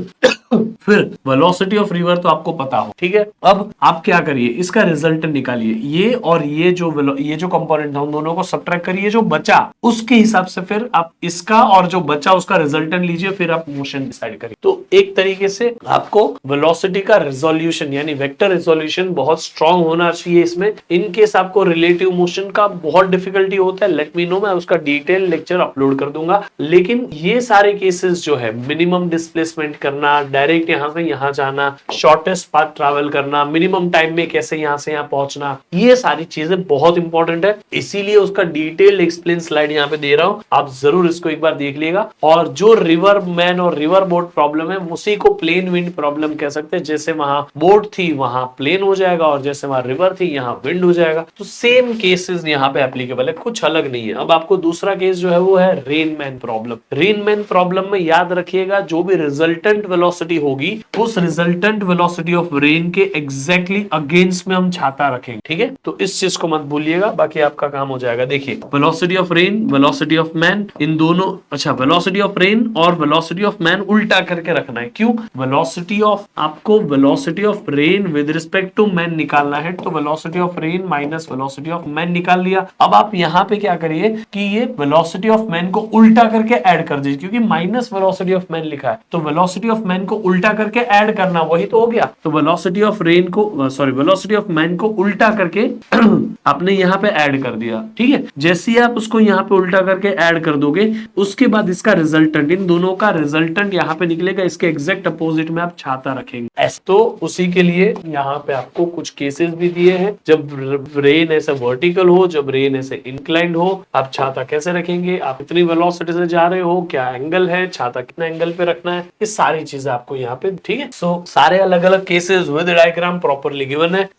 फिर वेलोसिटी ऑफ रिवर तो आपको पता हो, ठीक है। अब आप क्या करिए, इसका रिजल्टेंट निकालिए। ये और ये जो कंपोनेंट था उन दोनों को सब्ट्रैक्ट करिए, जो बचा उसके हिसाब से फिर आप इसका और जो बचा उसका रिजल्टेंट लीजिए, फिर आप मोशन डिसाइड करिए। तो एक तरीके से आपको वेलोसिटी का रिजोल्यूशन यानी वेक्टर रिजोल्यूशन बहुत स्ट्रांग होना चाहिए इसमें। इन केस आपको रिलेटिव मोशन का बहुत डिफिकल्टी होता है, लेट मी नो, मैं उसका डिटेल लेक्चर अपलोड कर दूंगा। लेकिन ये सारे केसेस जो है, मिनिमम डिस्प्लेसमेंट करना, डायरेक्ट यहां से यहां जाना, शॉर्टेस्ट पाथ ट्रैवल करना, मिनिमम टाइम में कैसे यहां से यहां पहुंचना, ये सारी चीजें बहुत इंपॉर्टेंट है। इसीलिए उसका डिटेल एक्सप्लेन स्लाइड यहां पे दे रहा हूं, आप जरूर इसको एक बार देख लीजिएगा। और जो रिवर मैन और रिवर बोट प्रॉब्लम है उसी को प्लेन विंड प्रॉब्लम कह सकते हैं। जैसे वहां बोट थी वहां प्लेन हो जाएगा और जैसे वहां रिवर थी यहां विंड हो जाएगा। तो सेम केसेस यहां पे एप्लीकेबल है, कुछ अलग नहीं है। अब आपको दूसरा केस जो है वो है rain man problem. Rain man problem में याद रखिएगा, जो भी रिजल्टेंट वेलोसिटी होगी उस रिजल्टेंट वेलोसिटी ऑफ रेन के एग्जैक्टली अगेंस्ट में हम छाता रखेंगे, ठीक है। तो इस चीज को मत भूलिएगा, बाकी आपका काम हो जाएगा। देखिए, velocity of rain, velocity of man, इन दोनों, अच्छा, वेलोसिटी ऑफ रेन और वेलोसिटी ऑफ मैन उल्टा करके रखना है। क्यों? आपको velocity of rain with respect to man निकालना है, तो velocity of rain minus velocity of man निकाल लिया। अब आप यहाँ पे क्या करिए कि ये वेलोसिटी ऑफ मैन को उल्टा करके ऐड कर दीजिए, क्योंकि माइनस वेलोसिटी ऑफ मैन लिखा है, तो वेलोसिटी ऑफ मैन को उल्टा करके ऐड करना, वही तो हो गया। तो वेलोसिटी ऑफ रेन को वेलोसिटी ऑफ मैन को उल्टा करके आपने यहाँ पे ऐड कर दिया, ठीक है। जैसे ही आप उसको यहाँ पे उल्टा करके ऐड कर दोगे, उसके बाद इसका रिजल्टेंट, इन दोनों का रिजल्टेंट यहाँ पे निकलेगा, इसके एग्जैक्ट अपोजिट में आप छाता रखेंगे। तो उसी के लिए यहाँ पे आपको कुछ केसेस भी दिए हैं, जब रेन ऐसे वर्टिकल हो, जब रेन ऐसे इंक्लाइंड हो, आप छाता कैसे रखेंगे, आप इतनी वेलोसिटी से जा रहे हो, क्या एंगल है, छाता कितना एंगल पे रखना है, ये सारी चीजें आपको यहाँ पे, ठीक है। सो सारे अलग अलग cases with diagram properly given है।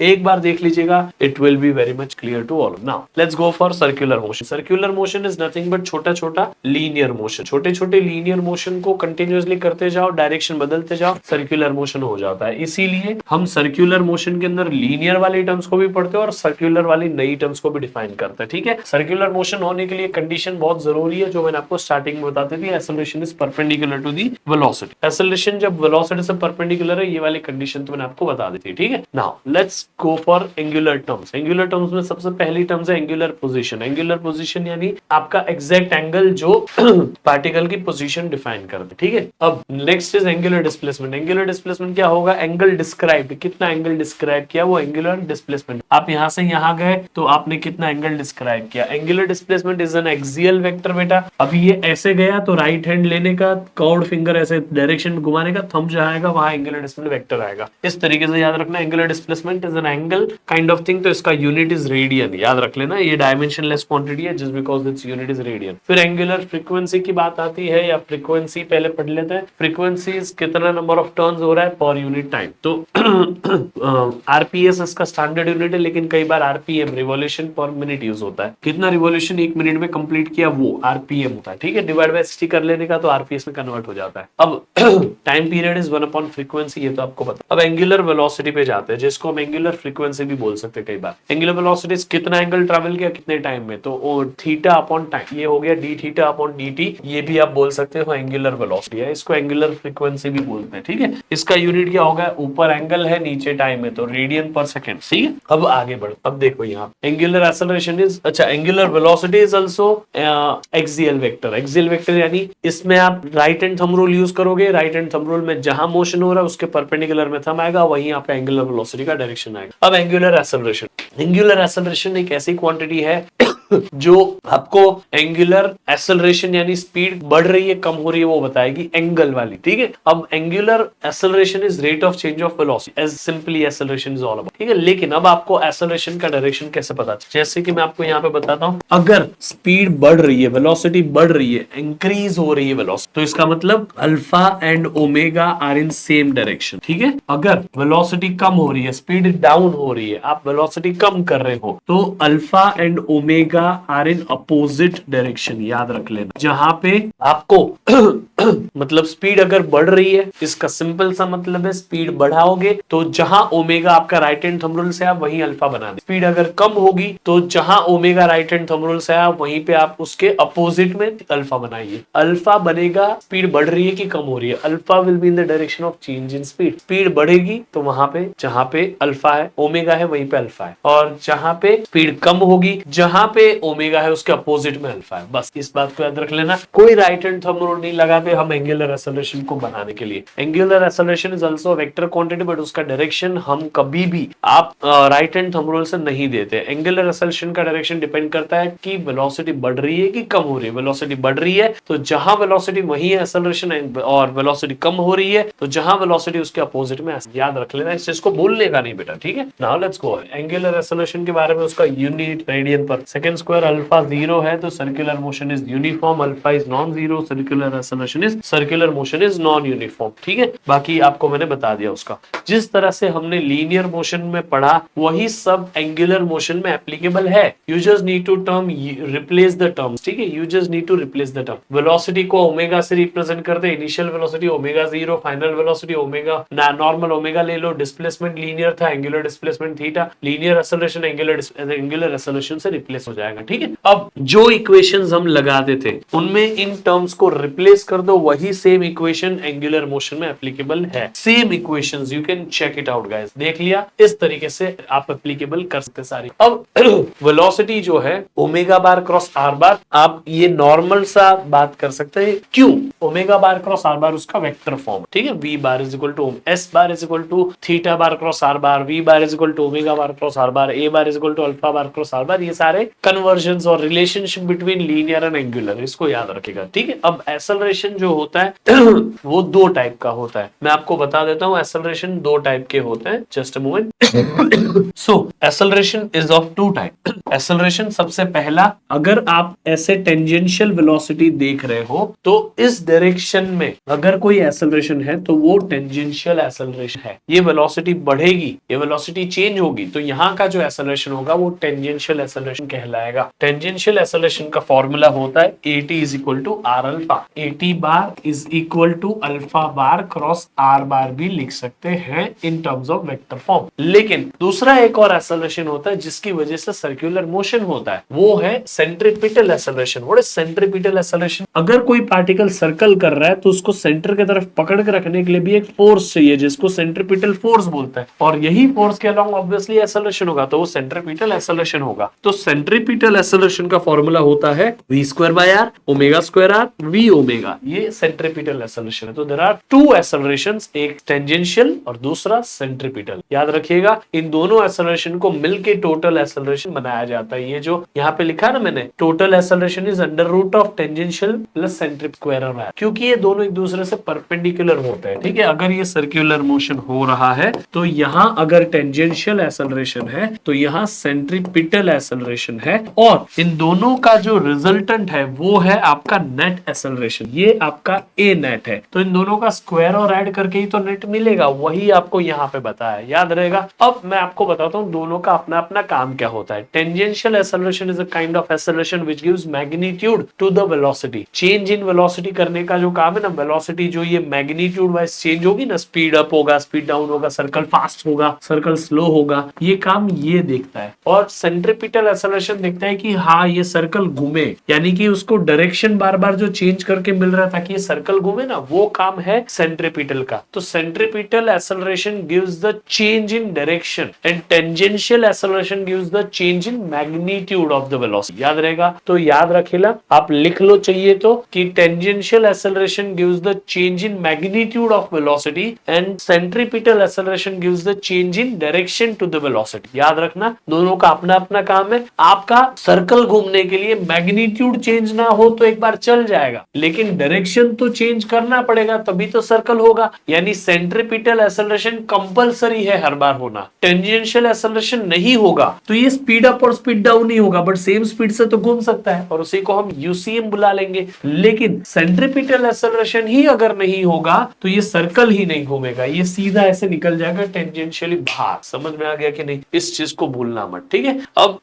एक बार देख लीजिएगा, it will be very much clear to all. Now let's go for circular motion. Circular motion is nothing but छोटा छोटा लीनियर मोशन। छोटे छोटे लीनियर मोशन को कंटिन्यूअसली करते जाओ, डायरेक्शन बदलते जाओ, सर्कुलर मोशन हो जाता है। इसीलिए हम सर्कुलर मोशन के अंदर लीनियर वाली टर्म्स को भी पढ़ते हैं और सर्कुलर वाली नई टर्म्स को भी डिफाइन करते हैं, ठीक है। सर्कुलर मोशन होने के लिए कंडीशन बहुत जरूरी है, जो मैंने आपको स्टार्टिंग में बताती थी, acceleration is perpendicular to the velocity. Acceleration जब वेलोसिटी से परपेंडिकुलर है, ये वाली कंडीशन तो मैंने आपको बता दी थी, ठीक है। Now let's let's go for angular terms. Angular terms में सबसे पहली टर्म्स है एंगुलर पोजीशन। एंगुलर पोजीशन यानी आपका एग्जैक्ट एंगल जो पार्टिकल की पोजीशन डिफाइन करते, ठीक है। अब next is angular displacement. Angular displacement क्या होगा? एंगल डिस्क्राइब्ड, कितना एंगल डिस्क्राइब किया, वो एंगुलर डिस्प्लेसमेंट। आप यहां से यहां गए तो आपने कितना एंगल डिस्क्राइब किया। Angular displacement is an axial vector बेटा। अभी ये ऐसे गया तो राइट हैंड लेने का, कर्व्ड फिंगर ऐसे डायरेक्शन घुमाने का, थंब जहां आएगा वहां एंगुलर डिस्प्लेसमेंट वेक्टर आएगा। इस तरीके से याद रखना, angular displacement is an angle kind of thing, तो इसका यूनिट इज रेडियन। याद रख लेना, ये डायमेंशनलेस क्वांटिटी है just because its unit is radian. फिर एंगुलर फ्रीक्वेंसी की बात आती है, या फ्रीक्वेंसी पहले पढ़ लेते हैं। फ्रीक्वेंसी कितना नंबर ऑफ टर्न्स हो रहा है पर यूनिट टाइम। तो आरपीएस इसका स्टैंडर्ड यूनिट है, लेकिन कई बार RPM revolution per minute use होता है। कितना रिवॉल्यूशन एक मिनट में कंप्लीट किया वो आरपीएम होता है, ठीक है। डिवाइड बाय 60 कर लेने का तो आरपीएस में कन्वर्ट हो जाता है। अब टाइम पीरियड इज 1/फ्रीक्वेंसी, ये तो आपको पता। अब एंगुलर वेलोसिटी पे जाते हैं, जिसको हम एंगुलर फ्रीक्वेंसी भी बोल सकते हैं कई बार। एंगुलर वेलोसिटी कितना एंगल ट्रैवल किया कितने टाइम में, तो थीटा अपॉन टाइम, ये हो गया D theta upon D T. ये भी आप बोल सकते हो एंगुलर वेलोसिटी है, इसको एंगुलर फ्रीक्वेंसी भी बोलते हैं, ठीक है। इसका यूनिट क्या होगा? ऊपर एंगल है नीचे टाइम है, तो रेडियन पर सेकंड, ठीक है। अब आगे बढ़ो, अब देखो यहाँ एंगुलर एक्सेलरेशन इज, अच्छा angular velocity is also axial vector. Axial vector यानी इसमें आप right hand thumb rule use करोगे। राइट हैंड थंब रूल में जहां मोशन हो रहा है उसके परपेंडिकुलर में थंब आएगा, वहीं आपका एंगुलर वेलोसिटी का डायरेक्शन आएगा। अब एंगुलर एक्सेलरेशन। एंगुलर एक्सेलरेशन एक ऐसी क्वांटिटी है जो आपको एंगुलर एक्सेलरेशन यानी स्पीड बढ़ रही है कम हो रही है वो बताएगी, एंगल वाली, ठीक है। अब angular acceleration is rate of change of velocity, as simply acceleration is all about, ठीक है। लेकिन अब आपको एक्सेलरेशन का डायरेक्शन कैसे पता चले? जैसे कि मैं आपको यहाँ पे बताता हूँ, अगर स्पीड बढ़ रही है, वेलोसिटी बढ़ रही है, इंक्रीज हो रही है वेलोसिटी, तो इसका मतलब alpha and omega are in same direction, ठीक है। अगर वेलोसिटी कम हो रही है, स्पीड डाउन हो रही है, आप वेलोसिटी कम कर रहे हो, तो alpha and omega are in opposite direction, याद रख लेना। जहां पे आपको मतलब स्पीड अगर बढ़ रही है, इसका सिंपल सा मतलब है स्पीड बढ़ाओगे तो जहां ओमेगा आपका राइट हैंड थंब रूल से आप वहीं अल्फा बना दे। स्पीड अगर कम होगी तो जहां omega right hand thumb rule से आप वहीं पे आप उसके अपोजिट में अल्फा बनाइए। अल्फा बनेगा, स्पीड बढ़ रही है कि कम हो रही है, alpha will be in the direction of change in speed. Speed बढ़ेगी तो वहां पे जहां पे अल्फा है, ओमेगा है, वहीं पे अल्फा है, और जहां पे स्पीड कम होगी, जहां पे ओमेगा है उसके अपोजिट में अल्फा है। बस इस बात को याद रख लेना। कोई राइट हैंड थंब रूल नहीं लगाते हम एंगुलर एक्सेलरेशन को बनाने के लिए। Angular acceleration is also vector quantity, but उसका डायरेक्शन हम कभी भी आप राइट हैंड थंब रूल से नहीं देते। एंगुलर एक्सेलरेशन का डायरेक्शन डिपेंड करता है कि वेलोसिटी बढ़ रही है कि कम हो रही है। वेलोसिटी बढ़ रही है तो जहां वेलोसिटी वही है एक्सेलरेशन, और वेलोसिटी कम हो रही है तो जहां वेलोसिटी उसके अपोजिट में। याद रख लेना, इस चीज को भूलने का नहीं बेटा, ठीक है। Now let's go angular acceleration के बारे में। उसका यूनिट रेडियन पर सेकंड स्क्वायर। अल्फा 0 है तो circular motion is uniform, alpha is non zero, circular acceleration is, circular motion is non uniform, ठीक है। बाकी आपको मैंने बता दिया उसका। जिस तरह से हमने लीनियर मोशन में पढ़ा वही सब एंगुलर मोशन में एप्लीकेबल है। You just need to term replace the terms, ठीक है। You just need to replace the term. Velocity को ओमेगा से रिप्रेजेंट करते, initial velocity omega 0, final velocity omega, normal omega ले लो। डिस्प्लेसमेंट लीनियर था, angular displacement theta. Linear acceleration angular acceleration से replace हो जाएगा, ठीक है। अब जो इक्वेशंस हम लगाते थे उनमें इन टर्म्स को रिप्लेस कर दो, वही सेम इक्वेशन एंगुलर मोशन में एप्लीकेबल है। Same equations, you can check it out guys. देख लिया, इस तरीके से आप एप्लीकेबल कर सकते सारी। अब वेलोसिटी जो है omega bar cross R bar, आप ये नॉर्मल सा बात कर सकते हैं। क्यों? Omega bar cross R bar उसका वेक्टर फॉर्म, ठीक है। V bar is equal to S bar is equal to theta bar cross R bar, V bar is equal to omega bar cross R bar, A bar is equal to alpha bar cross R bar. ये सारे conversions और relationship between linear and angular, इसको याद रखेगा, ठीक है। अब acceleration जो होता है वो दो टाइप का होता है। मैं आपको बता देता हूँ एक्सेलरेशन दो टाइप के होते हैं। Just a moment. So acceleration is of two type. Acceleration सबसे पहला, अगर आप ऐसे टेंजेंशियल वेलोसिटी देख रहे हो तो इस डायरेक्शन में अगर कोई एक्सेलरेशन है तो वो टेंजेंशियल एक्सेलरेशन है। ये वेलोसिटी बढ़ेगी, ये वेलोसिटी चेंज होगी, तो यहाँ का जो एक्सेलरेशन होगा वो टेंजेंशियल एक्सेलरेशन कहलाएगा। टेंजेंशियल एक्सेलरेशन का फॉर्मूला होता है at is equal to R alpha. at bar is equal to alpha bar cross R bar भी लिख सकते हैं in terms of vector form. लेकिन दूसरा एक और एक्सेलरेशन होता है जिसकी वजह से सर्कुलर मोशन होता है, वो है centripetal acceleration. What is centripetal acceleration? अगर कोई पार्टिकल सर्कल कर रहा है तो उसको सेंटर की तरफ पकड़ के रखने के लिए भी एक फोर्स चाहिए जिसको सेंट्रीपिटल फोर्स बोलते हैं, और यही फोर्स के अलोंग ऑब्वियसली एक्सेलरेशन होगा, तो वो सेंट्रीपिटल एक्सेलरेशन होगा। तो सेंट्रीपिटल एक्सेलरेशन का फॉर्मूला होता है v²/r ω²r v ओमेगा, ये सेंट्रीपिटल एक्सेलरेशन है। तो देयर आर टू एक्सेलरेशंस, एक टेंजेंशियल और दूसरा सेंट्रीपिटल। याद रखिएगा इन दोनों एक्सेलरेशन को मिलके टोटल एक्सेलरेशन बनाया जाता है। ये जो यहाँ पे लिखा है ना मैंने, total acceleration is under root of tangential plus centripetal, क्योंकि ये दोनों एक दूसरे से परपेंडिकुलर होते हैं। ठीक है, अगर ये सर्कुलर मोशन हो रहा है तो यहाँ अगर टेंजेंशियल एक्सेलरेशन है तो यहाँ सेंट्रीपिटल एक्सेलरेशन है, और इन दोनों का जो रिजल्टेंट है वो है आपका नेट एक्सेलरेशन, ये आपका ए नेट है। तो इन दोनों का स्क्वायर और ऐड करके ही तो नेट मिलेगा, वही आपको यहाँ पे बताया, याद रहेगा। अब मैं आपको बताता हूँ दोनों का अपना अपना काम क्या होता है। Tangential acceleration is a kind of acceleration which gives magnitude to the velocity. Change in velocity करने का जो काम है ना, वेलोसिटी जो ये मैग्नीट्यूड वाइज चेंज होगी ना, स्पीड अप होगा, स्पीड डाउन होगा, सर्कल फास्ट होगा, सर्कल स्लो होगा, ये काम ये देखता है। और सेंट्रीपिटल एक्सेलरेशन देखता है कि हाँ ये सर्कल घूमे, यानी कि उसको डायरेक्शन बार बार जो चेंज करके मिल रहा था कि ये सर्कल घूमे ना, वो काम है सेंट्रीपिटल का। तो centripetal acceleration gives the change in direction and tangential acceleration gives the change in magnitude of the velocity. याद रहेगा, तो याद रखेला, आप लिख लो चाहिए तो, कि tangential acceleration gives the change in magnitude of velocity and centripetal acceleration gives the change in direction to the velocity. याद रखना दोनों का अपना अपना काम है। आपका सर्कल घूमने के लिए मैग्नीट्यूड चेंज ना हो तो एक बार चल जाएगा, लेकिन डायरेक्शन तो चेंज करना पड़ेगा तभी तो सर्कल होगा। यानी सेंट्रीपिटल एक्सेलरेशन कंपलसरी है हर बार होना। टेंजेंशियल एक्सेलरेशन नहीं होगा तो ये स्पीड अप और स्पीड डाउन नहीं होगा, बट सेम स्पीड से तो घूम सकता है और उसी को हम यूसीएम बुला लेंगे। लेकिन सेंट्रीपिटल एक्सेलरेशन ही अगर नहीं होगा तो ये सर्कल ही नहीं घूमेगा, ये सीधा ऐसे निकल जाएगा टेंजेंशियली बाहर। समझ में आ गया कि नहीं, इस चीज को भूलना मत। ठीक है, अब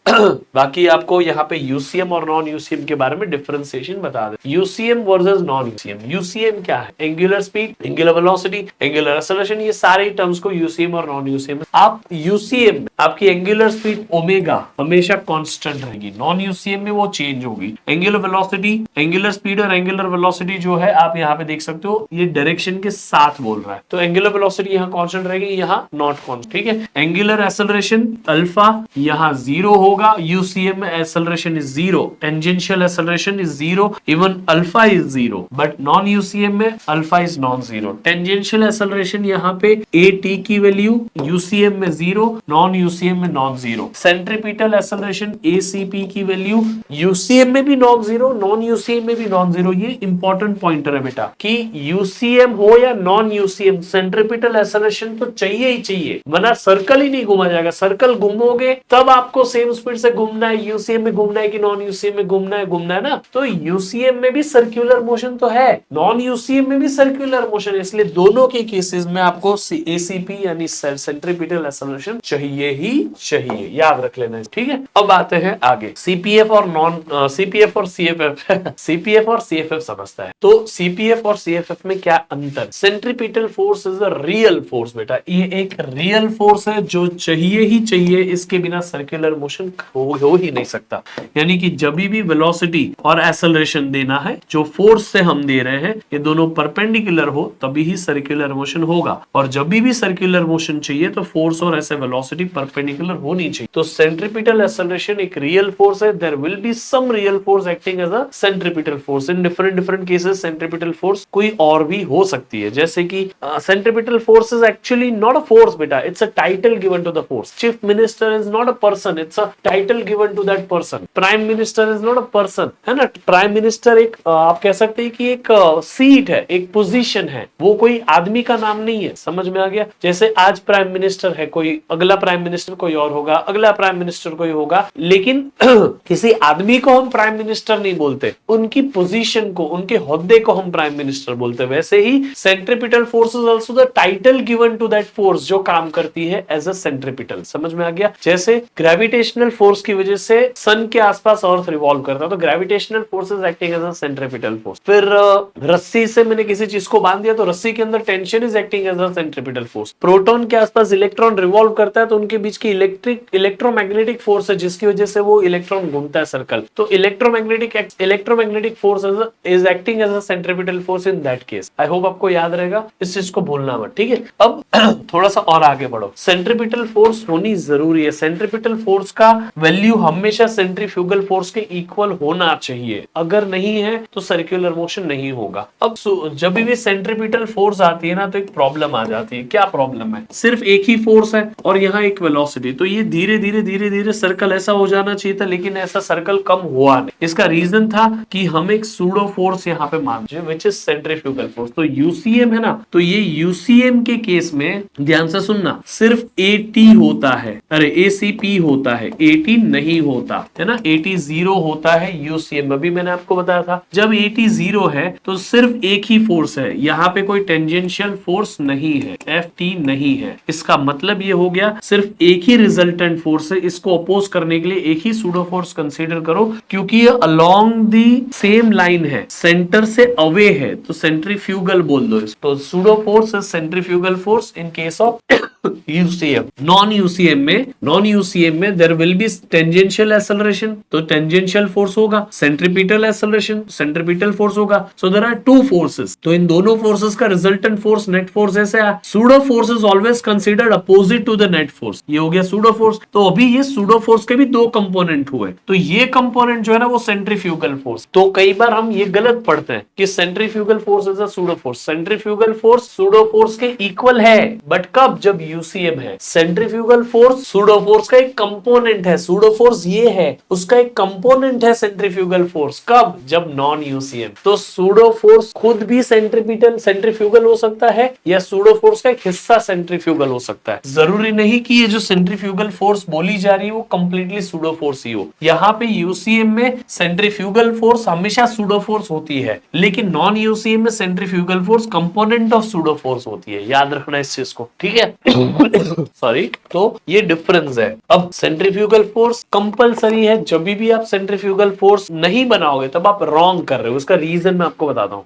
बाकी आपको यहाँ पे यूसीएम और नॉन यूसीएम के बारे में डिफरेंशिएशन बता दे। UCM versus non UCM. UCM क्या है? Angular speed, angular velocity, angular acceleration, ये सारे टर्म्स को यूसीएम और नॉन यूसीएम। आप यूसीएम आपकी एंगुलर स्पीड ओमेगा हमेशा कांस्टेंट रहेगी, नॉन यूसीएम में वो चेंज होगी। एंगुलर वेलोसिटी, एंगुलर स्पीड और एंगुलर वेलोसिटी जो है आप यहाँ पे देख सकते हो, ये डायरेक्शन के साथ बोल रहा है, तो एंगुलर वेलोसिटी यहाँ कांस्टेंट रहेगी, यहाँ नॉट कांस्टेंट। ठीक है, एंगुलर एक्सेलरेशन अल्फा यहाँ 0 होगा, यूसीएम में acceleration is 0, tangential acceleration is 0, even alpha is 0, but non UCM में alpha is non 0। Tangential acceleration यहाँ पे at की वैल्यू यूसीएम में 0, नॉन यूसीएम में नॉन 0। सेंट्रीपिटल एक्सेलरेशन acp की वैल्यू यूसीएम में भी नॉन 0, नॉन यूसीएम में भी नॉन 0। ये इंपॉर्टेंट पॉइंटर है बेटा कि यूसीएम हो या नॉन यूसीएम, सेंट्रीपिटल एक्सेलरेशन तो चाहिए ही चाहिए, वरना सर्कल ही नहीं घुमा जाएगा। सर्कल घूमोगे तब आपको सेम स्पीड से घूमना है, यूसीएम में घूमना है कि नॉन यूसीएम में घूमना है ना। तो यूसीएम में भी सर्कुलर मोशन तो है, नॉन यूसीएम में भी सर्कुलर मोशन है, इसलिए दोनों के केसेस में आपको एसीपी यानी सेंट्रीपिटल एक्सेलरेशन चाहिए ही चाहिए, याद रख लेना। ठीक है, अब आते हैं आगे। सीपीएफ और नॉन सीपीएफ और सीएफएफ सीपीएफ और सीएफएफ समझता है, तो सीपीएफ और सीएफएफ में क्या अंतर? Centripetal force is a real force बेटा, ये एक रियल फोर्स है जो चाहिए ही चाहिए, इसके बिना सर्कुलर मोशन हो ही नहीं सकता। यानी कि जब भी वेलोसिटी और एक्सेलरेशन देना है, जो फोर्स से हम दे रहे हैं ये दोनों परपेंडिकुलर हो तभी ही सर्कुलर मोशन होगा, और जब भी सर्कुलर मोशन चाहिए तो फोर्स और ऐसे वेलोसिटी परपेंडिकुलर होनी चाहिए। तो सेंट्रीपिटल एक्सेलरेशन एक रियल फोर्स है, there will be some real force acting as a centripetal force in different cases. Centripetal force कोई और भी हो सकती है, जैसे कि centripetal force is actually not a force बेटा, it's a title given to the force. Chief minister is not a person, it's a title given to that person. Prime minister is not a person, है ना। Prime minister एक आप कह सकते हैं कि एक सीट है, एक पोजीशन है, वो कोई आदमी का नाम नहीं है। समझ में आ गया? जैसे आज प्राइम मिनिस्टर है कोई, अगला प्राइम मिनिस्टर कोई और होगा, अगला प्राइम मिनिस्टर कोई होगा, लेकिन किसी आदमी को हम प्राइम मिनिस्टर नहीं बोलते, उनकी पोजीशन को, उनके ओहदे को हम प्राइम मिनिस्टर बोलते हैं। वैसे ही centripetal force is also the title given to that force जो काम करती है एज अ सेंट्रीपिटल। समझ में आ गया? जैसे ग्रेविटेशनल फोर्स की वजह से सन के आसपास अर्थ रिवॉल्व करता है, तो gravitational force is acting as a centripetal force. फिर रस्सी से मैंने किसी चीज को बांध दिया तो रस्सी के अंदर tension is acting as a centripetal force. Proton के आसपास इलेक्ट्रॉन रिवॉल्व करता है तो उनके बीच की इलेक्ट्रोमैग्नेटिक फोर्स है जिसकी वजह से वो इलेक्ट्रॉन घूमता है सर्कल। तो electromagnetic force is acting as a centripetal force in that case. I hope आपको याद रहेगा, इस चीज को भूलना मत, ठीक है। अब थोड़ा सा और आगे बढ़ो, सेंट्रीपिटल फोर्स होनी जरूरी है। सेंट्रीपिटल फोर्स का वैल्यू हमेशा सेंट्रीफ्यूगल फोर्स के इक्वल होना चाहिए, अगर नहीं है तो सर्कुलर मोशन नहीं होगा। अब जब भी सेंट्रीपिटल फोर्स आती है ना तो एक प्रॉब्लम आ जाती है। क्या प्रॉब्लम है? सिर्फ एक ही फोर्स है और यहाँ एक वेलोसिटी, तो ये धीरे धीरे धीरे धीरे सर्कल ऐसा हो जाना चाहिए था, लेकिन ऐसा सर्कल कम हुआ नहीं। इसका रीजन था कि हम एक सूडो फोर्स यहाँ पे मानते हैं विच इज सेंट्रीफ्यूगल फोर्स। तो यूसीएम है ना, तो ये यूसीएम के केस में ध्यान से सुनना, सिर्फ एटी होता है, अरे एसीपी होता है, एटी नहीं होता है ना, एटी जीरो होता है यूसीएम। अभी मैंने आपको बताया था जब एटी जीरो है तो सिर्फ एक ही फोर्स है, यहाँ पे कोई टेंजेंशियल फोर्स नहीं है, एफटी नहीं है। इसका मतलब ये हो गया सिर्फ एक ही रिजल्टेंट फोर्स है, इसको अपोज करने के लिए एक ही सूडो फोर्स कंसीडर करो, क्योंकि ये अलोंग दी सेम लाइन है, सेंटर से अवे है, तो सेंट्रीफ्यूगल बोल दो इसको। तो pseudo force is centrifugal force in case of UCM. Non UCM में there will be tangential acceleration, तो टेंजेंशियल फोर्स होगा, सेंट्रीपिटल एक्सेलरेशन, सेंट्रीपिटल फोर्स होगा। So there are two forces, तो इन दोनों फोर्सेस का रिजल्टेंट फोर्स नेट फोर्स ऐसे है। Pseudo force is always considered opposite to the net force, ये हो गया सूडो फोर्स। तो अभी ये सूडो फोर्स के भी दो कंपोनेंट हुए, तो ये कंपोनेंट जो है ना वो सेंट्रीफ्यूगल फोर्स। तो कई बार हम ये गलत पढ़ते हैं कि centrifugal force is a pseudo force. Centrifugal force pseudo force के इक्वल है, बट कब? जब यूसीएम है। सेंट्रीफ्यूगल फोर्स सूडो फोर्स का एक कंपोनेंट है, सूडो फोर्स ये है, उसका एक कंपोनेंट है सेंट्रीफ्यूगल फोर्स। कब? जब नॉन यूसीएम। तो सूडो फोर्स खुद भी सेंट्रीपिटल सेंट्रीफ्यूगल हो सकता है, या सूडो फोर्स का एक हिस्सा सेंट्रीफ्यूगल हो सकता है। जरूरी नहीं कि ये जो सेंट्रीफ्यूगल फोर्स बोली जा रही है वो कंप्लीटली सूडो फोर्स ही हो। यहाँ पे यूसीएम में सेंट्रीफ्यूगल फोर्स हमेशा सूडो फोर्स होती है, लेकिन नॉन यूसीएम में centrifugal force component of pseudo force होती है। याद रखना इस चीज को, ठीक है। सॉरी, तो ये डिफरेंस है। अब सेंट्रीफ्यूगल फोर्स कंपलसरी है, जब भी आप सेंट्रीफ्यूगल फोर्स नहीं बनाओगे तब आप रॉन्ग कर रहे हो। उसका रीजन मैं आपको बताता हूं।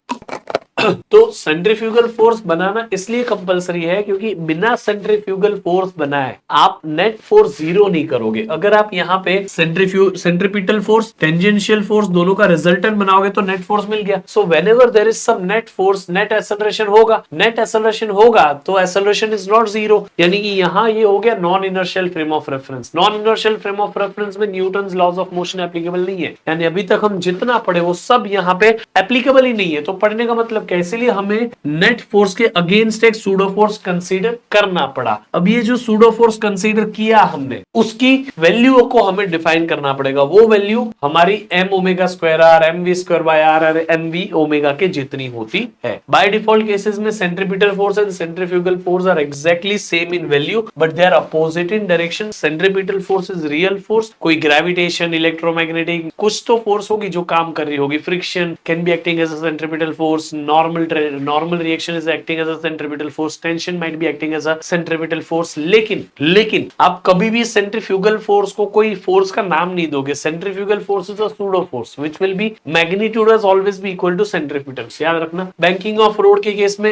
तो सेंट्रीफ्यूगल फोर्स बनाना इसलिए कंपलसरी है क्योंकि बिना सेंट्रीफ्यूगल फोर्स बनाए आप नेट फोर्स जीरो नहीं करोगे। अगर आप यहाँ पे सेंट्रीपिटल फोर्स, टेंजेंशियल फोर्स दोनों का रिजल्टेंट बनाओगे तो नेट फोर्स मिल गया। So whenever there is some net force, net acceleration होगा, नेट एक्सेलरेशन होगा तो एक्सेलरेशन इज नॉट जीरो, यानी कि यहाँ ये हो गया non inertial frame of reference. Non inertial frame of reference में Newton's laws of motion applicable नहीं है, यानी अभी तक हम जितना पढ़े वो सब यहाँ पे एप्लीकेबल ही नहीं है। तो पढ़ने का मतलब इसलिए हमें नेट फोर्स के अगेंस्ट एक सूडो फोर्स कंसीडर करना पड़ा। अब ये जो सूडो फोर्स कंसीडर किया हमने, उसकी वैल्यू को हमें डिफाइन करना पड़ेगा। वो वैल्यू हमारी M omega square R, M V square by R और एम वी ओमेगा के जितनी होती है। बाय डिफॉल्ट केसेस में centripetal force and centrifugal force are exactly same in value, but they are opposite in direction. Centripetal force is real force, कोई gravitation, electromagnetic कुछ तो force होगी जो काम कर रही होगी। Friction can be acting as a centripetal force, normal reaction is acting as a centripetal force, tension might be acting as a centripetal force। लेकिन आप कभी भी सेंट्रीफ्यूगल फोर्स को कोई फोर्स का नाम नहीं दोगे। Centrifugal force is a pseudo force which will be magnitude as always be equal to centripetal. याद रखना। बैंकिंग ऑफ रोड के केस में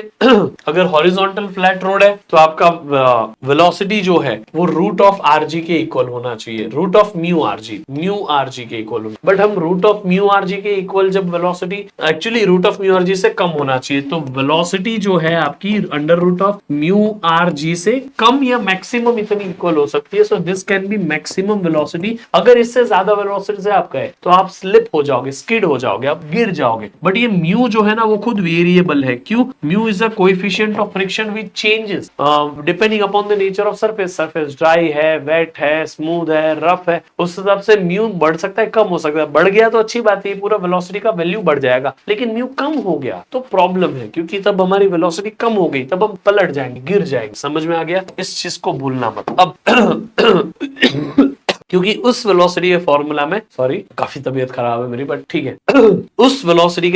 अगर हॉरिजॉन्टल फ्लैट रोड है तो आपका वेलोसिटी जो है वो रूट ऑफ आरजी के इक्वल होना चाहिए, रूट ऑफ म्यू आरजी के इक्वल होना। बट हम रूट ऑफ म्यू आरजी के इक्वल जब velocity actually root of mu RG से कम होना चाहिए, तो वेलोसिटी जो है आपकी under root of mu R G से कम या मैक्सिमम इतनी इक्वल हो सकती है। So this can be maximum velocity. अगर इससे ज्यादा वेलोसिटी से आप गए तो आप स्लिप हो जाओगे, स्किड हो जाओगे, आप गिर जाओगे। बट ये म्यू जो है ना वो खुद वेरिएबल है। क्यों? Mu is a coefficient of friction which changes depending upon the nature of surface. Surface dry है, वेट है, स्मूथ है, रफ है, उस हिसाब से म्यू बढ़ सकता है, कम हो सकता है। बढ़ गया तो अच्छी बात है, पूरा वेलोसिटी का वैल्यू बढ़ जाएगा, लेकिन म्यू कम हो गया तो प्रॉब्लम है, क्योंकि तब हमारी वेलोसिटी कम हो गई, तब हम पलट जाएंगे, गिर जाएंगे। समझ में आ गया? इस चीज को भूलना मत। अब क्योंकि उस वेलोसिटी के फॉर्मूला में, सॉरी काफी तबीयत खराब है मेरी, बट ठीक है उस वेलोसिटी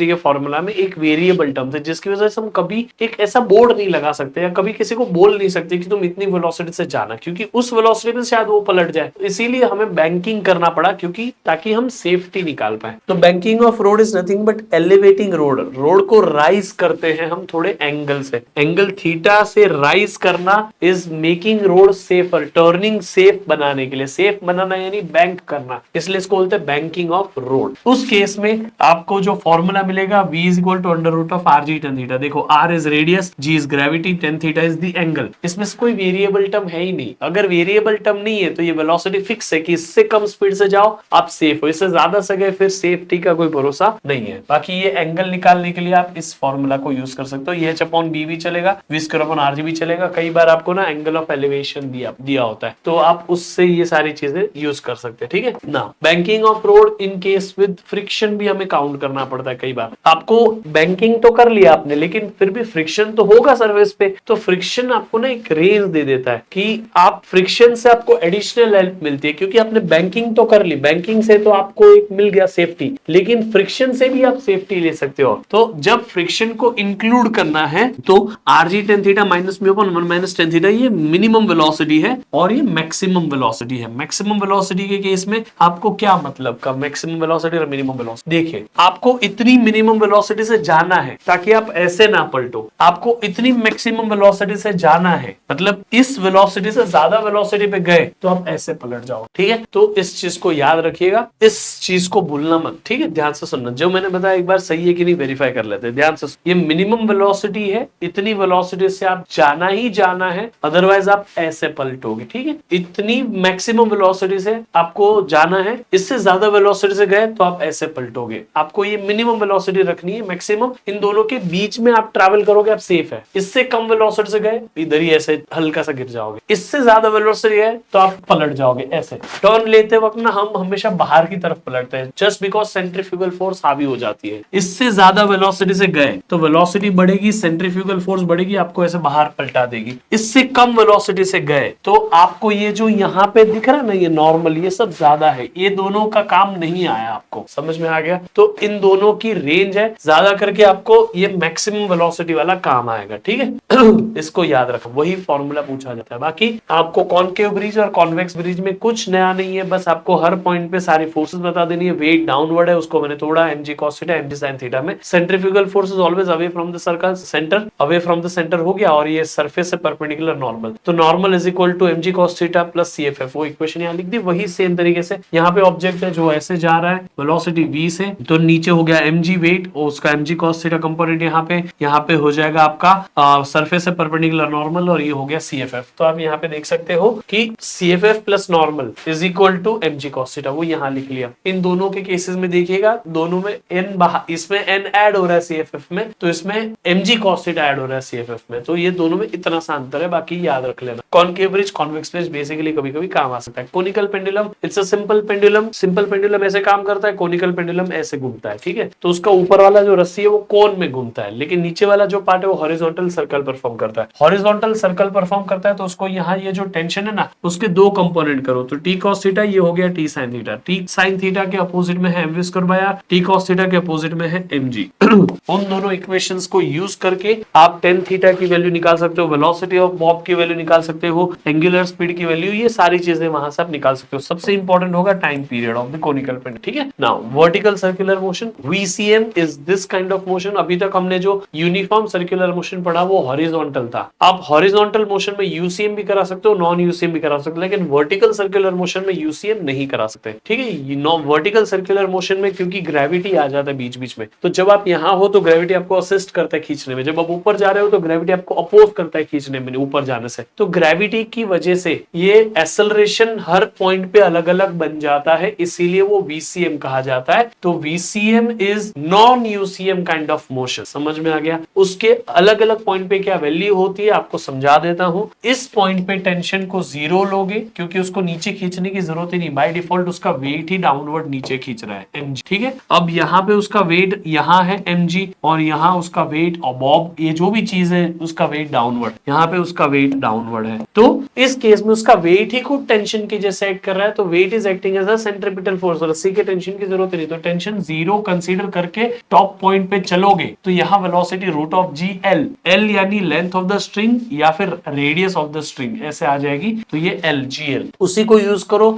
के फॉर्मूला में एक वेरिएबल टर्म है, जिसकी वजह से हम कभी एक ऐसा बोर्ड नहीं लगा सकते या कभी किसी को बोल नहीं सकते कि तुम इतनी वेलोसिटी से जाना, क्योंकि उस वेलोसिटी में शायद वो पलट जाए। इसीलिए हमें बैंकिंग करना पड़ा, क्योंकि ताकि हम सेफ्टी निकाल पाए। तो banking of road is nothing but elevating road को राइज करते हैं हम थोड़े एंगल से। एंगल थीटा से राइज करना is making road safer, turning safe safe बनाने के लिए, सेफ बनाना यानी बैंक करना, इसलिए इसको बोलते हैं बैंकिंग ऑफ रोड। उस केस में आपको जो फॉर्मूला मिलेगा v is equal to under root of R G tan theta. देखो r is radius, g is gravity, tan theta is the angle. इसमें से कोई वेरिएबल टर्म है ही नहीं। अगर वेरिएबल टर्म नहीं है तो ये वेलोसिटी फिक्स है कि इससे कम स्पीड से जाओ आप सेफ हो, इससे ज्यादा से गए फिर सेफ्टी का कोई भरोसा नहीं है। बाकी ये एंगल निकालने के लिए आप इस फॉर्मूला को यूज कर सकते हो। ये h अपॉन b भी चलेगा, v स्क्वायर अपॉन r जी भी चलेगा। कई बार आपको ना एंगल ऑफ एलिवेशन दिया होता है तो आप उससे ये सारी चीजें यूज कर सकते हैं। ठीक है ना। Banking of road in case with friction भी हमें काउंट करना पड़ता है। कई बार आपको बैंकिंग तो कर लिया आपने लेकिन फिर भी फ्रिक्शन तो होगा सर्फेस पे, तो फ्रिक्शन आपको ना एक रेंज दे देता है कि आप फ्रिक्शन से आपको एडिशनल हेल्प मिलती है, क्योंकि आपने बैंकिंग तो कर ली, बैंकिंग से तो आपको एक मिल गया सेफ्टी, लेकिन फ्रिक्शन से भी आप सेफ्टी ले सकते हो। तो जब फ्रिक्शन को इंक्लूड करना है तो are G tan theta minus mu upon 1 minus tan theta ये मिनिमम वेलोसिटी है और ये मैक्सिमम वेलोसिटी है। मैक्सिमम वेलोसिटी के केस में आपको क्या मतलब का मैक्सिमम वेलोसिटी और मिनिमम वेलोसिटी, देखिए आपको इतनी मिनिमम वेलोसिटी से जाना है ताकि आप ऐसे ना पलटो, आपको इतनी मैक्सिमम वेलोसिटी से जाना है मतलब इस वेलोसिटी से ज्यादा वेलोसिटी पे गए तो आप ऐसे पलट जाओ। ठीक है, तो इस चीज को याद रखिएगा, इस चीज को भूलना मत। ठीक है, ध्यान से सुनना, जो मैंने बताया एक बार सही है कि नहीं वेरीफाई कर लेते हैं। ध्यान से, ये मिनिमम वेलोसिटी है, इतनी वेलोसिटी से आप जाना ही जाना है, अदरवाइज आप ऐसे पलटोगे। ठीक है, इतनी मैक्सिमम वेलोसिटी से आपको जाना है, इससे ज्यादा वेलोसिटी से गए तो आप ऐसे पलटोगे। आपको ये मिनिमम वेलोसिटी रखनी है, मैक्सिमम इन दोनों के बीच में आप ट्रैवल करोगे, आप सेफ है। इससे कम वेलोसिटी से गए इधर ही ऐसे हल्का सा गिर जाओगे, इससे ज्यादा वेलोसिटी है तो आप पलट जाओगे ऐसे। टर्न लेते वक्त ना हम हमेशा बाहर की तरफ पलटते हैं जस्ट बिकॉज सेंट्रीफ्यूगल फोर्स हावी हो जाती है। इससे ज्यादा वेलोसिटी से गए तो वेलोसिटी बढ़ेगी, सेंट्रीफ्यूगल फोर्स बढ़ेगी, आपको ऐसे बाहर पलटा देगी। इससे कम वेलोसिटी से गए तो आपको ये जो यहाँ पे दिख रहा है ना, ये नॉर्मल, ये सब ज्यादा है, ये दोनों का काम नहीं आया। आपको समझ में आ गया? तो इन दोनों की रेंज है, ज्यादा करके आपको ये मैक्सिमम वेलोसिटी वाला काम आएगा। ठीक है इसको याद रखो, वही फॉर्मूला पूछा जाता है। बाकी आपको कॉनकेव ब्रिज और कॉन्वेक्स ब्रिज में कुछ नया नहीं है, बस आपको हर पॉइंट पे सारी फोर्सेस बता देनी है। वेट डाउनवर्ड है उसको मैंने थोड़ा mg cos theta mg sin theta में। Centrifugal force is always away from the circle, centre away from the centre हो गया, और ये सरफेस से परपेंडिकुलर नॉर्मल, तो normal is equal to mg cos theta plus cff। वो equation यहाँ लिख दी, वही सेम तरीके से यहाँ पे ऑब्जेक्ट है जो ऐसे जा रहा है वेलोसिटी v से, तो नीचे हो गया mg वेट और उसका mg cos थीटा कंपोनेंट यहाँ पे हो जाएगा आपका सरफेस से परपेंडिकुलर नॉर्मल, और ये हो गया cff। तो आप यहाँ पे देख सकते हो कि cff plus normal is equal to mg cos theta, वो यहाँ लिख लिया। इन दोनों के केसेस में देखिएगा, दोनों में n बाहर, इसमें n ऐड हो रहा है cff में, तो इसमें mg cos थीटा ऐड हो रहा है cff में, तो ये दोनों में इतना सा अंतर है, बाकी याद रख लेना। Concave bridge convex bridge basically कभी कभी काम आ सकता है। Conical pendulum it's a simple pendulum, simple pendulum ऐसे काम करता है, कोनिकल पेंडुलम ऐसे घूमता है। ठीक है, तो उसका ऊपर वाला जो रस्सी है वो कोन में घूमता है, लेकिन नीचे वाला जो पार्ट है वो हॉरिजॉन्टल सर्कल परफॉर्म करता है। हॉरिजॉन्टल सर्कल परफॉर्म करता है तो उसको यहाँ ये जो टेंशन है ना, उसके दो कंपोनेंट करो, तो टी कॉस थीटा ये हो गया T sine theta. T sine theta के अपोजिट में है mv square by r, T cos theta के अपोजिट में है mg। उन दोनों इक्वेशंस को यूज करके आप टेन थीटा की वैल्यू निकाल सकते हो, वेलोसिटी ऑफ बॉब की वैल्यू निकाल सकते हो, एंगुलर स्पीड की वैल्यू, ये सारी चीजें वहां से आप निकाल सकते हो। सबसे इंपॉर्टेंट होगा time period of the conical pendulum. ठीक है, now vertical circular motion VCM is this kind of motion. अभी तक हमने जो यूनिफॉर्म सर्कुलर मोशन पढ़ा वो हॉरिजॉन्टल था। आप हॉरिजॉन्टल मोशन में UCM भी करा सकते हो, नॉन UCM भी करा सकते हो, लेकिन वर्टिकल सर्कुलर मोशन में UCM नहीं करा सकते। ठीक है, वर्टिकल सर्कुलर मोशन में क्योंकि ग्रेविटी आ जाता है बीच बीच में, तो जब आप यहाँ हो तो ग्रेविटी आपको असिस्ट करता है खींचने में, जब आप ऊपर जा रहे हो तो ग्रेविटी आपको अपोज करता है खींचने में ऊपर जाने से। तो ग्रेविटी की वजह से ये एक्सेलरेशन हर पॉइंट पे अलग अलग बन जाता है, इसीलिए वो VCM कहा जाता है। तो VCM is non UCM kind of motion. समझ में आ गया? उसके अलग अलग पॉइंट पे क्या वैल्यू होती है आपको समझा देता हूं। इस पॉइंट पे टेंशन को 0 लोगे क्योंकि उसको नीचे खींचने की जरूरत ही नहीं, बाय डिफॉल्ट उसका वेट ही डाउनवर्ड नीचे खींच रहा है mg। ठीक है, अब यहाँ पे उसका वेट यहाँ है mg, और यहाँ उसका वेट अबॉब, ये जो भी चीज है उसका वेट डाउनवर्ड, यहाँ पे उसका वेट डाउनवर्ड है। तो इस केस में उसका वेट ही खुद टेंशन की जैसे एक्ट कर रहा है, तो weight is acting as a centripetal force, रस्सी के टेंशन की जरूरत नहीं। तो टेंशन 0 कंसीडर करके टॉप पॉइंट पे चलोगे तो यहाँ velocity root of G L, L यानी लेंथ ऑफ द स्ट्रिंग या फिर रेडियस ऑफ द स्ट्रिंग ऐसे आ जाएगी, तो ये एल जी एल, उसी को यूज करो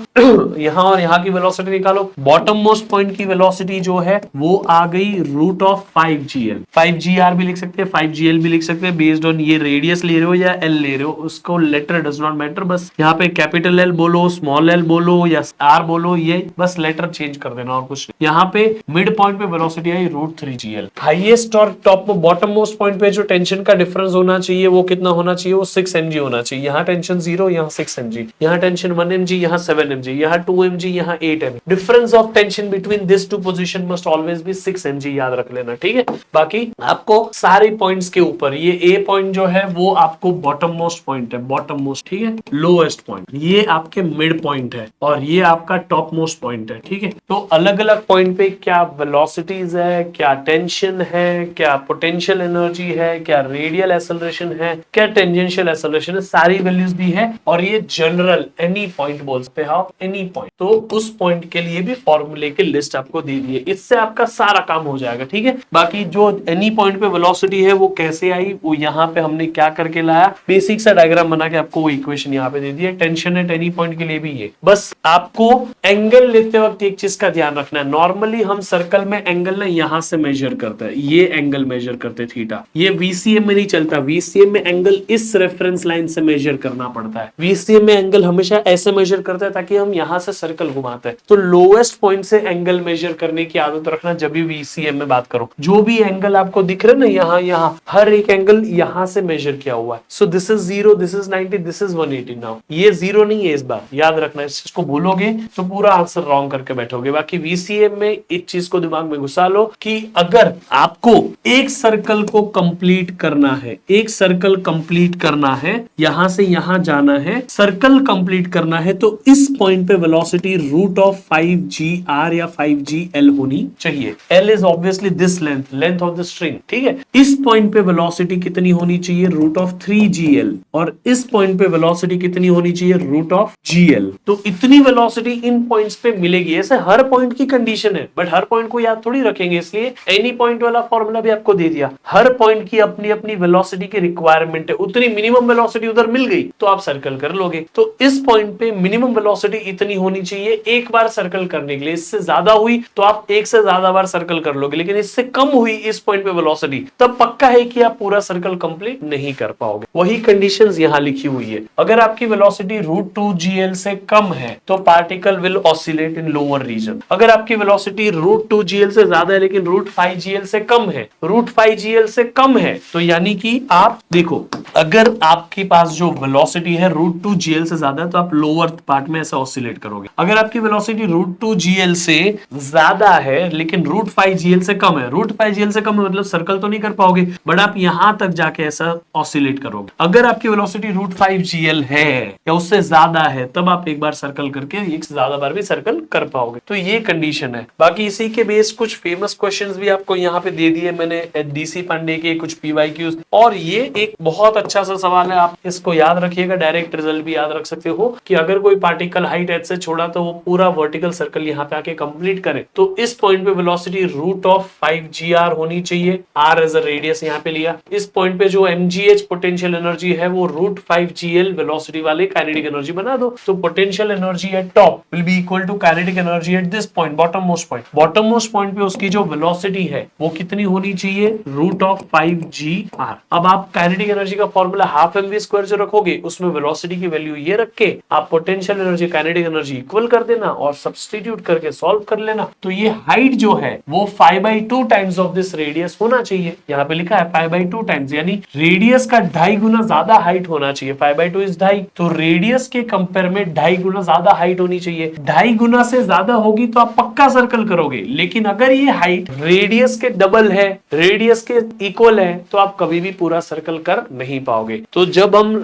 यहाँ और यहाँ की वेलोसिटी निकालो। बॉटम मोस्ट पॉइंट की वेलोसिटी जो है वो आ गई रूट ऑफ 5gl, 5gr भी लिख सकते हैं, 5gl भी लिख सकते हैं, बेस्ड ऑन ये रेडियस ले रहे हो या एल ले रहे हो, उसको लेटर डज नॉट मैटर, बस यहाँ पे पे कैपिटल एल बोलो, स्मॉल एल बोलो या आर बोलो, ये बस लेटर चेंज कर देना और कुछ नहीं। यहाँ पे मिड पॉइंट पे वेलोसिटी आई √3gl। हाईएस्ट और टॉप बॉटम मोस्ट पॉइंट पे जो टेंशन का डिफरेंस होना चाहिए वो कितना होना चाहिए, वो 6 mg होना चाहिए। यहाँ टेंशन 0, यहाँ 6 mg, यहाँ टेंशन 1 mg, यहाँ 7 mg, यहाँ 2 mg, यहाँ 8 mg। Difference of tension between this two position must always be 6 mg, याद रख लेना, ठीक है। बाकी आपको सारे पॉइंट्स के ऊपर ये ए पॉइंट जो है वो आपको बॉटम मोस्ट पॉइंट है, बॉटम मोस्ट, ठीक है, लोएस्ट पॉइंट ये आपके मिड पॉइंट है और ये आपका टॉप मोस्ट पॉइंट है, ठीक है। तो अलग अलग पॉइंट पे क्या वेलोसिटीज है, क्या टेंशन है, क्या पोटेंशियल एनर्जी है, क्या रेडियल एक्सेलरेशन है, क्या टेंजेंशियल एक्सेलरेशन है, सारी वैल्यूज दी है। और ये जनरल एनी पॉइंट बोल सकते हैं आप, एनी पॉइंट, तो उस पॉइंट के लिए भी फॉर्मूले की लिस्ट आपको दे दी है। इससे आपका सारा काम हो जाएगा, ठीक है। बाकी जो एनी पॉइंट पे वेलोसिटी है वो कैसे आई, वो यहाँ पे हमने क्या करके लाया, बेसिक सा डायग्राम बना के आपको वो इक्वेशन यहाँ पे दे दी है। टेंशन एट एनी पॉइंट के लिए भी ये, बस आपको एंगल लेते वक्त एक चीज का ध्यान रखना है। नॉर्मली हम सर्कल में एंगल ना यहां से मेजर करते हैं, ये एंगल मेजर करते थीटा, ये वीसीएम में नहीं चलता। वीसीएम में एंगल इस रेफरेंस लाइन से मेजर करना पड़ता है। वीसीएम में एंगल हमेशा ऐसे मेजर करता है ताकि हम यहां से सर्कल घुमाते हैं। तो लोएस्ट पॉइंट से एंगल मेजर करने की आदत रखना जब भी वीसीएम में बात करो। जो भी एंगल आपको दिख रहे ना यहाँ हर एक एंगल यहां से मेजर किया हुआ है। So this is 0, this is 90, this is 180। Now ये 0 नहीं है, इस बार याद रखना। इस चीज को भूलोगे तो पूरा आंसर रॉन्ग करके बैठोगे। बाकी वीसीएम में इस चीज को दिमाग में घुसा लो कि अगर आपको एक सर्कल को कंप्लीट करना है, एक सर्कल कंप्लीट करना है, यहां से यहां जाना है, सर्कल कंप्लीट करना है, तो इस पॉइंट पे वेलोसिटी √5gr या 5gl होनी चाहिए। l is obviously this length of the string, ठीक है। इस पॉइंट पे वेलोसिटी कितनी होनी चाहिए, √3gl, और इस पॉइंट पे वेलोसिटी कितनी होनी चाहिए, √gl। तो इतनी वेलोसिटी इन पॉइंट्स पे मिलेगी। ऐसे हर पॉइंट की कंडीशन है, बट हर पॉइंट को याद थोड़ी रखेंगे, इसलिए एनी पॉइंट वाला फॉर्मूला भी आपको दे दिया। हर पॉइंट की अपनी अपनी वेलोसिटी की रिक्वायरमेंट है, उतनी मिनिमम वेलोसिटी उधर मिल गई तो आप सर्कल कर लोगे। तो इस पॉइंट पे मिनिमम वेलोसिटी इतनी होनी चाहिए एक बार सर्कल करने के लिए। इससे ज्यादा हुई तो आप एक से ज्यादा बार सर्कल कर लोगे, लेकिन इससे कम हुई इस पॉइंट पे वेलोसिटी, तब पक्का है कि आप पूरा सर्कल कंप्लीट नहीं कर पाओगे। वही कंडीशंस यहां लिखी हुई है। अगर आपकी वेलोसिटी √2gl से कम है तो particle will oscillate in lower region. अगर आपकी वेलोसिटी √2gl से ज्यादा है लेकिन √5gl से कम है, √5gl से कम है, तो यानी कि आप देखो, अगर आपके पास जो वेलोसिटी है √2gl से ज्यादा है तो आप लोअर पार्ट में ऐसा ऑसिलेट करोगे। अगर आपकी वेलोसिटी √2gl से ज्यादा है लेकिन √5gl से कम है, √5gl से कम है मतलब सर्कल तो नहीं कर पाओगे, बट आप यहां तक जाके ऐसा ऑसिलेट करोगे। अगर आपकी वेलोसिटी √5gl है या उससे ज्यादा है तब आप एक बार सर्कल करके एक से ज्यादा बार भी सर्कल कर पाओगे। तो ये कंडीशन है। बाकी इसी के बेस कुछ फेमस क्वेश्चंस भी आपको यहाँ पे दे दिए मैंने, डीसी पांडे के कुछ पीवाईक्यूज, और ये एक बहुत अच्छा सा सवाल है, आप इसको याद रखिएगा। डायरेक्ट रिजल्ट भी याद रख सकते हो कि अगर कोई पार्टिकल हाइट h से छोड़ा तो वो पूरा वर्टिकल सर्कल यहाँ पे आके कंप्लीट करे तो इस पॉइंट पे वेलोसिटी √5gr होनी चाहिए। r एज अ रेडियस यहाँ पे लिया। इस पॉइंट पे जो mgh पोटेंशियल एनर्जी है वो √5gl वेलोसिटी वाले काइनेटिक एनर्जी बना दो, तो potential energy at top will be equal to kinetic energy at this point, bottom most point. Bottom most point पे उसकी जो वेलोसिटी है वो कितनी होनी चाहिए, √5gr। अब आप काइनेटिक एनर्जी का फॉर्मूला ½ जो रखोगे उसमें वेलोसिटी की वैल्यू ये रख के आप potential energy kinetic energy equal कर देना और सब्स्टिट्यूट करके सॉल्व कर लेना। तो ये हाइट जो है वो 5/2 टाइम्स ऑफ दिस रेडियस होना चाहिए। यहाँ पे लिखा है 5/2 टाइम्स, यानी रेडियस का 2.5 गुना ज्यादा हाइट होना चाहिए। 5/2 इज 2.5, तो रेडियस के कंपेयर में 2.5 गुना ज्यादा हाइट होनी चाहिए। 2.5 गुना से ज्यादा होगी तो आप पक्का सर्कल करोगे, लेकिन अगर ये हाइट रेडियस के डबल है, रेडियस के इक्वल है, तो आप कभी भी पूरा सर्कल कर नहीं पाओगे। तो जब हम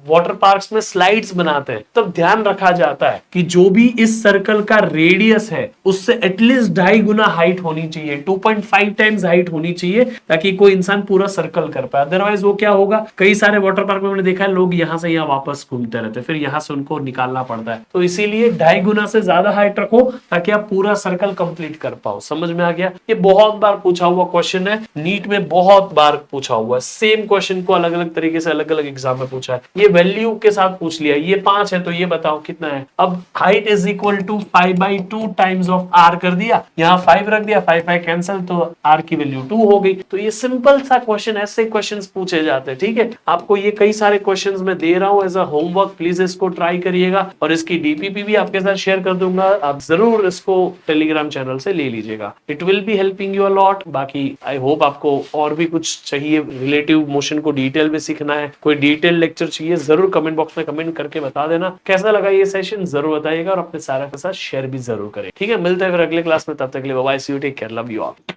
वाटर पार्क्स में स्लाइड्स बनाते हैं तब ध्यान रखा जाता है कि जो भी इस सर्कल का रेडियस है उससे एटलीस्ट 2.5 गुना हाइट होनी चाहिए, 2.5 टाइम्स हाइट होनी चाहिए, ताकि कोई इंसान पूरा सर्कल कर पाए। अदरवाइज वो क्या होगा, कई सारे वाटर पार्क में मैंने देखा है लोग यहाँ से यहाँ वापस घूमते रहते हैं, फिर यहाँ से उनको निकालना पड़ता है। तो इसीलिए 2.5 गुना से ज्यादा हाइट रखो ताकि आप पूरा सर्कल कंप्लीट कर पाओ। समझ में आ गया? ये बहुत बार पूछा हुआ क्वेश्चन है, नीट में बहुत बार पूछा हुआ है। सेम क्वेश्चन को अलग अलग तरीके से अलग अलग एग्जाम में पूछा है। ये वैल्यू के साथ पूछ लिया, ये 5 है तो ये बताओ कितना है। अब height is equal to 5/2 times of r कर दिया, यहाँ 5 रख दिया, 5 कैंसिल, तो r की वैल्यू 2 हो गई। तो ये सिंपल सा क्वेश्चन, ऐसे क्वेश्चंस पूछे जाते हैं। ठीक है, आपको ये कई सारे क्वेश्चंस मैं दे रहा हूं एज अ होमवर्क प्लीज इसको ट्राई करिएगा और इसकी डीपीपी भी आपके साथ शेयर कर दूंगा, आप जरूर इसको टेलीग्राम चैनल से ले लीजिएगा। It will be helping you a lot. बाकी आई होप आपको और भी कुछ चाहिए, रिलेटिव मोशन को डिटेल में सीखना है, कोई डिटेल लेक्चर चाहिए, जरूर कमेंट बॉक्स में कमेंट करके बता देना। कैसा लगा ये सेशन जरूर बताइएगा और अपने सारा के साथ शेयर भी जरूर करें। ठीक है, मिलते हैं फिर अगले क्लास में, तब तक के लिए bye bye, see you, take care, love you all.